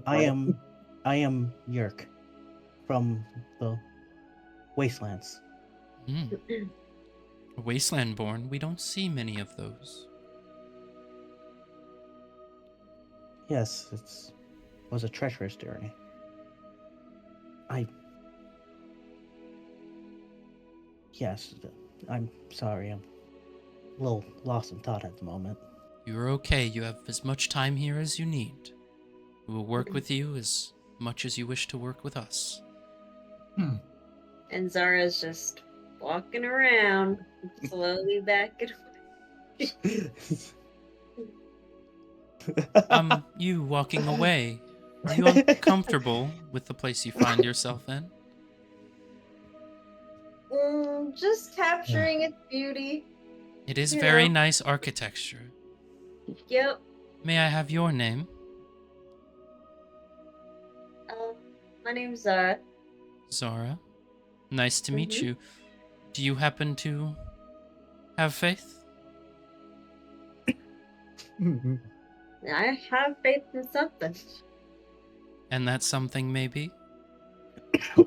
I am Yerk from the Wastelands. A wasteland born, we don't see many of those. Yes, was a treacherous journey. Yes, I'm sorry. I'm a little lost in thought at the moment. You're okay. You have as much time here as you need. We will work with you as much as you wish to work with us. And Zara's just walking around, slowly backing away. You walking away. Are you uncomfortable with the place you find yourself in? Just capturing its beauty. It is very nice architecture. Yep. May I have your name? My name's Zara. Zara. Nice to meet you. Do you happen to have faith? I have faith in something. And that something maybe? You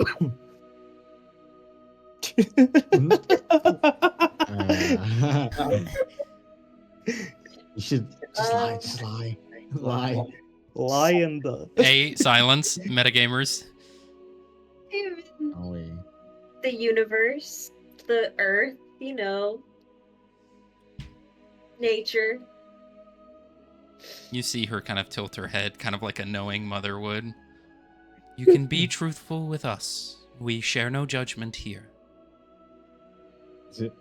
should just lie. Lie in the... Hey, silence, metagamers. The universe, the earth, nature. You see her kind of tilt her head, kind of like a knowing mother would. You can be truthful with us. We share no judgment here. Is it?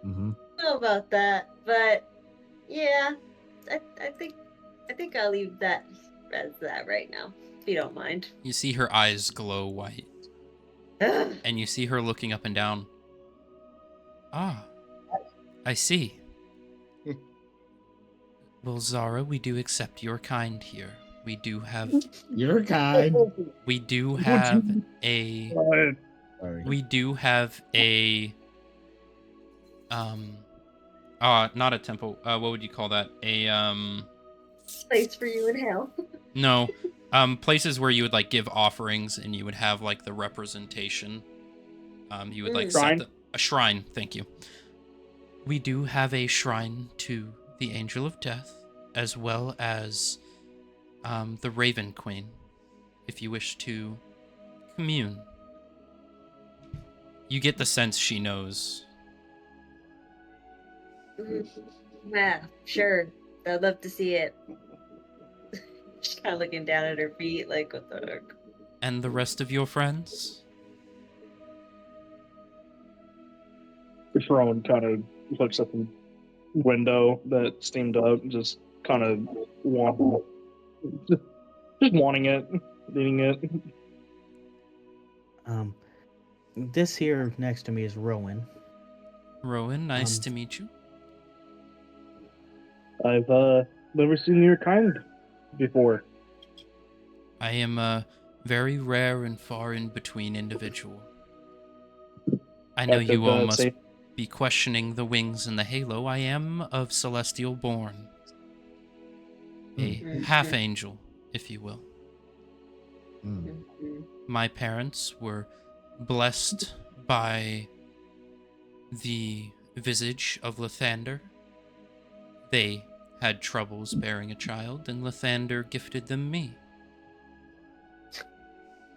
I don't know about that, but yeah, I think I think I'll leave that as that right now, if you don't mind. You see her eyes glow white, Ugh. and you see her looking up and down. Ah, I see. Well, Zara, we do accept your kind here. We do have You're kind. we do have a Sorry. we do have a not a temple. What would you call that? Place for you in hell. No. Places where you would like give offerings and you would have like the representation. You would like Shrine? set a shrine, thank you. We do have a shrine to the Angel of Death, as well as the Raven Queen, if you wish to commune. You get the sense she knows. Yeah, sure. I'd love to see it. She's kind of looking down at her feet, like, what the heck? And the rest of your friends? Sharon kind of looks at the window that steamed up, just kind of just wanting it, needing it. This here next to me is Rowan. Rowan, nice to meet you. I've never seen your kind before. I am a very rare and far in between individual. I know you all must be questioning the wings and the halo. I am of celestial born. A half angel, if you will. My parents were blessed by the visage of Lathander. They had troubles bearing a child, and Lathander gifted them me.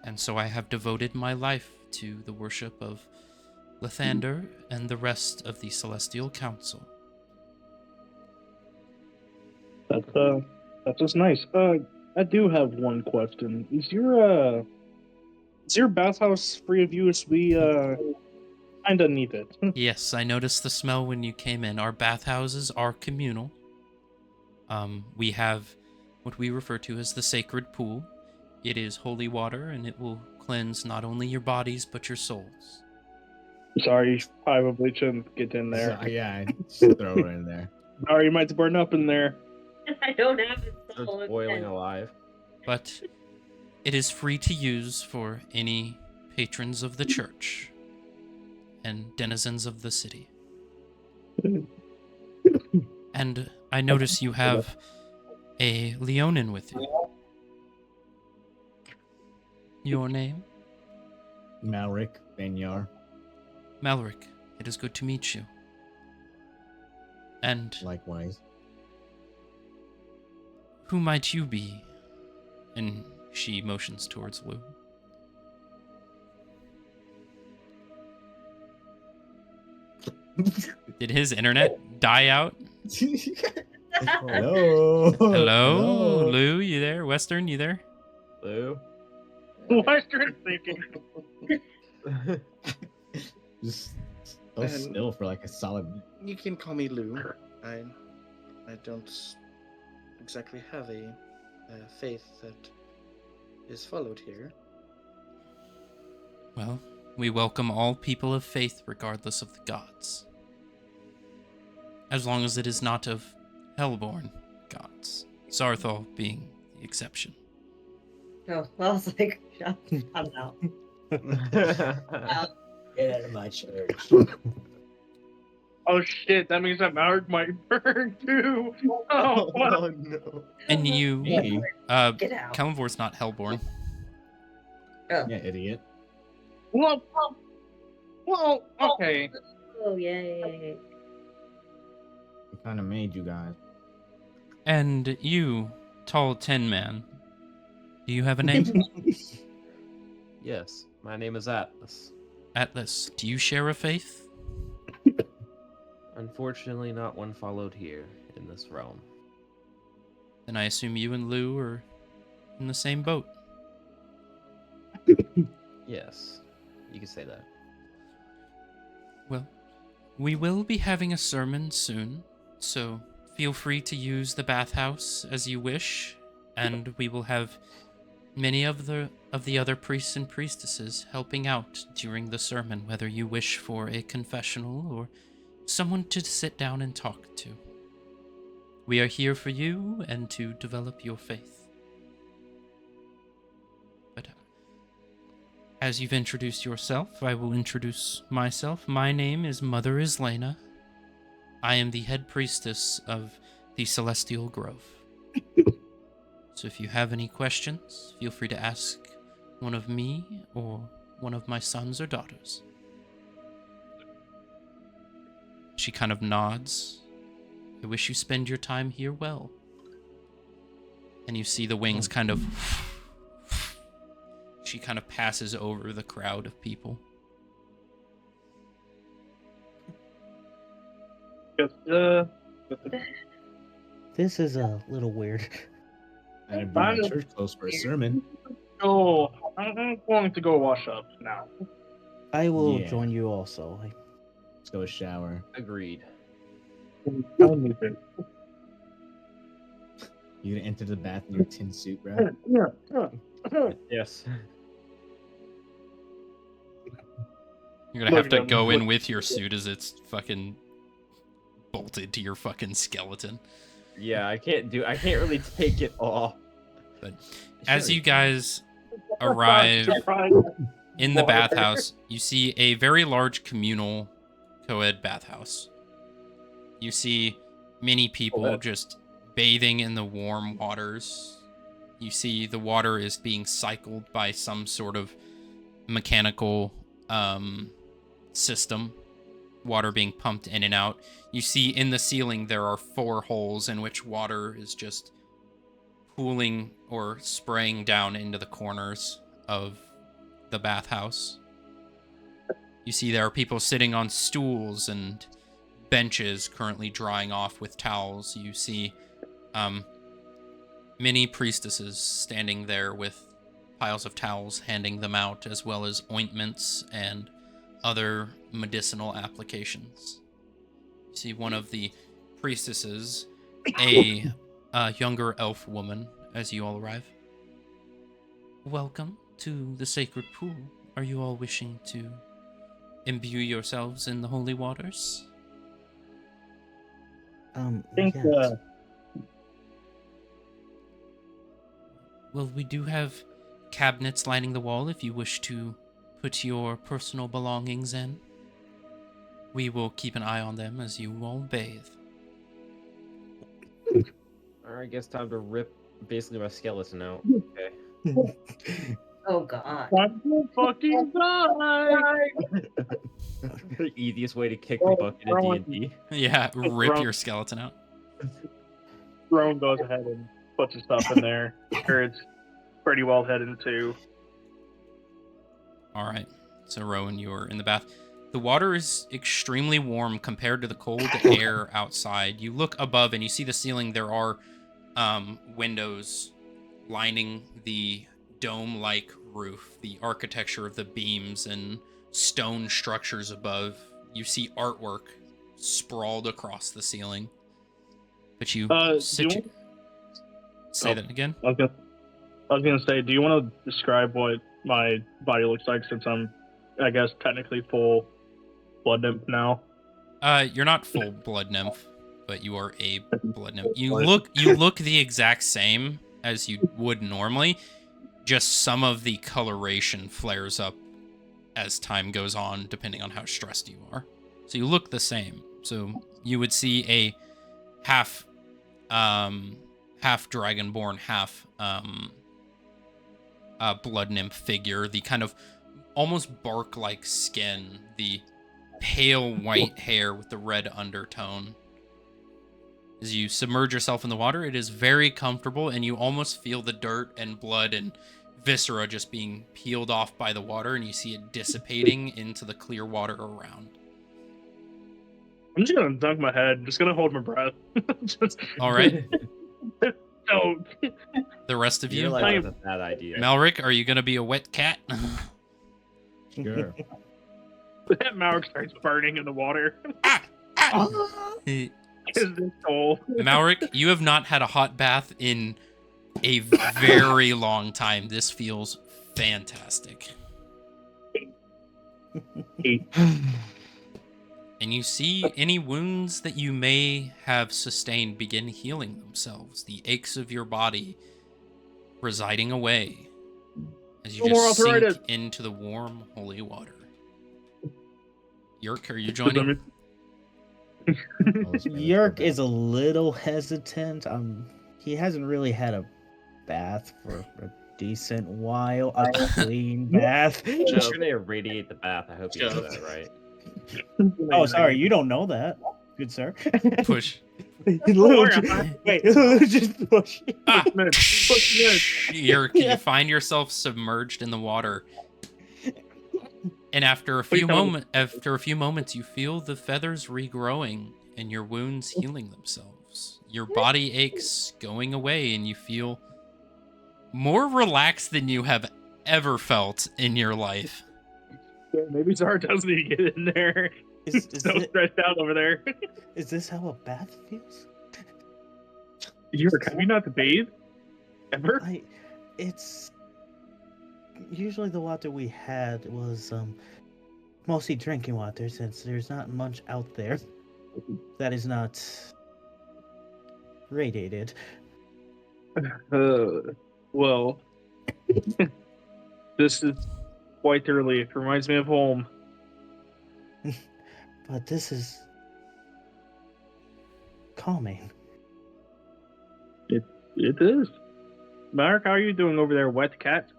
And so I have devoted my life to the worship of Lathander and the rest of the Celestial Council. That's just nice. I do have one question. Is your bathhouse free of use? We kinda need it. Yes, I noticed the smell when you came in. Our bathhouses are communal. We have what we refer to as the sacred pool. It is holy water, and it will cleanse not only your bodies, but your souls. Sorry, you probably shouldn't get in there. So, yeah, just throw it in there. Sorry, you might burn up in there. I don't have a So soul. it's boiling alive. But it is free to use for any patrons of the church and denizens of the city. And I notice you have a Leonin with you. Your name? Malric Banyar. Malric, it is good to meet you. And likewise. Who might you be? And she motions towards Lou. Did his internet die out? Hello. Hello? Lou, you there? Western, you there? Lou? Western thinking. Just so still for like a solid minute. You can call me Lou. I don't exactly have a faith that is followed here. Well, we welcome all people of faith regardless of the gods. As long as it is not of hellborn gods. Sarthal being the exception. Oh, well, I was like, I'm out. Get out of my church. Oh shit, that means that Mallard might burn too. Oh, no, no. And you, Hey. Get out. Kalimvor's not hellborn. Oh. Yeah, idiot. Well, okay. Oh, yay. I kind of made you guys. And you, tall tin man, do you have a name? Yes, my name is Atlas. Atlas, do you share a faith? Unfortunately, not one followed here in this realm. Then I assume you and Lou are in the same boat. Yes, you can say that. Well, we will be having a sermon soon, so feel free to use the bathhouse as you wish, and we will have many of the other priests and priestesses helping out during the sermon, whether you wish for a confessional or someone to sit down and talk to. We are here for you and to develop your faith. But as you've introduced yourself, I will introduce myself. My name is Mother Islena. I am the head priestess of the Celestial Grove. So if you have any questions, feel free to ask one of me or one of my sons or daughters. She kind of nods. I wish you spend your time here well. And you see the wings kind of... She kind of passes over the crowd of people. This is a little weird. I didn't bring my church clothes for a sermon. Oh, I'm going to go wash up now. I will Yeah. join you also. Let's go shower. Agreed. You gonna enter the bath in your tin suit, bro? Yes. You're gonna have to go in with your suit as it's fucking bolted to your fucking skeleton. Yeah, I can't really take it off. But as you guys arrive in the bathhouse, you see a very large communal co-ed bathhouse. You see many people just bathing in the warm waters. You see the water is being cycled by some sort of mechanical system. Water being pumped in and out. You see in the ceiling there are 4 holes in which water is just pooling or spraying down into the corners of the bathhouse. You see there are people sitting on stools and benches currently drying off with towels. You see many priestesses standing there with piles of towels, handing them out, as well as ointments and other medicinal applications. You see one of the priestesses, a younger elf woman, as you all arrive. Welcome to the sacred pool. Are you all wishing to imbue yourselves in the holy waters? Yes. Well, we do have cabinets lining the wall if you wish to put your personal belongings in. We will keep an eye on them as you all bathe. Alright, I guess time to rip basically my skeleton out. Okay. Oh god. Fucking die! The easiest way to kick the bucket in D&D. Yeah, rip your skeleton out. Rowan goes ahead and puts his stuff in there. Sure, it's pretty well headed too. All right. So, Rowan, you're in the bath. The water is extremely warm compared to the cold air outside. You look above and you see the ceiling. There are windows lining the dome-like roof, the architecture of the beams and stone structures above. You see artwork sprawled across the ceiling. But you say that again? I was gonna say, do you want to describe what my body looks like, since I'm, I guess, technically full blood nymph now? You're not full blood nymph, but you are a blood nymph. You look the exact same as you would normally. Just some of the coloration flares up as time goes on, depending on how stressed you are. So you look the same. So you would see a half dragonborn, half blood nymph figure. The kind of almost bark-like skin, the pale white hair with the red undertone. As you submerge yourself in the water, it is very comfortable, and you almost feel the dirt and blood and viscera just being peeled off by the water, and you see it dissipating into the clear water around. I'm just gonna dunk my head. Just gonna hold my breath. All right. Don't. The rest of you? You're like, that's a bad idea. Malric, are you gonna be a wet cat? Sure. That Malric starts burning in the water. Malric, you have not had a hot bath in a very long time. This feels fantastic. And you see any wounds that you may have sustained begin healing themselves. The aches of your body residing away as you just sink into the warm, holy water. Yerk, are you joining? Yerk is a little hesitant. He hasn't really had a bath for a decent while. A clean bath. You're gonna irradiate the bath. I hope you know that, right? Oh, sorry, you don't know that, good sir. Push. Wait, just push. Yerk, you find yourself submerged in the water. And after a few moments, you feel the feathers regrowing and your wounds healing themselves. Your body aches going away, and you feel more relaxed than you have ever felt in your life. Yeah, maybe Zara does need to get in there. Is so stressed out over there. Is this how a bath feels? Have you not bathed ever? It's usually the water we had was mostly drinking water, since there's not much out there that is not radiated. Well, this is quite early. It reminds me of home. But this is calming. It is. Mark, how are you doing over there, wet cat?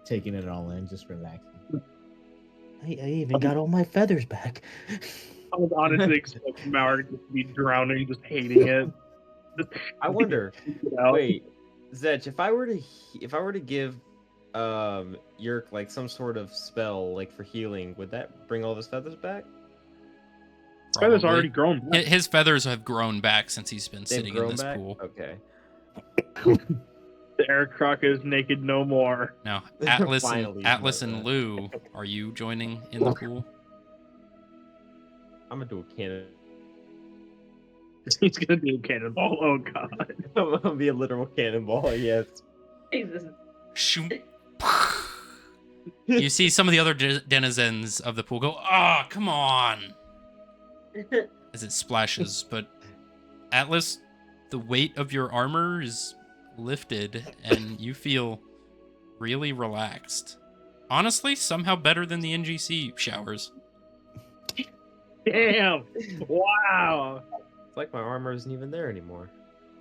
Taking it all in, just relaxing. I even got all my feathers back. I was honestly expecting Mark to be drowning, just hating it. I wonder. Wait, Zech, if I were to give Yerk like some sort of spell like for healing, would that bring all of his feathers back? Feathers already grown back. His feathers have grown back since he's been sitting in this pool. Okay. The Eric Croc is naked no more. Now, Atlas and Lou, are you joining in the pool? I'm gonna do a cannon. He's gonna do a cannonball. Oh god. I'm gonna be a literal cannonball. Yes. Jesus. Shoot. You see some of the other denizens of the pool go, "Ah, come on!" as it splashes. But Atlas, the weight of your armor is lifted, and you feel really relaxed. Honestly, somehow better than the NGC showers. Damn! Wow! It's like my armor isn't even there anymore.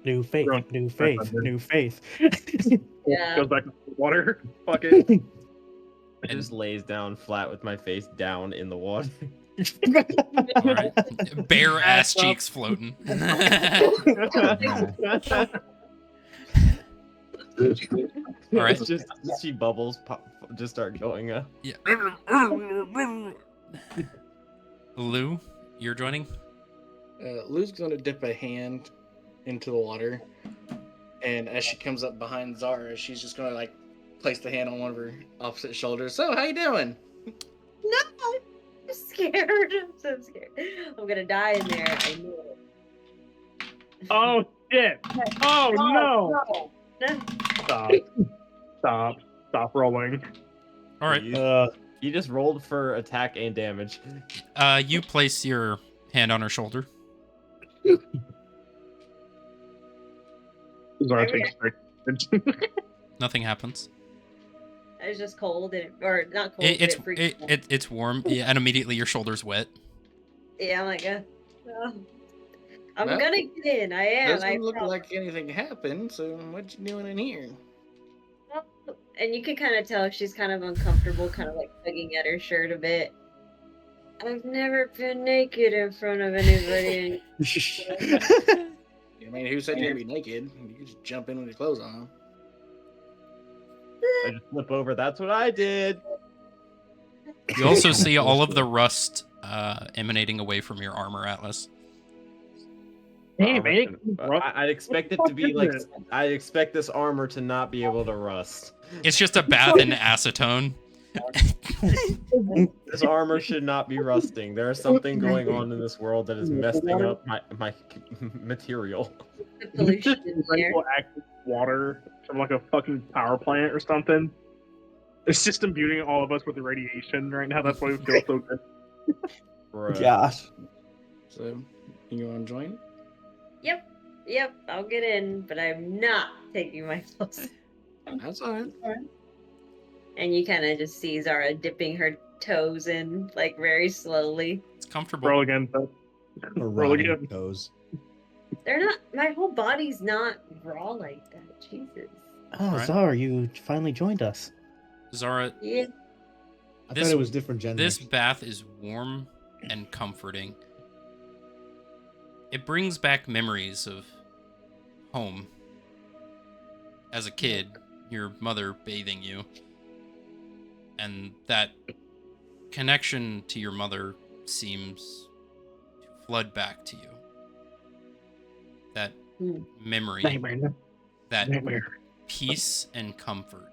New faith, new faith, new faith. Yeah. Goes back to the water. Fuck it. It just lays down flat with my face down in the water. All right. Bare ass cheeks floating. All right. It's just she bubbles just start going up. Yeah. Lou, you're joining? Lou's gonna dip a hand into the water, and as she comes up behind Zara, she's just gonna like place the hand on one of her opposite shoulders. So, how you doing? No, I'm scared. I'm so scared. I'm gonna die in there. I knew it. Oh shit! Oh no! Stop rolling. All right. You just rolled for attack and damage. You place your hand on her shoulder. Zara takes Nothing happens. It's just cold, or not cold. It's warm, yeah, and immediately your shoulder's wet. Yeah, I'm like, I'm gonna get in. I am. Doesn't look like anything happened. So what you doing in here? And you can kind of tell she's kind of uncomfortable, kind of like tugging at her shirt a bit. I've never been naked in front of anybody. I mean, who said you'd be naked? You could just jump in with your clothes on. I just flip over. That's what I did. You also see all of the rust emanating away from your armor, Atlas. Hey, man. I'd expect it to be like. I expect this armor to not be able to rust. It's just a bath in acetone. This armor should not be rusting. There is something going on in this world that is messing up my material. The pollution in the air. Radioactive water from like a fucking power plant or something. It's just imbuing all of us with the radiation right now. That's why we feel so good. Bruh. Gosh. So, you want to join? Yep, I'll get in, but I'm not taking my clothes. That's all right. And you kind of just see Zara dipping her toes in, like, very slowly. It's comfortable. Roll again. Roll again. Toes. They're not, my whole body's not raw like that. Jesus. Oh, Right. Zara, you finally joined us. Zara, Yeah. I thought it was different genders. this bath is warm and comforting. It brings back memories of home. As a kid, your mother bathing you. And that connection to your mother seems to flood back to you. That memory, that peace and comfort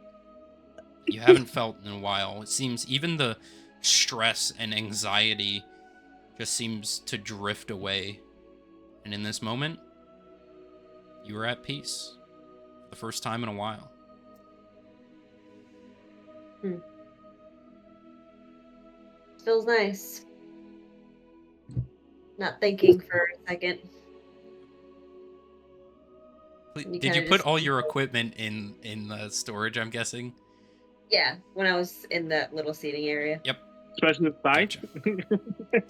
you haven't felt in a while. It seems even the stress and anxiety just seems to drift away. And in this moment, you are at peace. For the first time in a while. Feels nice. Not thinking for a second. Did you put all your equipment in the storage, I'm guessing? Yeah, when I was in that little seating area. Yep. Especially the thigh.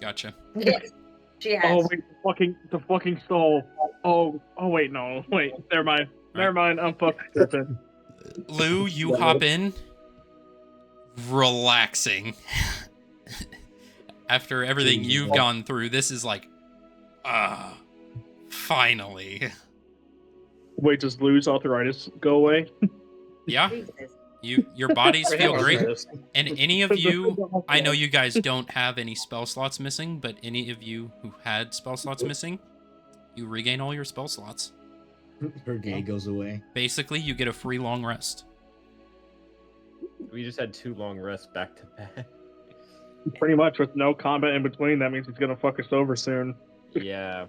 Gotcha. Yes, she has. Oh wait, the fucking soul. Oh wait, no, wait. Never mind. Never mind. I'm fucking. Lou, you hop in, relaxing. After everything you've gone through, this is like, finally. Wait, does Lou's arthritis go away? Yeah. Your bodies feel great. And any of you, I know you guys don't have any spell slots missing, but any of you who had spell slots missing, you regain all your spell slots. Her gay goes away. Basically, you get a free long rest. We just had 2 long rests back to back. Pretty much with no combat in between. That means he's gonna fuck us over soon. Yeah.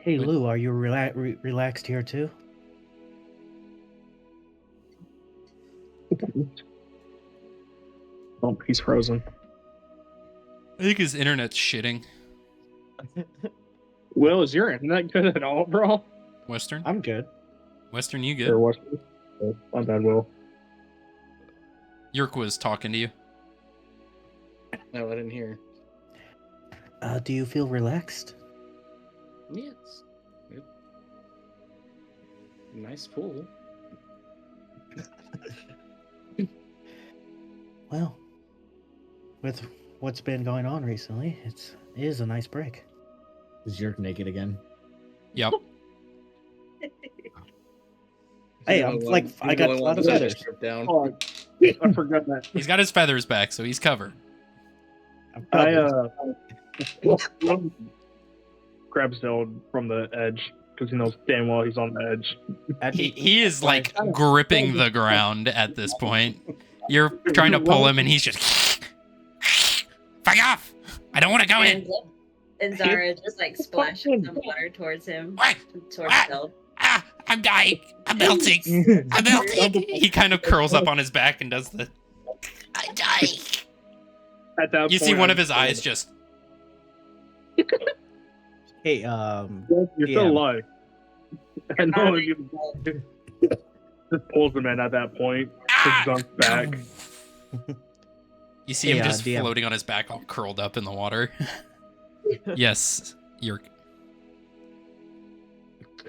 Hey, Lou, are you relaxed here too? Oh, he's frozen. I think his internet's shitting. Will, is your internet good at all, bro? Western? I'm good. Western, you good? Or Western? Oh, my bad, Will. Yerk was talking to you. No, I didn't hear. Do you feel relaxed? Yes. Nice pool. Well, with what's been going on recently, it is a nice break. Is Yerk naked again? Yep. Hey, I'm like, I got a lot of feathers. Down. Oh, I forgot that. He's got his feathers back, so he's covered. Grabs Zeld from the edge because he knows damn well he's on the edge. He is like gripping the ground at this point. You're trying to pull him, and he's just fuck off! I don't want to go in. And Zara just like splashes some water towards him. Towards Zeld. I'm dying. I'm melting. I'm melting. He kind of curls up on his back and does the. I'm dying. At that You see one of his eyes just. Hey, you're still alive. I know you. Just pulls him in at that point. Puts on his back. You see him just DM. floating on his back, all curled up in the water. Yes, you're.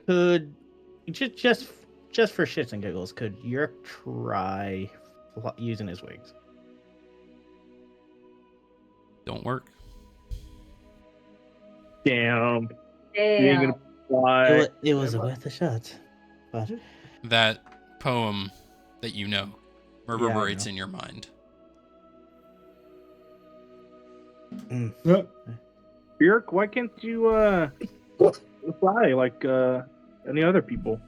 Could just for shits and giggles, could Yerk try using his wings? Don't work. Damn. You ain't gonna fly. It was worth a shot, but That poem that you know reverberates in your mind. Bjork, why can't you fly like any other people?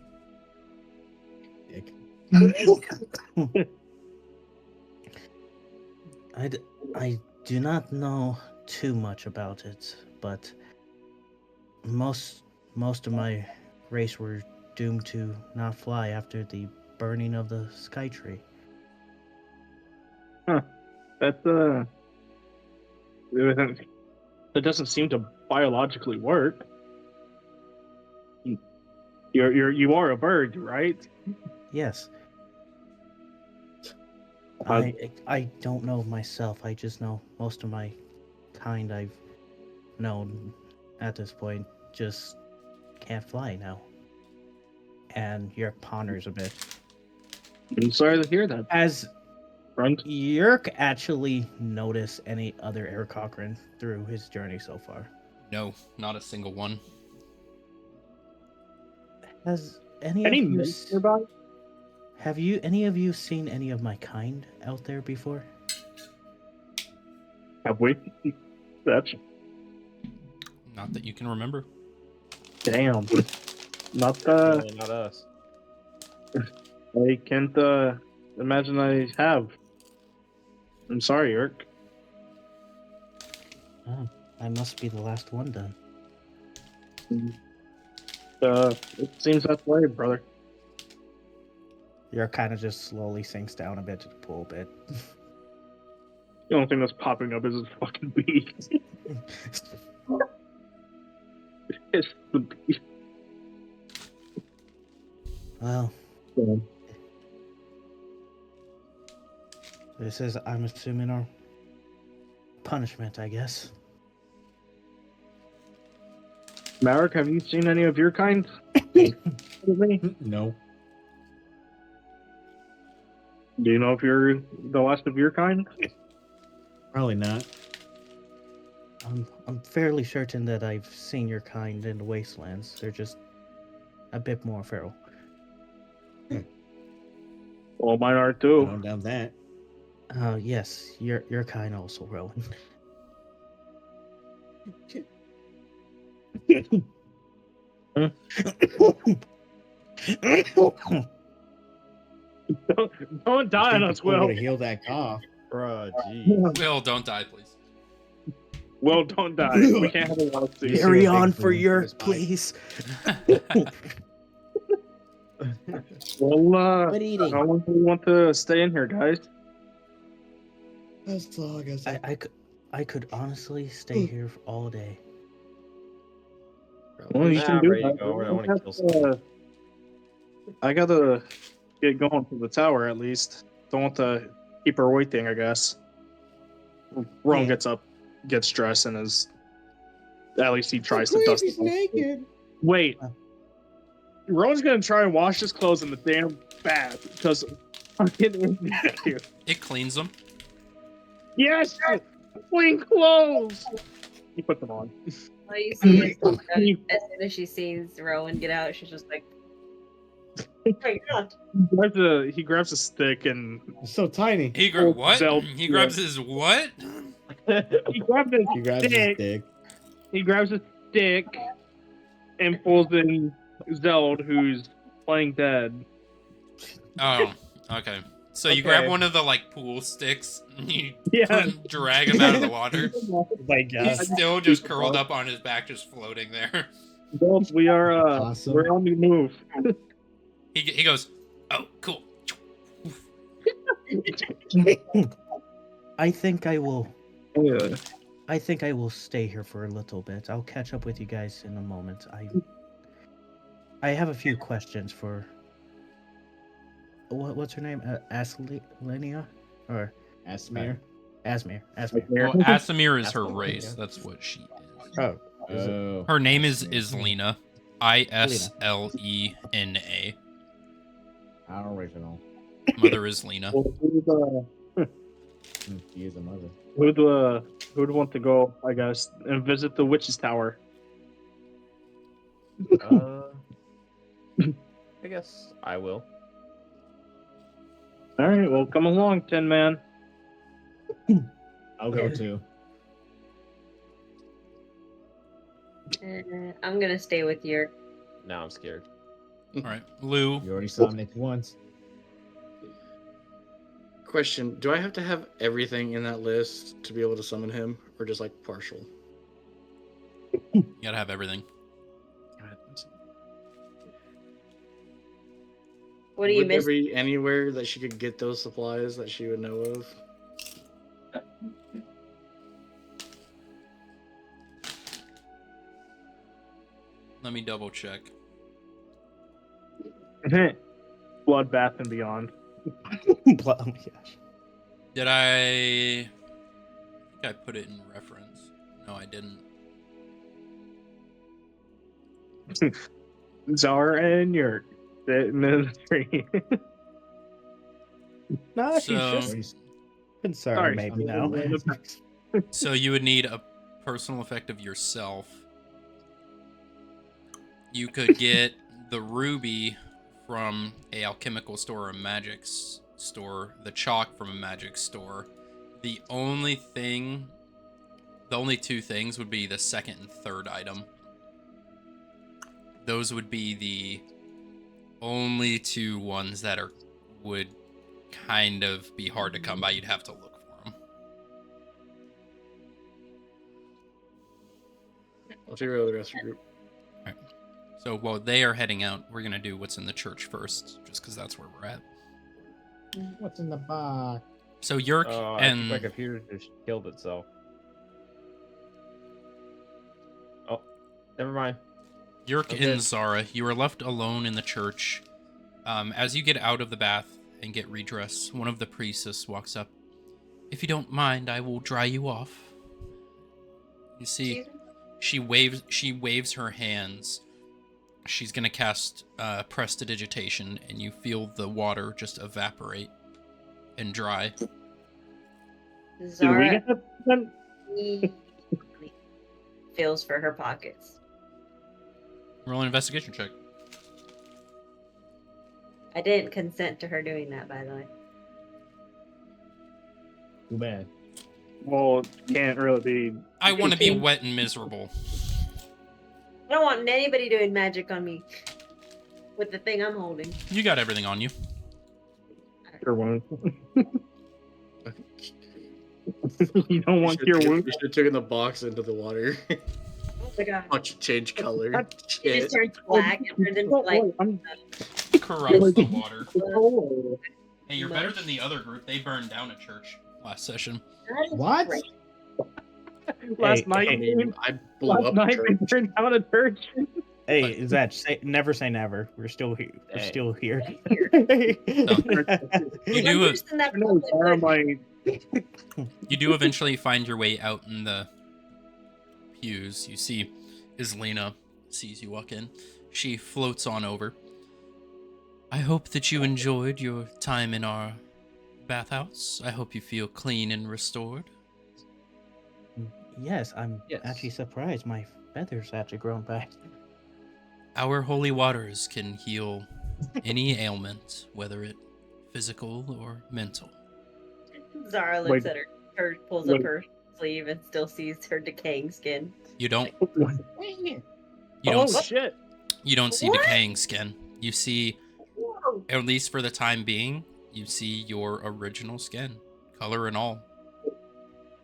I do not know too much about it, but most of my race were doomed to not fly after the burning of the sky tree. Huh. That's that doesn't seem to biologically work. You are a bird, right? Yes. Uh, I don't know myself. I just know most of my kind I've known at this point just can't fly now. And Yerk ponders a bit. I'm sorry to hear that. As Friend? Yerk actually noticed any other Air Cochrane through his journey so far? No, not a single one. Has any Any of you mates nearby? have you any of you seen any of my kind out there before? Have we? That's Not that you can remember. damn. Not Definitely not us. I can't imagine I have. I'm sorry, Eric. Oh, I must be the last one then. It seems that way, brother. Yerk kind of just slowly sinks down a bit to the pool a bit. The only thing that's popping up is his fucking beak. It's the beak. Well, Yeah. this is, I'm assuming, our punishment, I guess. Marek, have you seen any of your kind? No. Do you know if you're the last of your kind? Probably not. I'm fairly certain that I've seen your kind in the wastelands. They're just a bit more feral. Well, mine are I too. don't doubt that. Yes, your kind also, Rowan. Don't die on us, Will. To heal that cough. Bruh, jeez. Will, don't die, please. Will, don't die. We can't have a lawsuit. Carry on for Yerk, please. Well, Quit eating. how long do we want to stay in here, guys? As long as I could honestly stay here all day. Well, you Nah, can I'm do ready to that. go. I want to kill someone. I gotta get going to the tower at least. Don't want to keep her waiting, I guess. Ron Yeah. gets up, gets dressed, and is at least he tries to Please, dust he's it off. naked. Wait. Ron's gonna try and wash his clothes in the damn bath because I'm getting here. It cleans them. Yes! Clean clothes! He put them on. All you see is as soon as she sees Rowan get out, she's just like, "Oh my god!" He grabs a stick and It's so tiny. He grabs what? Zell- He grabs his what? he grabs his He grabs his stick. stick. He grabs a stick and pulls in Zeld, who's playing dead. Oh, okay. So you grab one of the like pool sticks and you drag him out of the water. My God. He's still just curled up on his back, just floating there. Zeld, we are Awesome. we're on the move. He goes, oh, cool. I think I will. Yeah. I think I will stay here for a little bit. I'll catch up with you guys in a moment. I have a few questions for. What's her name? Aslenia? Or Asmir. Asmir. Well, Asimir is her race. That's what she is. Oh. Oh. Her name is Lena. Islena. Our original. Mother is Lena. He is a mother. Who'd want to go, I guess, and visit the witch's tower? I guess I will. All right, well, come along, Tin Man. I'll go too. I'm gonna stay with your. Now I'm scared. All right, Lou. You already saw Nick once. Question: do I have to have everything in that list to be able to summon him, or just like partial? You gotta have everything. What do you Would there miss? be anywhere that she could get those supplies that she would know of? Let me double check. Bloodbath and Beyond. Oh my gosh. Did I think I put it in reference? No, I didn't. Zara and Yurt sitting in the tree. No, So- she's just concerned Sorry. maybe now. So you would need a personal effect of yourself. You could get the ruby from a alchemical store or a magic store, the chalk from a magic store. The only two things would be the second and third item. Those would be the only two ones that would kind of be hard to come by. You'd have to look for them. I'll figure out the rest of the group. So while they are heading out, we're gonna do what's in the church first, just because that's where we're at. What's in the box? So Yerk I think my and computer just killed itself. Oh, never mind. Yerk Okay. and Zara, you are left alone in the church. As you get out of the bath and get redressed, one of the priestess walks up. If you don't mind, I will dry you off. You see, she waves her hands. She's gonna cast prestidigitation, and you feel the water just evaporate and dry. Did we Zara get that done? feels for her pockets. Roll an investigation check. I didn't consent to her doing that, by the way. Too bad. Well, can't really be. I want to be wet and miserable. I don't want anybody doing magic on me with the thing I'm holding. You got everything on you. Cure wound. You don't want cure wound? You should have taken the box into the water. Oh my god. Watch it change color. It Shit. just turns black and turns into like. Corrupts the water. Hey, you're better than the other group. They burned down a church last session. What? Last Hey, night, hey, I blew last up night church. we turned down a church. Hey, Zach, never say never. We're still here. We're Hey. still here. You do One person that No, Zara probably might. You do eventually find your way out in the pews. You see Islena sees you walk in. She floats on over. I hope that you enjoyed your time in our bathhouse. I hope you feel clean and restored. Yes, I'm Yes. actually surprised. My feathers actually grown back. Our holy waters can heal any ailment, whether it physical or mental. Zara looks Wait. at her, pulls up her sleeve, and still sees her decaying skin. You don't Oh shit! you don't see What? decaying skin. You see, at least for the time being, you see your original skin, color and all.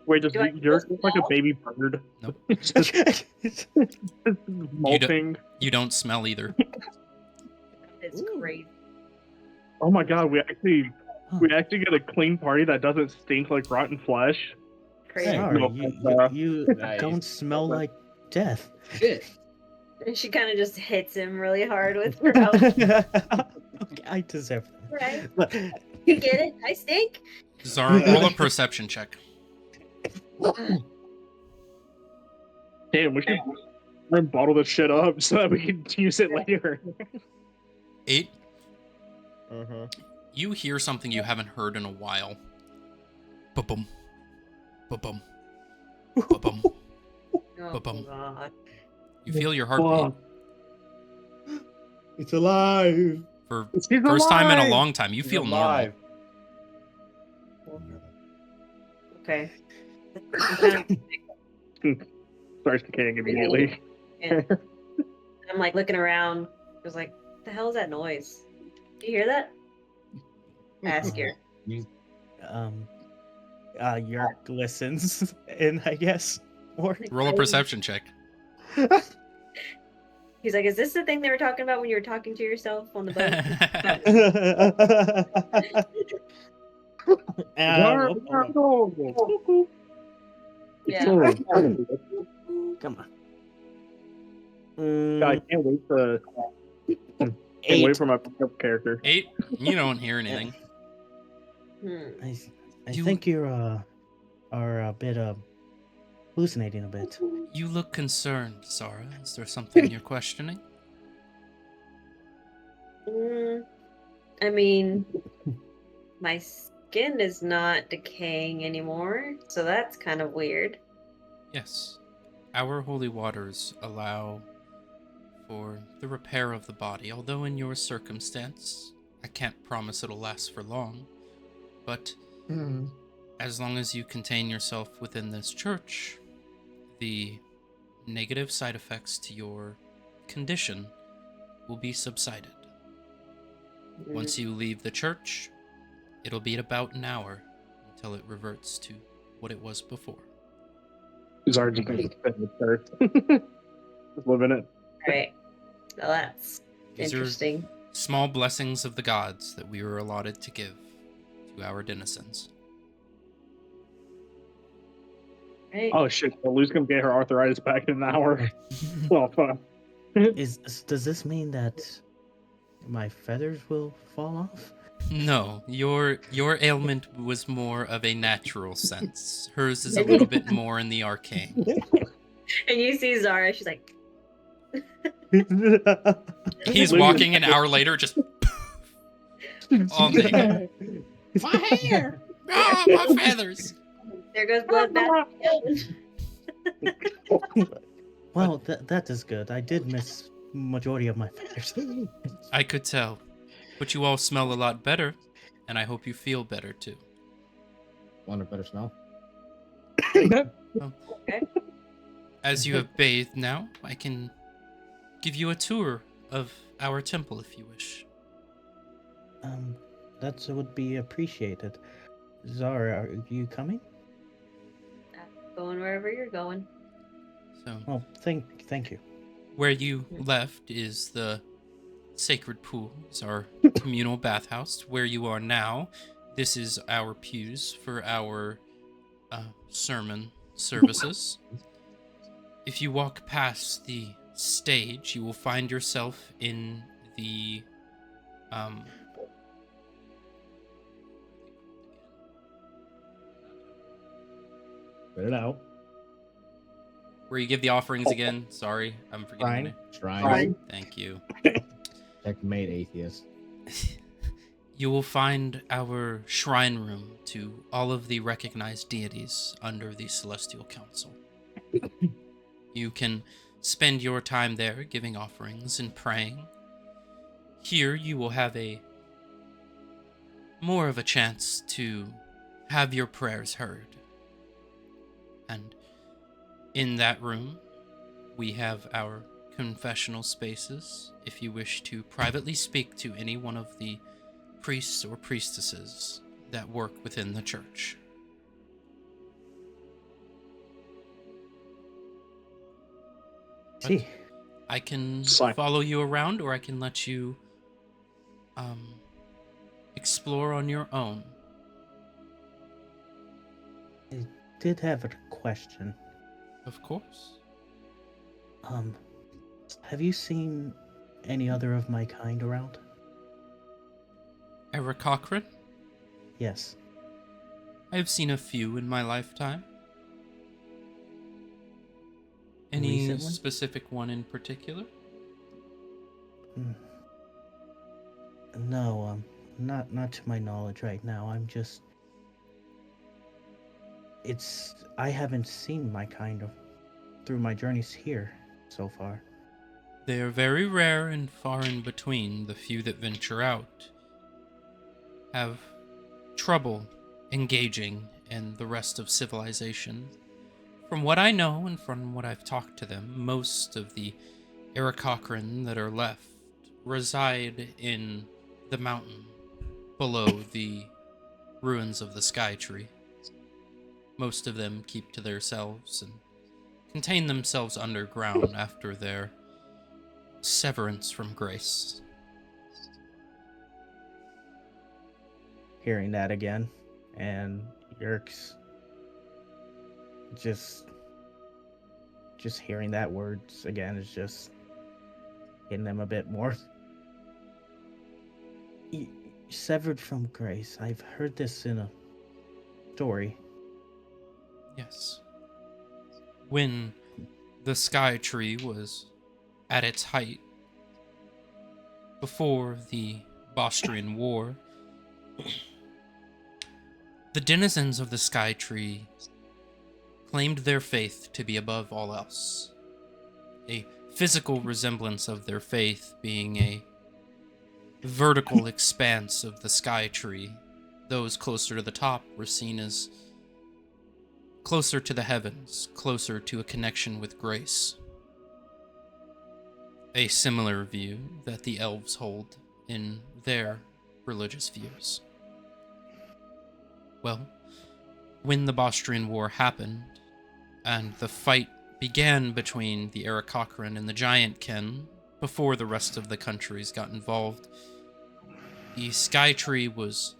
Wait, does Do I yours feel look like a small? baby bird? Nope. Just molting. You don't smell either. It's Ooh. crazy. Oh my god, we actually get a clean party that doesn't stink like rotten flesh. Crazy. Sorry, No, you Nice. don't smell like death. Shit. And she kind of just hits him really hard with her elbow. I deserve Right? that. You get it? I stink. Zara, roll a perception check. Damn, we should bottle this shit up so that we can use it later. 8. Mm-hmm. You hear something you haven't heard in a while. Ba-bum. Ba-bum. Ba-bum. Oh Ba-bum. god. You feel your heartbeat. It's alive. For She's first time in a alive! long time, you feel normal. alive. Okay. Starts decaying immediately. And I'm like looking around. I was like, "The hell is that noise? Do you hear that?" Ask her. Yerk listens, and I guess, or Roll a perception check. He's like, "Is this the thing they were talking about when you were talking to yourself on the boat?" Yeah. Come on. I can't wait to. Can't wait for my pickup character. 8. You don't hear anything. I think you are a bit hallucinating a bit. You look concerned, Zara. Is there something you're questioning? I mean, my skin is not decaying anymore, so that's kind of weird. Yes. Our holy waters allow for the repair of the body, although in your circumstance, I can't promise it'll last for long. But as long as you contain yourself within this church, the negative side effects to your condition will be subsided. Once you leave the church, it'll be about an hour until it reverts to what it was before. Zara just thinks it's fitting with church. Just living it. Right. Well, that's These interesting. are small blessings of the gods that we were allotted to give to our denizens. Right. Oh shit! So Lou's gonna get her arthritis back in an hour. Well, fun. Does this mean that my feathers will fall off? No, your ailment was more of a natural sense. Hers is a little bit more in the arcane. And you see Zara, she's like, He's walking an hour later, just all naked. My hair! Ah, my feathers! there goes blood back. Well, that is good. I did miss majority of my feathers. I could tell. But you all smell a lot better, and I hope you feel better too. Want a better smell? As you have bathed now, I can give you a tour of our temple if you wish. That would be appreciated. Zara, are you coming? Going wherever you're going. So, Oh, thank you. where you left is the sacred pools, our communal bathhouse. Where you are now, this is our pews for our sermon services. If you walk past the stage, you will find yourself in the Put it out. where you give the offerings again. Sorry, I'm forgetting the name. Shrine. Thank you. Checkmate, atheist. You will find our shrine room to all of the recognized deities under the Celestial Council. You can spend your time there giving offerings and praying. Here you will have more of a chance to have your prayers heard. And in that room, we have our confessional spaces if you wish to privately speak to any one of the priests or priestesses that work within the church. See, I can follow you around, or I can let you explore on your own. I did have a question. Of course. Have you seen any other of my kind around? Eric Cochran? Yes. I've seen a few in my lifetime. Any Recently? specific one in particular? No, not to my knowledge right now. I haven't seen my kind of through my journeys here so far. They are very rare and far in between. The few that venture out have trouble engaging in the rest of civilization. From what I know and from what I've talked to them, most of the Eric Cochran that are left reside in the mountain below the ruins of the Sky Tree. Most of them keep to themselves and contain themselves underground after their severance from grace. Hearing that again, and Yerk's just hearing that words again is just hitting them a bit more. Severed from grace. I've heard this in a story. Yes. When the Sky Tree was at its height, before the Bostrian War, the denizens of the Sky Tree claimed their faith to be above all else. A physical resemblance of their faith being a vertical expanse of the Sky Tree. Those closer to the top were seen as closer to the heavens, closer to a connection with grace. A similar view that the elves hold in their religious views. Well, when the Bostrian War happened, and the fight began between the Aarakocra and the Giant Ken, before the rest of the countries got involved, the Sky Tree was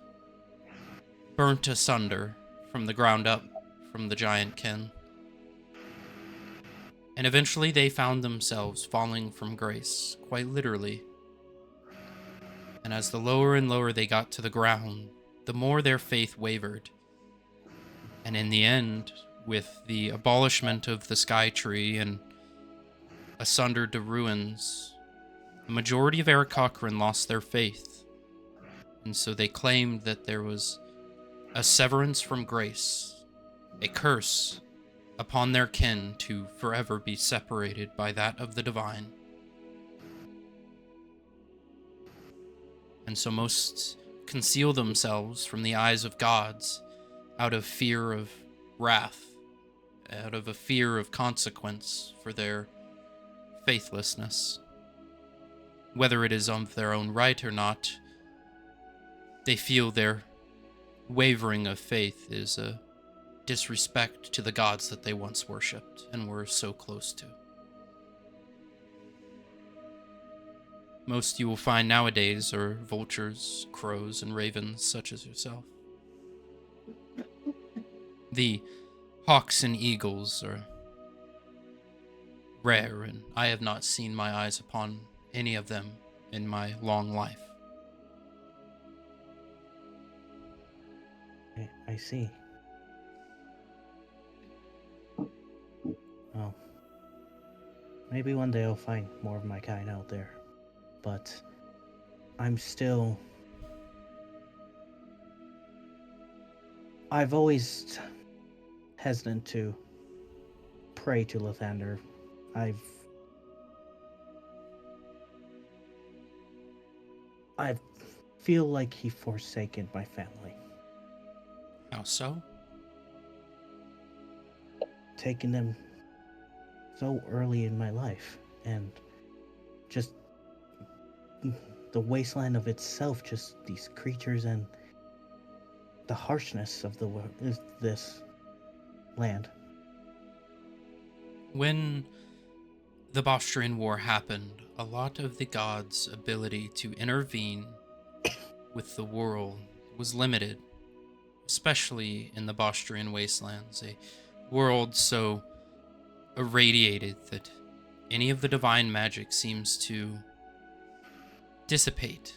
burnt asunder from the ground up from the Giant Ken. And eventually they found themselves falling from grace, quite literally. And as the lower and lower they got to the ground, the more their faith wavered. And in the end, with the abolishment of the Sky Tree and asunder to ruins, the majority of Aarakocra lost their faith. And so they claimed that there was a severance from grace, a curse upon their kin to forever be separated by that of the divine. And so most conceal themselves from the eyes of gods out of fear of wrath, out of a fear of consequence for their faithlessness. Whether it is of their own right or not, they feel their wavering of faith is a disrespect to the gods that they once worshipped and were so close to. Most you will find nowadays are vultures, crows, and ravens such as yourself. The hawks and eagles are rare, and I have not seen my eyes upon any of them in my long life. I see. Well, maybe one day I'll find more of my kind out there. But I'm still... I've always hesitant to pray to Lathander. I feel like he forsaken my family. How so? Taking them so early in my life, and just the wasteland of itself, just these creatures and the harshness of this land. When the Bostrian War happened, a lot of the gods' ability to intervene with the world was limited, especially in the Bostrian wastelands, a world so irradiated that any of the divine magic seems to dissipate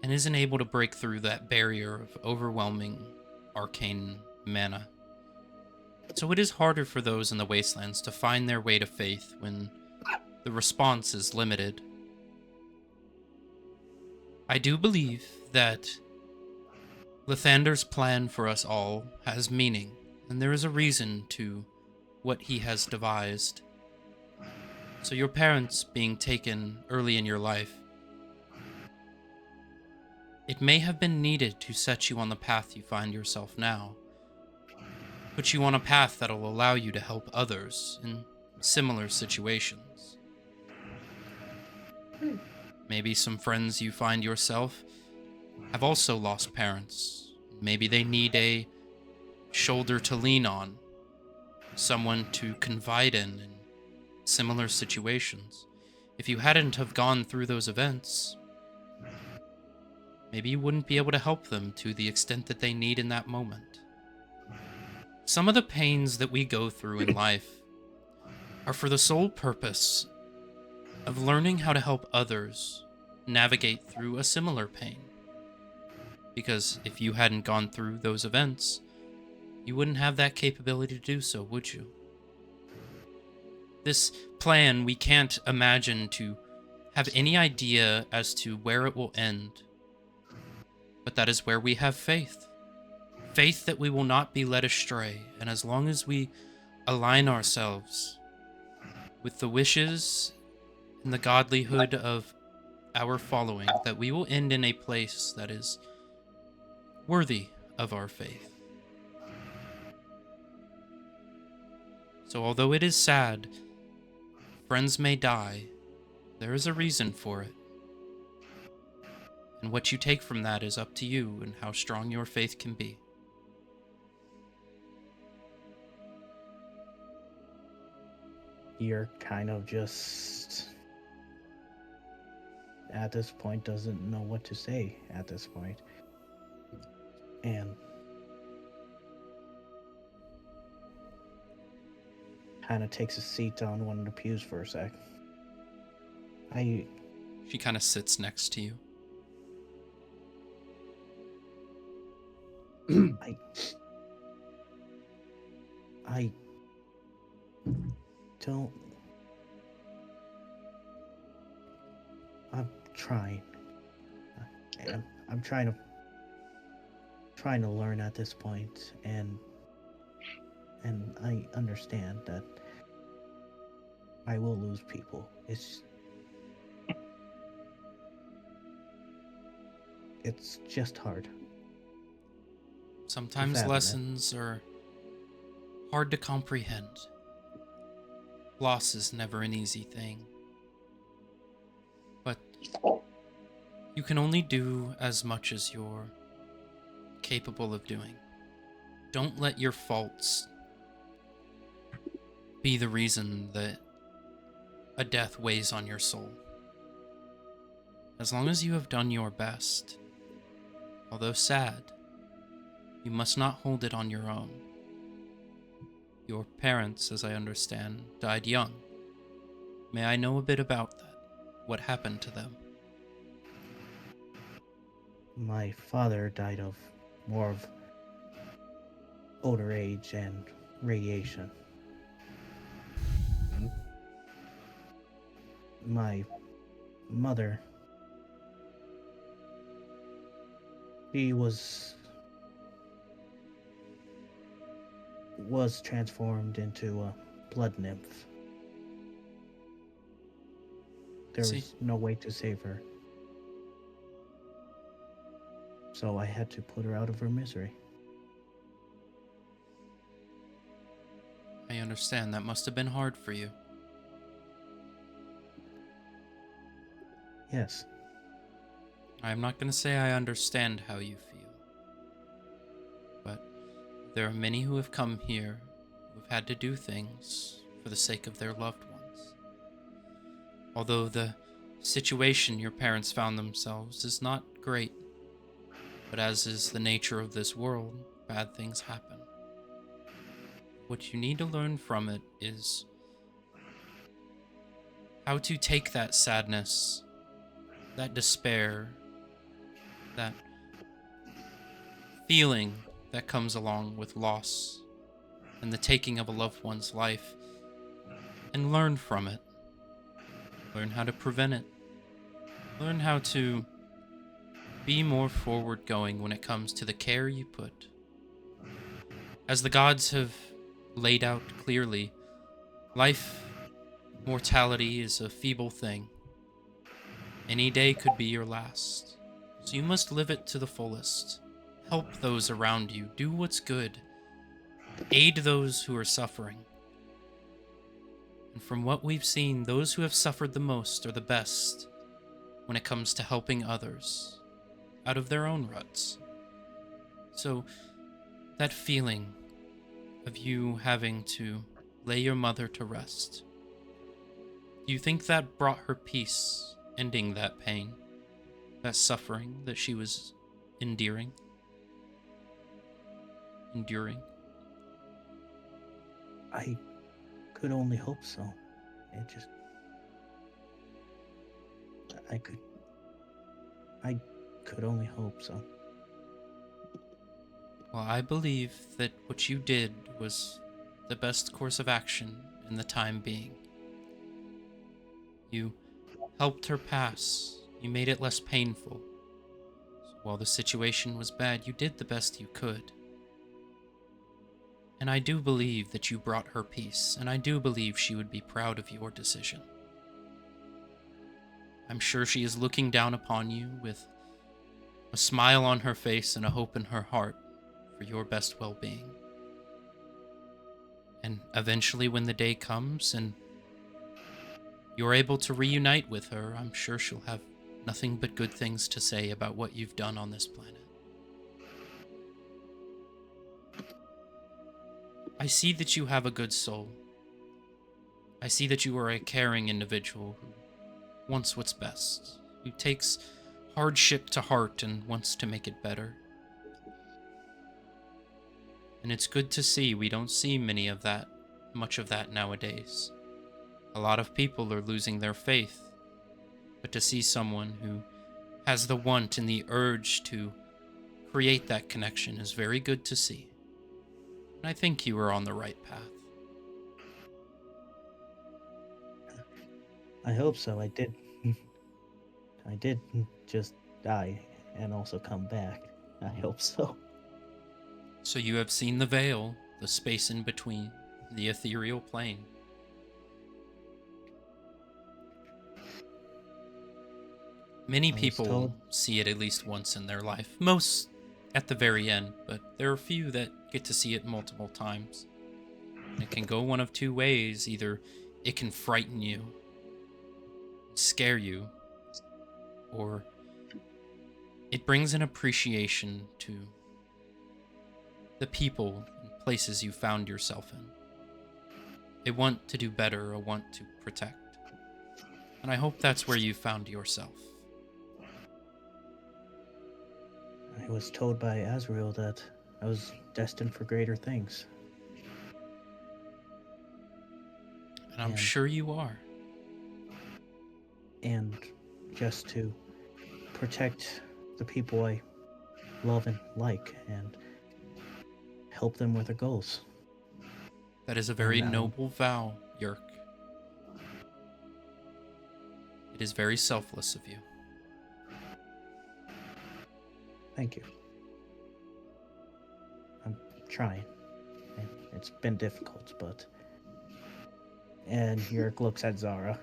and isn't able to break through that barrier of overwhelming arcane mana. So it is harder for those in the wastelands to find their way to faith when the response is limited. I do believe that Lathander's plan for us all has meaning, and there is a reason to what he has devised. So your parents being taken early in your life, it may have been needed to set you on the path you find yourself now. Put you on a path that'll allow you to help others in similar situations. Maybe some friends you find yourself have also lost parents Maybe they need a shoulder to lean on, someone to confide in similar situations. If you hadn't have gone through those events, maybe you wouldn't be able to help them to the extent that they need in that moment. Some of the pains that we go through in life are for the sole purpose of learning how to help others navigate through a similar pain. Because if you hadn't gone through those events, you wouldn't have that capability to do so, would you? This plan, we can't imagine to have any idea as to where it will end. But that is where we have faith. Faith that we will not be led astray, and as long as we align ourselves with the wishes and the godlyhood of our following, that we will end in a place that is worthy of our faith. So although it is sad, friends may die, there is a reason for it. And what you take from that is up to you and how strong your faith can be. You're kind of just, at this point, doesn't know what to say at this point. And kind of takes a seat on one of the pews for a sec. She kind of sits next to you. I don't. I'm trying. I'm trying to learn at this point, and I understand that I will lose people. It's just hard. Sometimes lessons are hard to comprehend. Loss is never an easy thing. But you can only do as much as you're capable of doing. Don't let your faults be the reason that a death weighs on your soul. As long as you have done your best, although sad, you must not hold it on your own. Your parents, as I understand, died young. May I know a bit about that? What happened to them? My father died of more of older age and radiation. My mother, she was transformed into a blood nymph. There was no way to save her. So I had to put her out of her misery. I understand. That must have been hard for you. Yes. I'm not going to say I understand how you feel. But there are many who have come here who have had to do things for the sake of their loved ones. Although the situation your parents found themselves is not great, but as is the nature of this world, bad things happen. What you need to learn from it is how to take that sadness, that despair, that feeling that comes along with loss and the taking of a loved one's life, and learn from it. Learn how to prevent it. Learn how to be more forward-going when it comes to the care you put. As the gods have laid out clearly, life, mortality is a feeble thing. Any day could be your last, so you must live it to the fullest. Help those around you, do what's good, aid those who are suffering. And from what we've seen, those who have suffered the most are the best when it comes to helping others out of their own ruts. So, that feeling of you having to lay your mother to rest, do you think that brought her peace, ending that pain, that suffering that she was enduring? I could only hope so. It just. I could only hope so. Well, I believe that what you did was the best course of action in the time being. You helped her pass. You made it less painful. So while the situation was bad, you did the best you could. And I do believe that you brought her peace, and I do believe she would be proud of your decision. I'm sure she is looking down upon you with a smile on her face and a hope in her heart for your best well-being. And eventually, when the day comes and you're able to reunite with her, I'm sure she'll have nothing but good things to say about what you've done on this planet. I see that you have a good soul. I see that you are a caring individual who wants what's best, who takes hardship to heart and wants to make it better. And it's good to see. We don't see much of that nowadays. A lot of people are losing their faith, but to see someone who has the want and the urge to create that connection is very good to see. And I think you are on the right path. I hope so. I did just die and also come back. I hope so. So you have seen the veil, the space in between, the ethereal plane. Many people see it at least once in their life. Most at the very end, but there are few that get to see it multiple times. And it can go one of two ways. Either it can frighten you, scare you, or it brings an appreciation to the people and places you found yourself in. A want to do better, a want to protect. And I hope that's where you found yourself. I was told by Azrael that I was destined for greater things. And I'm sure you are. And just to protect the people I love and like and help them with their goals. That is a very noble vow, Yerk. It is very selfless of you. Thank you. I'm trying. And it's been difficult, but... And Yerk looks at Zara.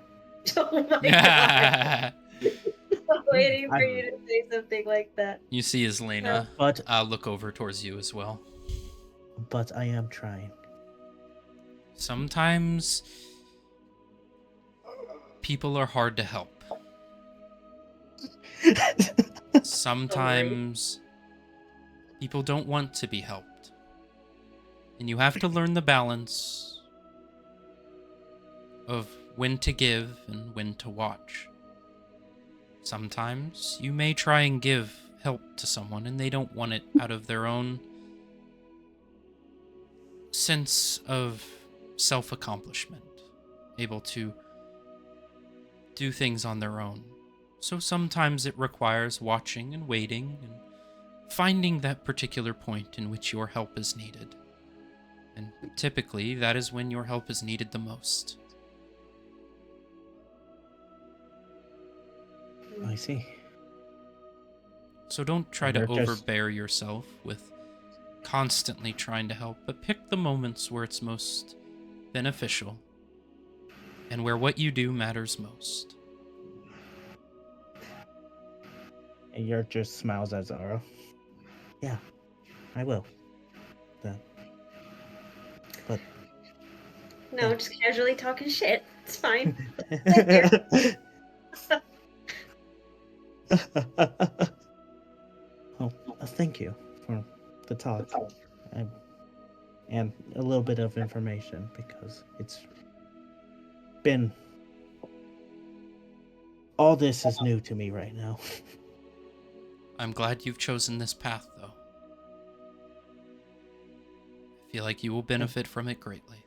Oh my god. I'm waiting for you to say something like that. You see as Lena look over towards you as well. But I am trying. Sometimes people are hard to help. Sometimes people don't want to be helped. And you have to learn the balance of when to give and when to watch. Sometimes you may try and give help to someone and they don't want it out of their own sense of self-accomplishment, able to do things on their own. So sometimes it requires watching and waiting and finding that particular point in which your help is needed. And typically, that is when your help is needed the most. I see. So don't try to overbear yourself with constantly trying to help, but pick the moments where it's most beneficial and where what you do matters most. And Yerk just smiles at Zara. Yeah, I will. But... No, yeah. just casually talking shit. It's fine. Oh, thank you for the talk. And a little bit of information because it's been all this is new to me right now. I'm glad you've chosen this path, though. I feel like you will benefit from it greatly.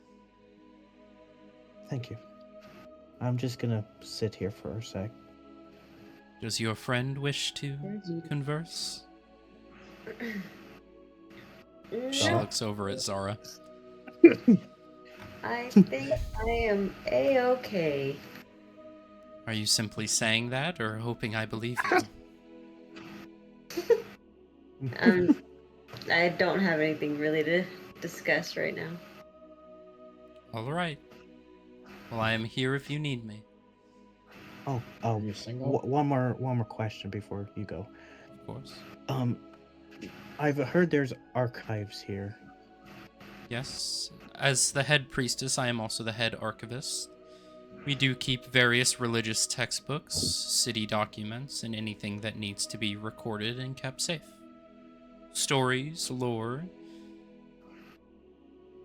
Thank you. I'm just gonna sit here for a sec. Does your friend wish to converse? She No, looks over at Zara. I think I am A-okay. Are you simply saying that or hoping I believe you? I don't have anything really to discuss right now. All right. Well, I am here if you need me. You're single? One more question before you go. Of course. I've heard there's archives here. Yes. As the head priestess, I am also the head archivist. We do keep various religious textbooks, city documents, and anything that needs to be recorded and kept safe. Stories, lore,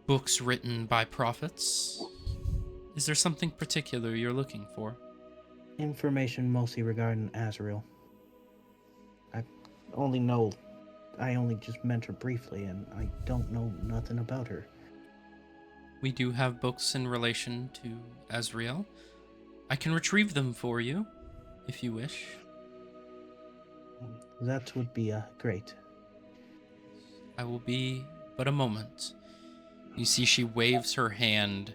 books written by prophets. Is there something particular you're looking for? Information mostly regarding Azrael. I only just met her briefly, and I don't know nothing about her. We do have books in relation to Azrael. I can retrieve them for you, if you wish. That would be great. I will be but a moment. You see she waves her hand.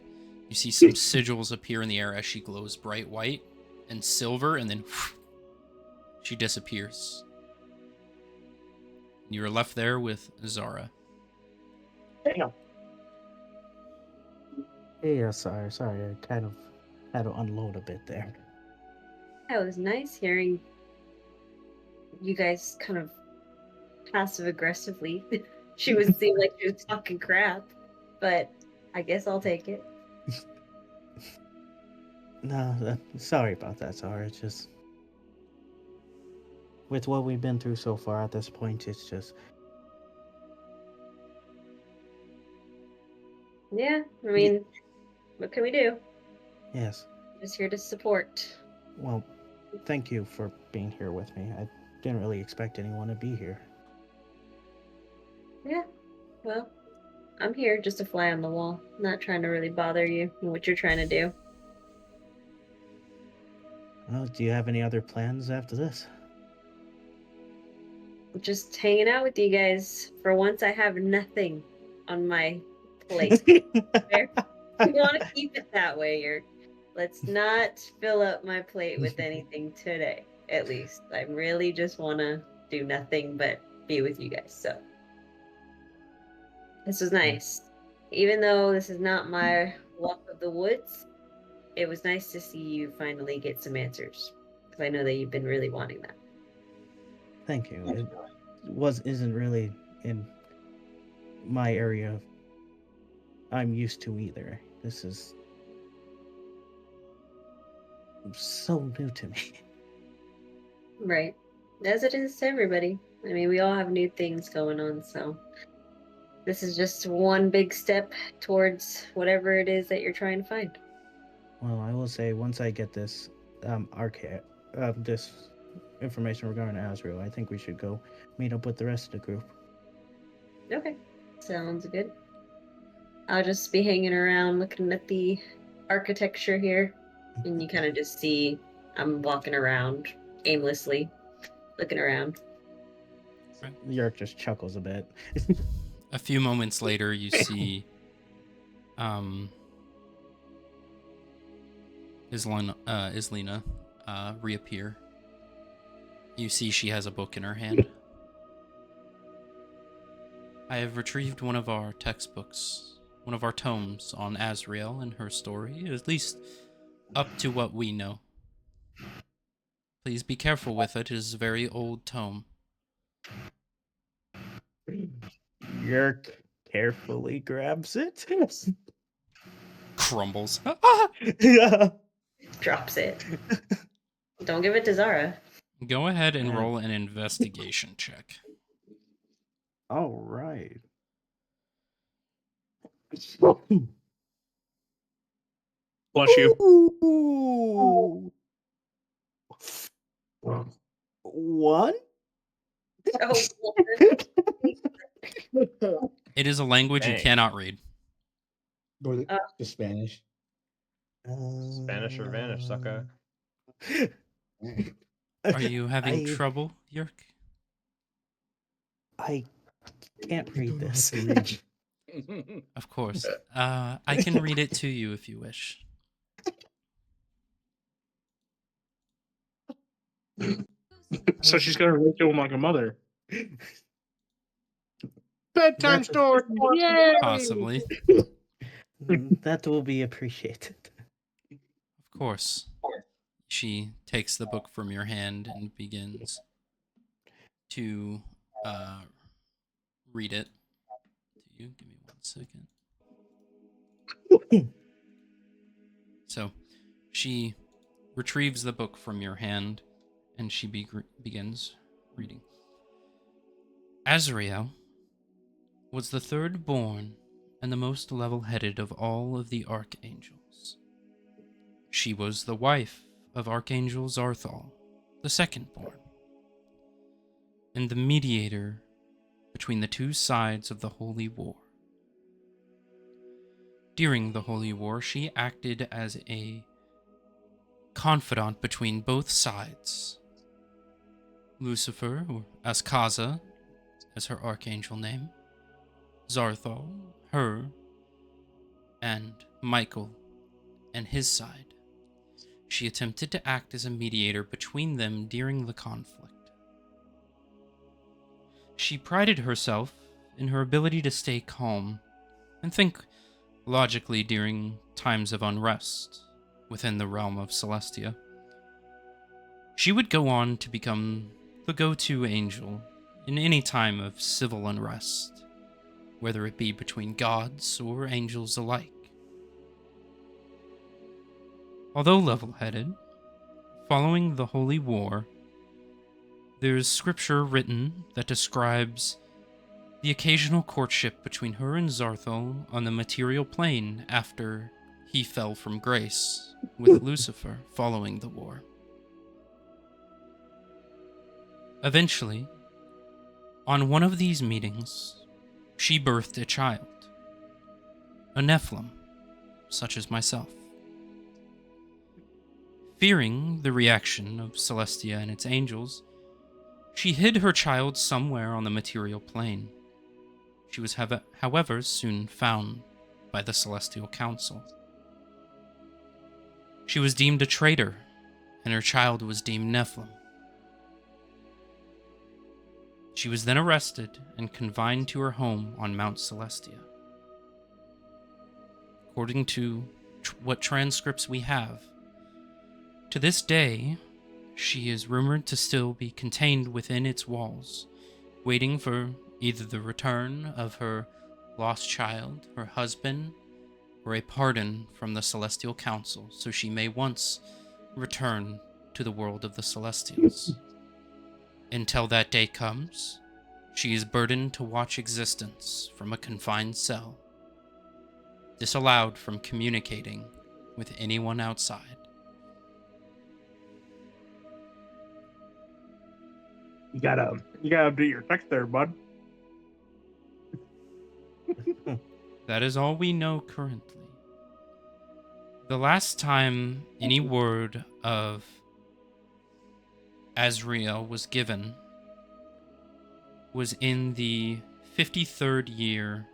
You see some sigils appear in the air as she glows bright white and silver, and then she disappears. You're left there with Zara. Damn. Yeah, sorry. I kind of had to unload a bit there. That was nice hearing you guys kind of passive aggressively. Seemed like she was talking crap, but I guess I'll take it. No, sorry about that, Zara. It's just with what we've been through so far at this point, it's just Yeah, I mean, what can we do? yes. Just here to support. Well, thank you for being here with me. I didn't really expect anyone to be here. Yeah, well, I'm here just a fly on the wall. Not trying to really bother you and what you're trying to do. Well, do you have any other plans after this? Just hanging out with you guys. For once, I have nothing on my plate. Fair? You want to keep it that way. Let's not fill up my plate with anything today, at least. I really just want to do nothing but be with you guys. So this was nice. Even though this is not my walk of the woods, it was nice to see you finally get some answers. Because I know that you've been really wanting that. Thank you. It isn't really in my area I'm used to either. This is so new to me. Right. As it is to everybody. I mean, we all have new things going on, so this is just one big step towards whatever it is that you're trying to find. Well, I will say once I get this this information regarding Azrael, I think we should go meet up with the rest of the group. Okay. Sounds good. I'll just be hanging around looking at the architecture here, and you kind of just see I'm walking around aimlessly, looking around. Yerk just chuckles a bit. A few moments later, you see Islena reappear. You see she has a book in her hand. I have retrieved one of our textbooks, one of our tomes on Azrael and her story, at least up to what we know. Please be careful with it. It is a very old tome. Yerk carefully grabs it. Crumbles. Yeah. Drops it. Don't give it to Zara. Go ahead and roll an investigation check. All right. Bless you. Ooh. One? Oh, It is a language you Dang. cannot read. Or the Spanish. Spanish revenge, sucker. Are you having I trouble, Yerk? I can't I read don't know how this. to read. Of course. I can read it to you if you wish. So she's gonna raise him like a mother. Bedtime That's story. Yay! Possibly. that will be appreciated. Of course. She takes the book from your hand and begins to read it to you. Give me 1 second. So she retrieves the book from your hand and she begins reading. Azrael was the third born and the most level-headed of all of the archangels. She was the wife of Archangel Zarthal, the second born, and the mediator between the two sides of the Holy War. During the Holy War, she acted as a confidant between both sides. Lucifer, or Askaza, as her archangel name, Zarthal, her, and Michael, and his side. She attempted to act as a mediator between them during the conflict. She prided herself in her ability to stay calm and think logically during times of unrest within the realm of Celestia. She would go on to become the go-to angel in any time of civil unrest, whether it be between gods or angels alike. Although level-headed, following the Holy War, there is scripture written that describes the occasional courtship between her and Zarthal on the material plane after he fell from grace with Lucifer following the war. Eventually, on one of these meetings, she birthed a child, a Nephilim, such as myself. Fearing the reaction of Celestia and its angels, she hid her child somewhere on the material plane. She was, however, soon found by the Celestial Council. She was deemed a traitor, and her child was deemed Nephilim. She was then arrested and confined to her home on Mount Celestia. According to what transcripts we have, to this day, she is rumored to still be contained within its walls, waiting for either the return of her lost child, her husband, or a pardon from the Celestial Council so she may once return to the world of the Celestials. Until that day comes, she is burdened to watch existence from a confined cell, disallowed from communicating with anyone outside. You gotta do your text there, bud. That is all we know currently. The last time any word of Azrael was given was in the 53rd year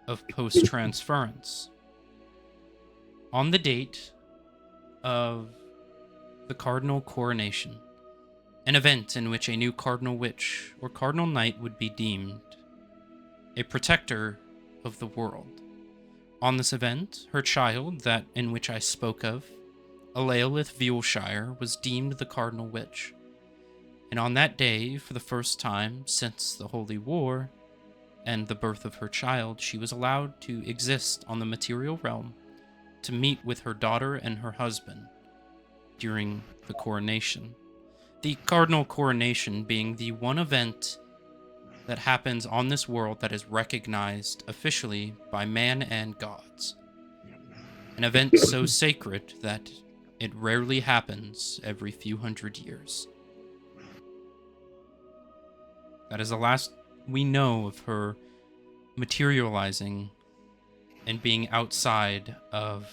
of post-transference. On the date of the Cardinal Coronation, an event in which a new Cardinal Witch or Cardinal Knight would be deemed a protector of the world. On this event, her child, that in which I spoke of, Alaelith Violshire, was deemed the Cardinal Witch. And on that day, for the first time since the Holy War and the birth of her child, she was allowed to exist on the material realm to meet with her daughter and her husband during the coronation. The Cardinal Coronation being the one event that happens on this world that is recognized officially by man and gods. An event so sacred that it rarely happens every few hundred years. That is the last we know of her materializing and being outside of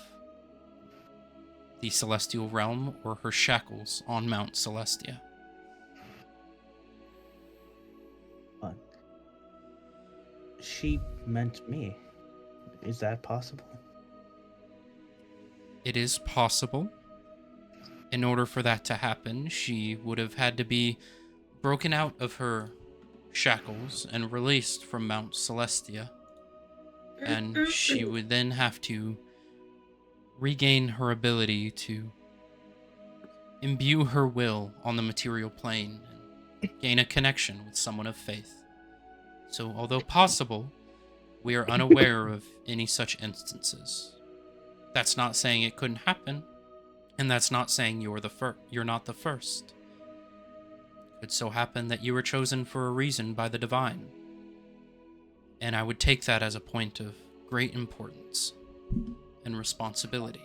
the celestial realm or her shackles on Mount Celestia. But she meant me. Is that possible? It is possible. In order for that to happen, she would have had to be broken out of her shackles and released from Mount Celestia. And she would then have to regain her ability to imbue her will on the material plane and gain a connection with someone of faith. So, although possible, we are unaware of any such instances. That's not saying it couldn't happen, and that's not saying you're not the first. It could so happen that you were chosen for a reason by the divine. And I would take that as a point of great importance and responsibility.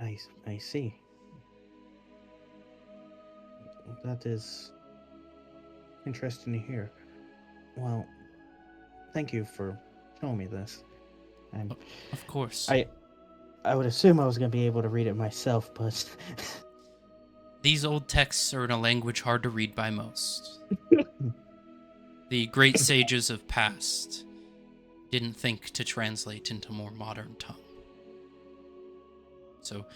I see. That is interesting to hear. Well, thank you for showing me this. And of course. I would assume I was going to be able to read it myself, but these old texts are in a language hard to read by most. The great sages of past didn't think to translate into more modern tongue. So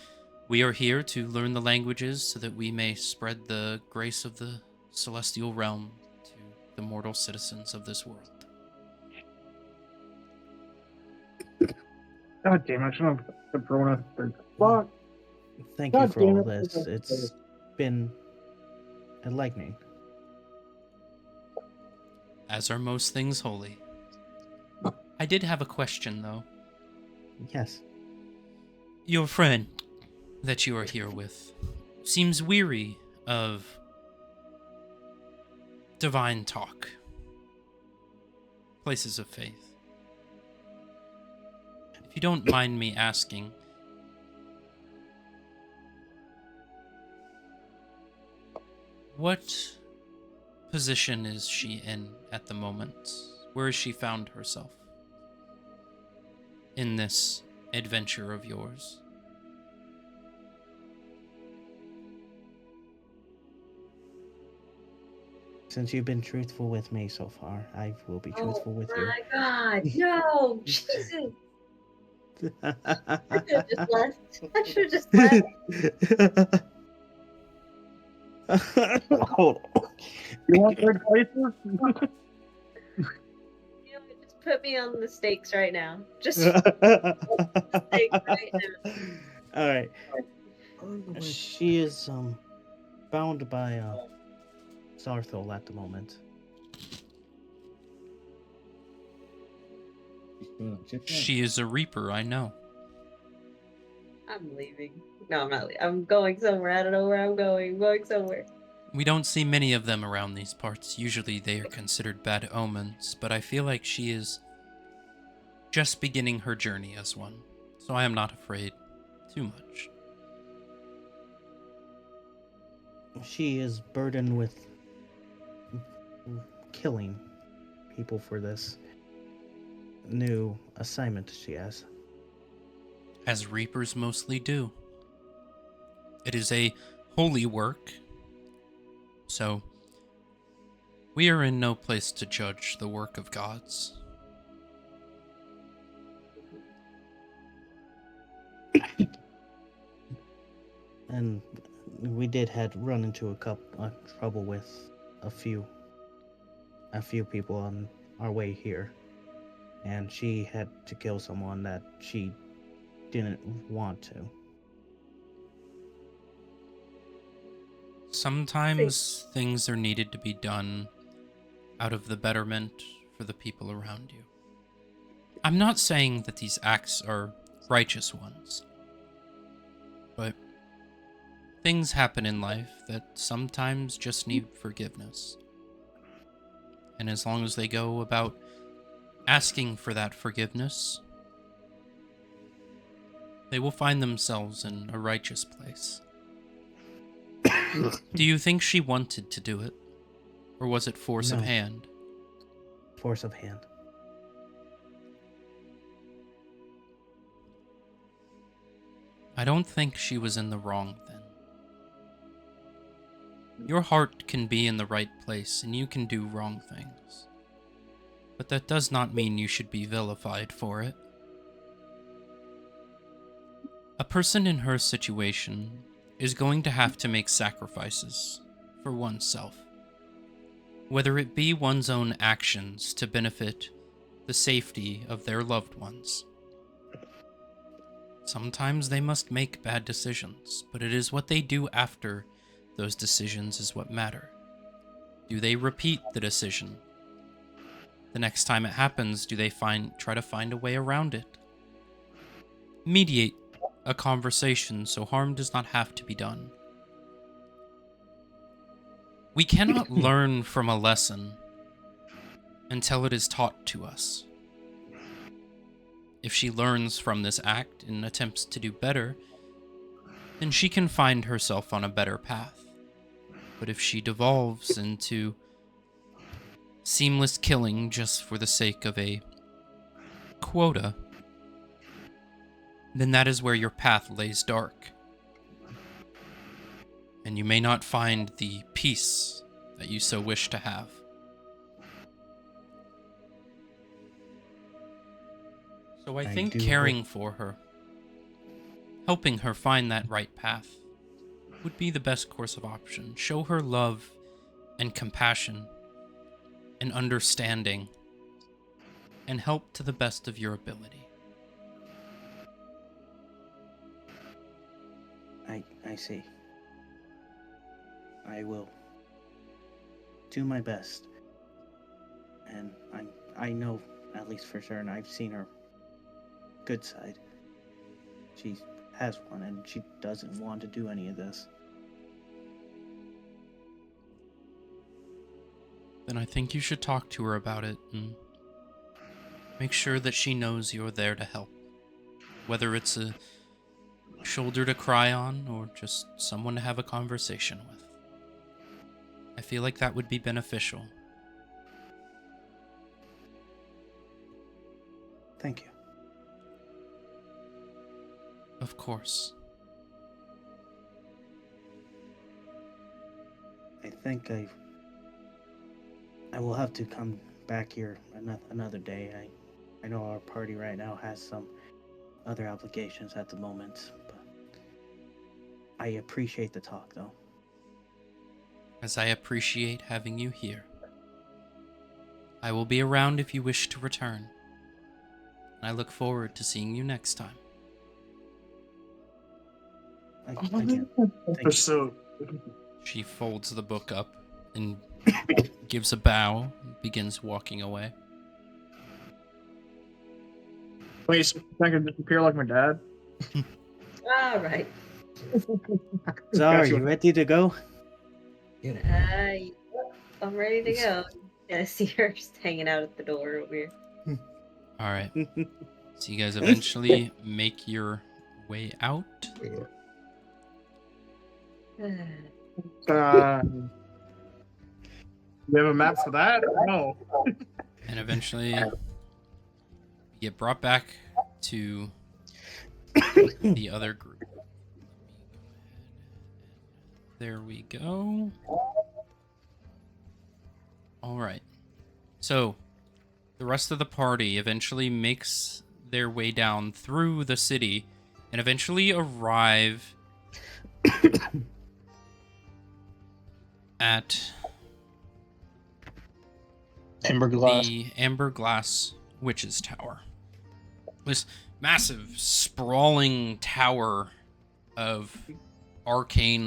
we are here to learn the languages so that we may spread the grace of the celestial realm to the mortal citizens of this world. God damn, I should have thrown up the fuck. Thank you for all of this. It's been enlightening. As are most things holy. I did have a question, though. Yes. Your friend that you are here with seems weary of divine talk, places of faith. If you don't mind me asking, what position is she in at the moment? Where has she found herself in this adventure of yours? Since you've been truthful with me so far, I will be truthful with you. Oh my god, no! Jesus! I should have just left. I should have just left. Hold on. You want third places? You know, just put me on the stakes right now. Just the stakes right now. All right. She is bound by Sarthol at the moment. She is a reaper, I know. I'm leaving. No, I'm not leaving. I'm going somewhere. I don't know where I'm going. I'm going somewhere. We don't see many of them around these parts. Usually they are considered bad omens, but I feel like she is just beginning her journey as one, so I am not afraid too much. She is burdened with killing people for this new assignment she has. As reapers mostly do. It is a holy work, so we are in no place to judge the work of gods. And we did run into trouble with a few people on our way here, and she had to kill someone that she didn't want to. Sometimes things are needed to be done out of the betterment for the people around you. I'm not saying that these acts are righteous ones, but things happen in life that sometimes just need forgiveness. And as long as they go about asking for that forgiveness, they will find themselves in a righteous place. Do you think she wanted to do it? Or was it force of No. hand? Force of hand. I don't think she was in the wrong then. Your heart can be in the right place and you can do wrong things. But that does not mean you should be vilified for it. A person in her situation is going to have to make sacrifices for oneself, whether it be one's own actions to benefit the safety of their loved ones. Sometimes they must make bad decisions, but it is what they do after those decisions is what matter. Do they repeat the decision? The next time it happens, do they try to find a way around it? Mediate a conversation so harm does not have to be done. We cannot learn from a lesson until it is taught to us. If she learns from this act and attempts to do better, then she can find herself on a better path. But if she devolves into seamless killing just for the sake of a quota, then that is where your path lays dark. And you may not find the peace that you so wish to have. So I think caring for her, helping her find that right path, would be the best course of option. Show her love and compassion and understanding, and help to the best of your ability. I see. I will do my best. And I know, at least for certain, I've seen her good side. She has one, and she doesn't want to do any of this. Then I think you should talk to her about it and make sure that she knows you're there to help. Whether it's a shoulder to cry on or just someone to have a conversation with. I feel like that would be beneficial. Thank you. Of course. I think I will have to come back here another day. I know our party right now has some other obligations at the moment, but I appreciate the talk, though. As I appreciate having you here. I will be around if you wish to return. I look forward to seeing you next time. Again, thank you. She folds the book up and gives a bow and begins walking away. Wait, so I can disappear like my dad? All right. So, are you ready to go? I'm ready to go. I see her just hanging out at the door over here. All right. So you guys eventually make your way out. We have a map for that? No. And eventually you get brought back to the other group. There we go. All right. So the rest of the party eventually makes their way down through the city and eventually arrive at the Amber Glass Witch's Tower. This massive, sprawling tower of arcane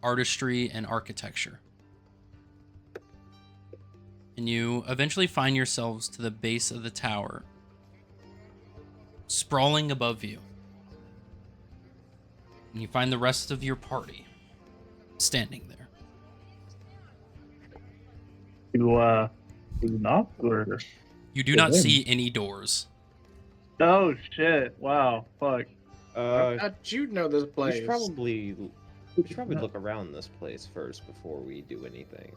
artistry and architecture. And you eventually find yourselves to the base of the tower, sprawling above you. And you find the rest of your party standing there. Do you knock or? You do not see any doors. Oh shit! Wow, fuck. How'd you know this We place? should probably look around this place first before we do anything.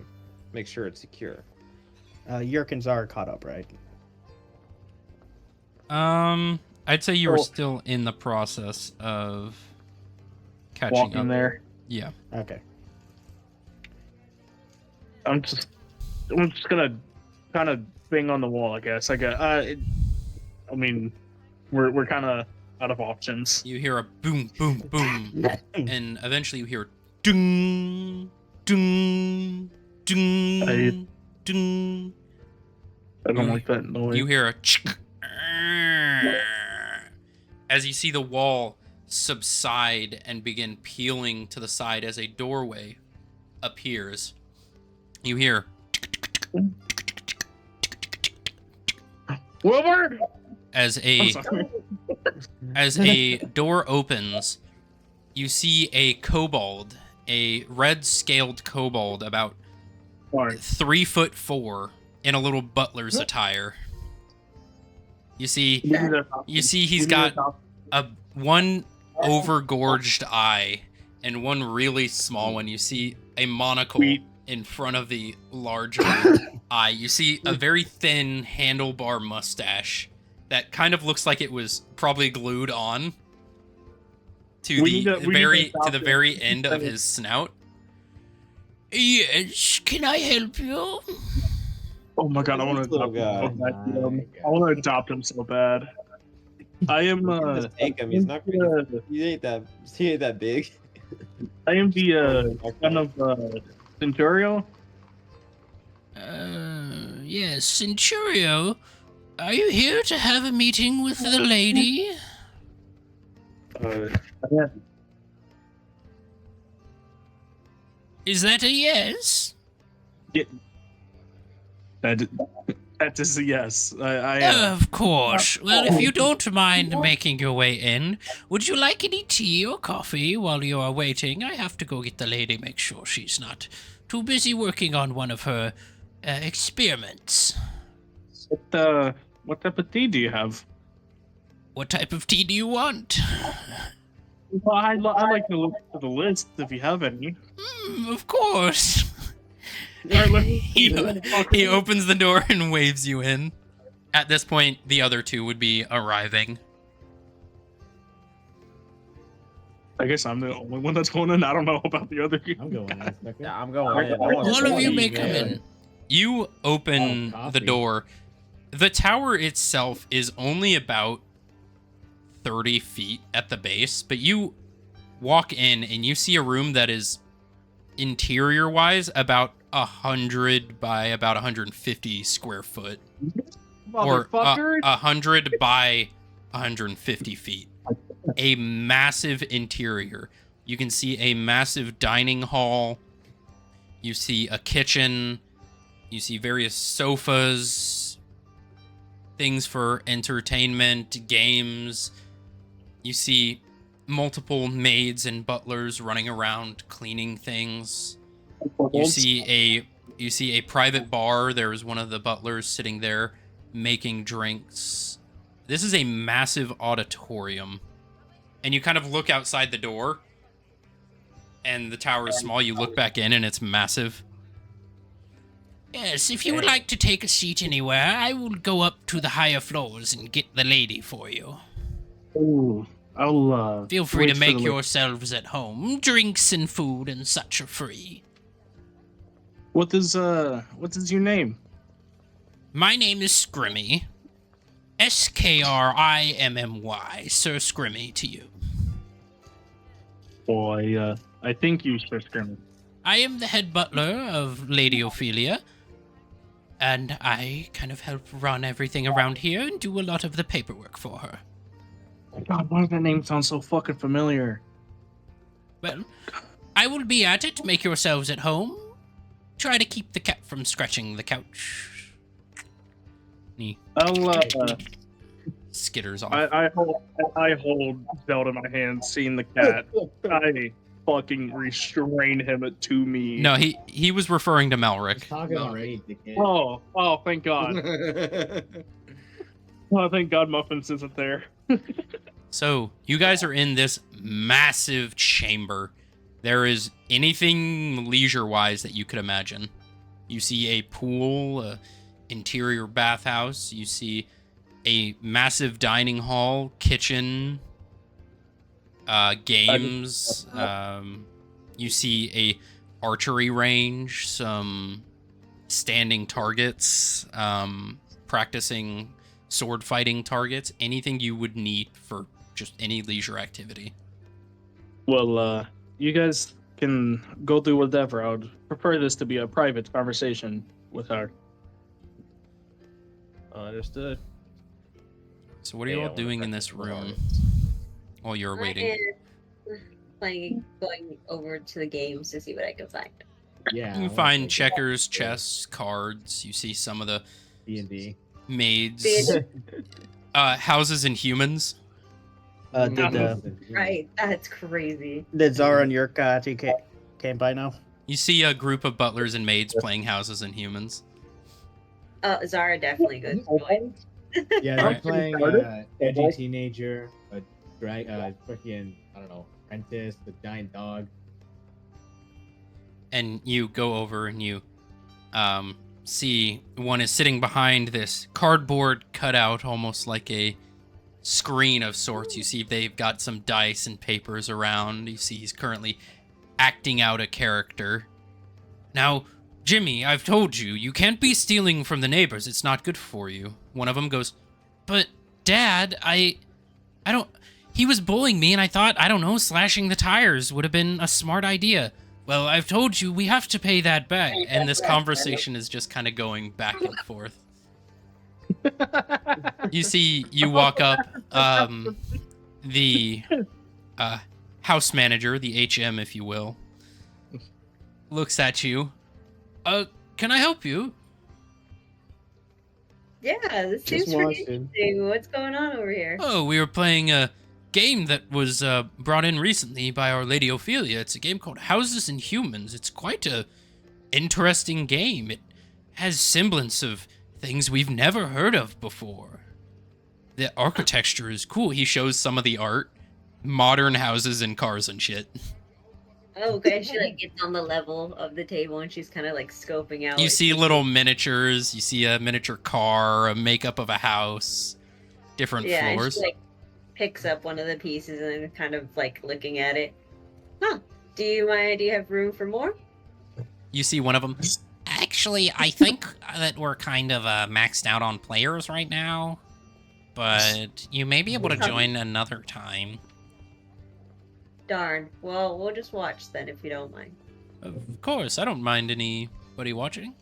Make sure it's secure. Yurkins are caught up, right? I'd say you were still in the process of catching Walking up. there. Yeah. Okay. I'm just gonna kind of bang on the wall, I guess. I mean, we're kind of out of options. You hear a boom, boom, boom, and eventually you hear ding, ding, ding, ding. I don't like that noise. You hear a as you see the wall subside and begin peeling to the side as a doorway appears. You hear Wilbur! as a door opens. You see a kobold, a red-scaled kobold, about 3'4", in a little butler's attire. You see he's got one overgorged eye and one really small one. You see a monocle in front of the larger eye. You see a very thin handlebar mustache that kind of looks like it was probably glued on to the very end of his snout. Yes, can I help you? Oh my god, I want to adopt him. I want to adopt him so bad. I am. Just take him. He's not. He ain't that big. I am the son of Centurio. Yes, Centurio. Are you here to have a meeting with the lady? Yeah. Is that a yes? Yeah. That is a yes. I am. Of course. Well, if you don't mind making your way in, would you like any tea or coffee while you are waiting? I have to go get the lady, make sure she's not too busy working on one of her experiments. What type of tea do you have? What type of tea do you want? Well, I like to look at the list if you have any. Of course. He opens the door and waves you in. At this point, the other two would be arriving. I guess I'm the only one that's going in. I don't know about the other. I'm going in. Yeah, I'm going in. All of you may come in. You open the door. The tower itself is only about 30 feet at the base, but you walk in and you see a room that is interior-wise about 100 by about 150 square foot. Or 100 by 150 feet. A massive interior. You can see a massive dining hall. You see a kitchen. You see various sofas. Things for entertainment, games. You see multiple maids and butlers running around cleaning things. You see a private bar. There's one of the butlers sitting there making drinks. This is a massive auditorium. And you kind of look outside the door, and the tower is small. You look back in, and it's massive. Yes, if you would like to take a seat anywhere, I will go up to the higher floors and get the lady for you. Ooh, I'll feel free to make yourselves at home. Drinks and food and such are free. What is your name? My name is Scrimmy. Skrimmy, Sir Scrimmy to you. Boy, I think you, Sir Scrimmy. I am the head butler of Lady Ophelia, and I kind of help run everything around here and do a lot of the paperwork for her. God, why does that name sound so fucking familiar? Well, I will be at it. Make yourselves at home. Try to keep the cat from scratching the couch. I'll skitters off. I hold Zelda in my hand, seeing the cat. I fucking restrain him to me. No, he was referring to Malric. Talking already, dickhead. Oh, thank God. Oh, thank God Muffins isn't there. So, you guys are in this massive chamber. There is anything leisure-wise that you could imagine. You see a pool, a interior bathhouse. You see a massive dining hall, kitchen, games. You see a archery range, some standing targets, practicing sword fighting targets, anything you would need for just any leisure activity. Well, you guys can go through whatever. I would prefer this to be a private conversation with her. Understood. So what are you all doing in this room while you're waiting? Going over to the games to see what I can find. Yeah. You find checkers, chess, cards. You see some of the D&D. maids, houses and humans. Right, that's crazy. Did Zara and your came by now? You see a group of butlers and maids playing houses and humans. Zara definitely goes to join. Yeah, they're playing edgy teenager, a freaking, I don't know, apprentice, the giant dog. And you go over and you see one is sitting behind this cardboard cutout, almost like a screen of sorts. You see they've got some dice and papers around. You see he's currently acting out a character. Now, Jimmy, I've told you, you can't be stealing from the neighbors. It's not good for you. One of them goes, but Dad, I don't, he was bullying me and I thought, I don't know, slashing the tires would have been a smart idea. Well, I've told you, we have to pay that back. And this conversation is just kind of going back and forth. You see, you walk up, the house manager, the HM, if you will, looks at you. Can I help you? Yeah, this seems pretty interesting. What's going on over here? Oh, we were playing a game that was brought in recently by Our Lady Ophelia. It's a game called Houses and Humans. It's quite a interesting game. It has semblance of things we've never heard of before. The architecture is cool. He shows some of the art. Modern houses and cars and shit. Oh, okay. She like gets on the level of the table and she's kind of like scoping out. You see little miniatures. You see a miniature car, a makeup of a house, different floors. And she like picks up one of the pieces and then kind of like looking at it. Huh? Do you have room for more? You see one of them. Actually, I think that we're kind of maxed out on players right now, but you may be able to join another time. Darn. Well, we'll just watch then if you don't mind. Of course, I don't mind anybody watching.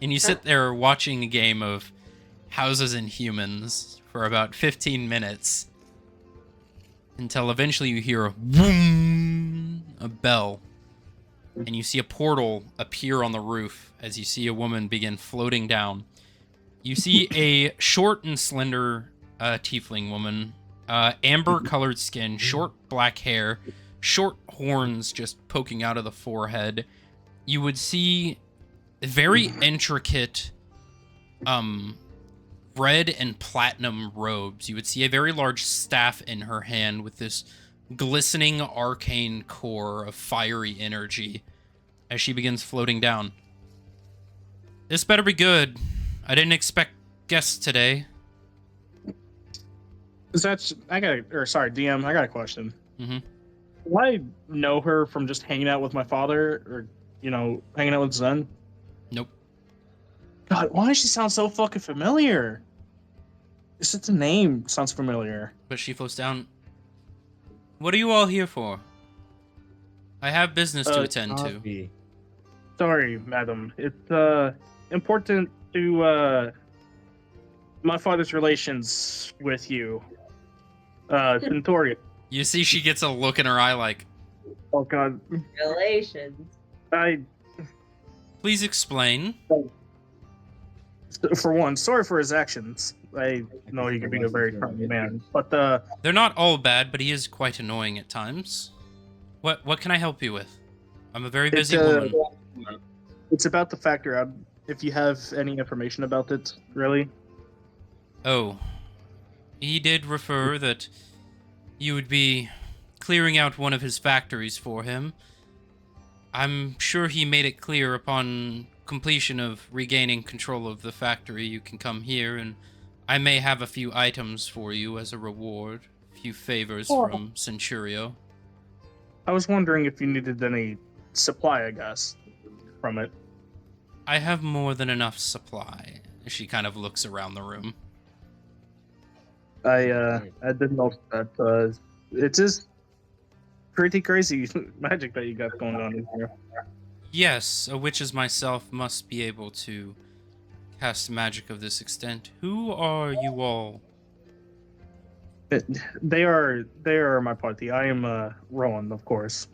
And you sit there watching a game of Houses and Humans for about 15 minutes until eventually you hear a boom, a bell, and you see a portal appear on the roof as you see a woman begin floating down. You see a short and slender tiefling woman, amber-colored skin, short black hair, short horns just poking out of the forehead. You would see very intricate red and platinum robes. You would see a very large staff in her hand with this glistening arcane core of fiery energy as she begins floating down. This better be good. I didn't expect guests today. DM, I got a question. Mm-hmm. Do I know her from just hanging out with my father or, hanging out with Zen? Nope. God, why does she sound so fucking familiar? Just the name sounds familiar. But she floats down. What are you all here for? I have business to attend to. Sorry, madam. It's important to my father's relations with you. Centurion. You see she gets a look in her eye like, oh god. Relations. Please explain. For one, sorry for his actions. I know he can be a very friendly man, but They're not all bad, but he is quite annoying at times. What can I help you with? I'm a very busy woman. It's about the factor out. If you have any information about it, really. Oh, he did refer that you would be clearing out one of his factories for him. I'm sure he made it clear upon completion of regaining control of the factory you can come here, and I may have a few items for you as a reward. A few favors from Centurio. I was wondering if you needed any supply, I guess, from it. I have more than enough supply. She kind of looks around the room. I did notice that it is pretty crazy magic that you got going on in here. Yes, a witch as myself must be able to cast magic of this extent. Who are you all? They are my party. I am Rowan, of course.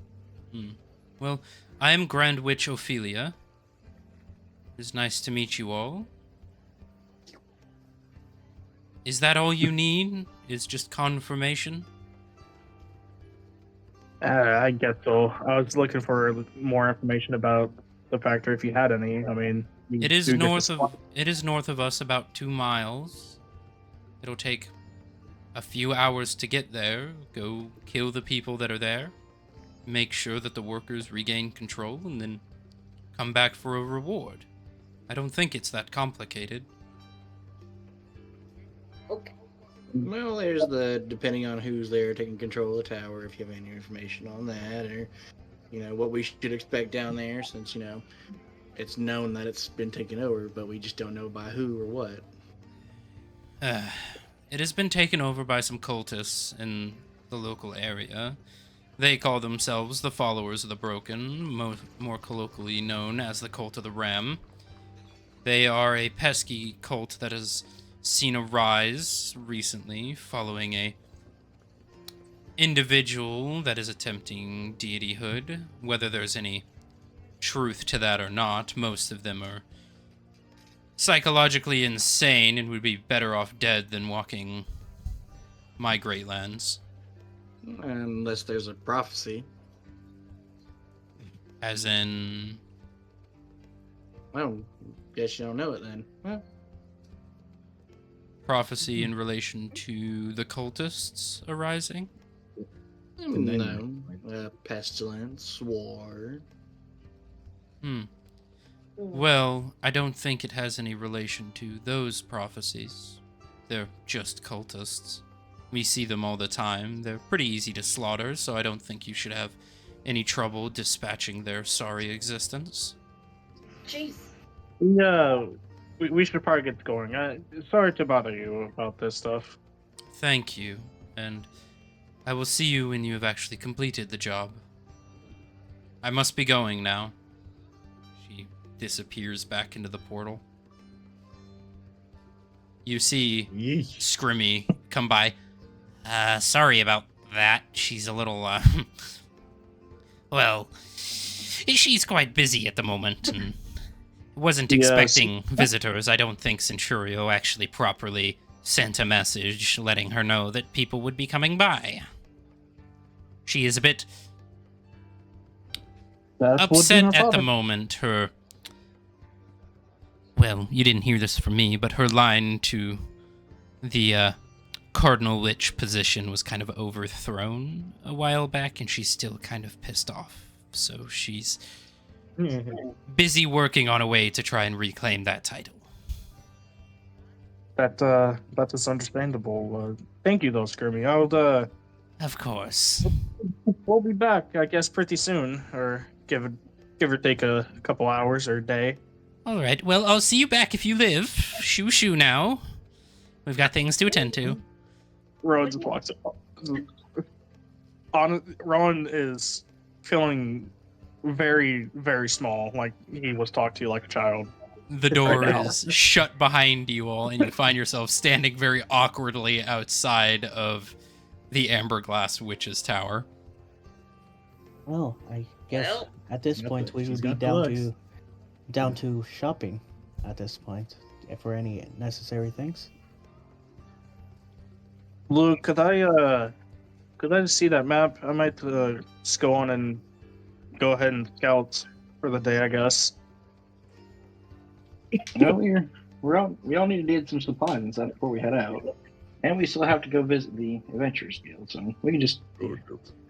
Well, I am Grand Witch Ophelia. It's nice to meet you all. Is that all you need? Is just confirmation? I guess so. I was looking for more information about the factor, if you had any. I mean, It is north of us, about 2 miles. It'll take a few hours to get there. Go kill the people that are there. Make sure that the workers regain control, and then come back for a reward. I don't think it's that complicated. Okay. Well, there's the depending on who's there taking control of the tower. If you have any information on that, or what we should expect down there, since it's known that it's been taken over, but we just don't know by who or what. It has been taken over by some cultists in the local area. They call themselves the Followers of the Broken, more colloquially known as the Cult of the Ram. They are a pesky cult that has seen a rise recently following a individual that is attempting deityhood. Whether there's any truth to that or not, most of them are psychologically insane and would be better off dead than walking my great lands. Unless there's a prophecy. As in... Well, guess you don't know it then. Well. Prophecy in relation to the cultists arising? No. Pestilence, war. Well, I don't think it has any relation to those prophecies. They're just cultists. We see them all the time. They're pretty easy to slaughter, so I don't think you should have any trouble dispatching their sorry existence. Jeez. Yeah, we should probably get going. Sorry to bother you about this stuff. Thank you, and I will see you when you have actually completed the job. I must be going now. She disappears back into the portal. You see Scrimmy come by. Sorry about that. She's a little, well, she's quite busy at the moment, and wasn't expecting visitors. I don't think Centurio actually properly sent a message letting her know that people would be coming by. She is a bit upset at the moment. Well, you didn't hear this from me, but her line to the Cardinal Witch position was kind of overthrown a while back, and she's still kind of pissed off. So she's busy working on a way to try and reclaim that title. That is understandable. Thank you, though, Skirmy. Of course. We'll be back, I guess, pretty soon, or give or take a couple hours or a day. All right. Well, I'll see you back if you live. Shoo now. We've got things to attend to. Rowan just walks up. Rowan is feeling very, very small, like he was talked to like a child. The door is shut behind you all, and you find yourself standing very awkwardly outside of the Amberglass Witch's Tower. Well, I guess at this point we would be down to shopping at this point for any necessary things. Luke, could I just see that map? I might just go on and go ahead and scout for the day, I guess. No, we all need to get some supplies and stuff before we head out, and we still have to go visit the Adventurers Guild. So we can just. I think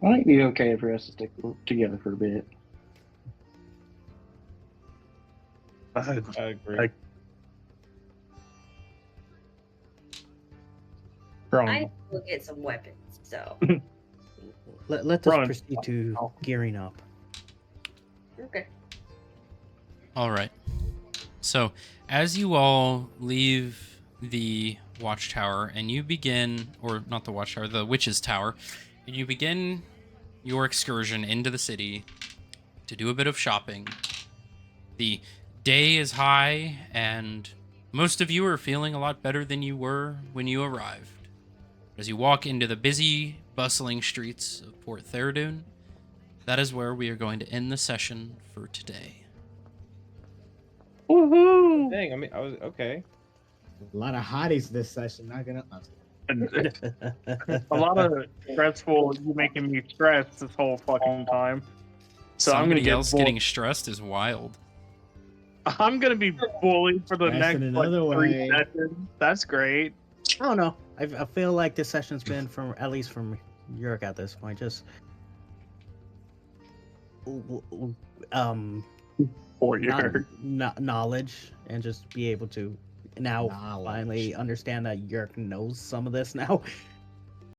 it'd be okay for us to stick together for a bit. I agree. I will get some weapons, so. Let us proceed to gearing up. Okay. All right. So, as you all leave the watchtower and you begin, or not the watchtower, the witch's tower, and you begin your excursion into the city to do a bit of shopping. The day is high, and most of you are feeling a lot better than you were when you arrived. As you walk into the busy, bustling streets of Port Theridun, that is where we are going to end the session for today. Woohoo! Dang, I mean, I was okay. A lot of hotties this session. Not gonna. A lot of stressful. You making me stressed this whole fucking time. So I'm gonna Somebody get else getting stressed is wild. I'm gonna be bullied for the Stressed next in like, another 3 way. sessions. That's great. I don't know. I feel like this session's been from at least from Yurk at this point. Just knowledge and just be able to now finally understand that Yurk knows some of this now.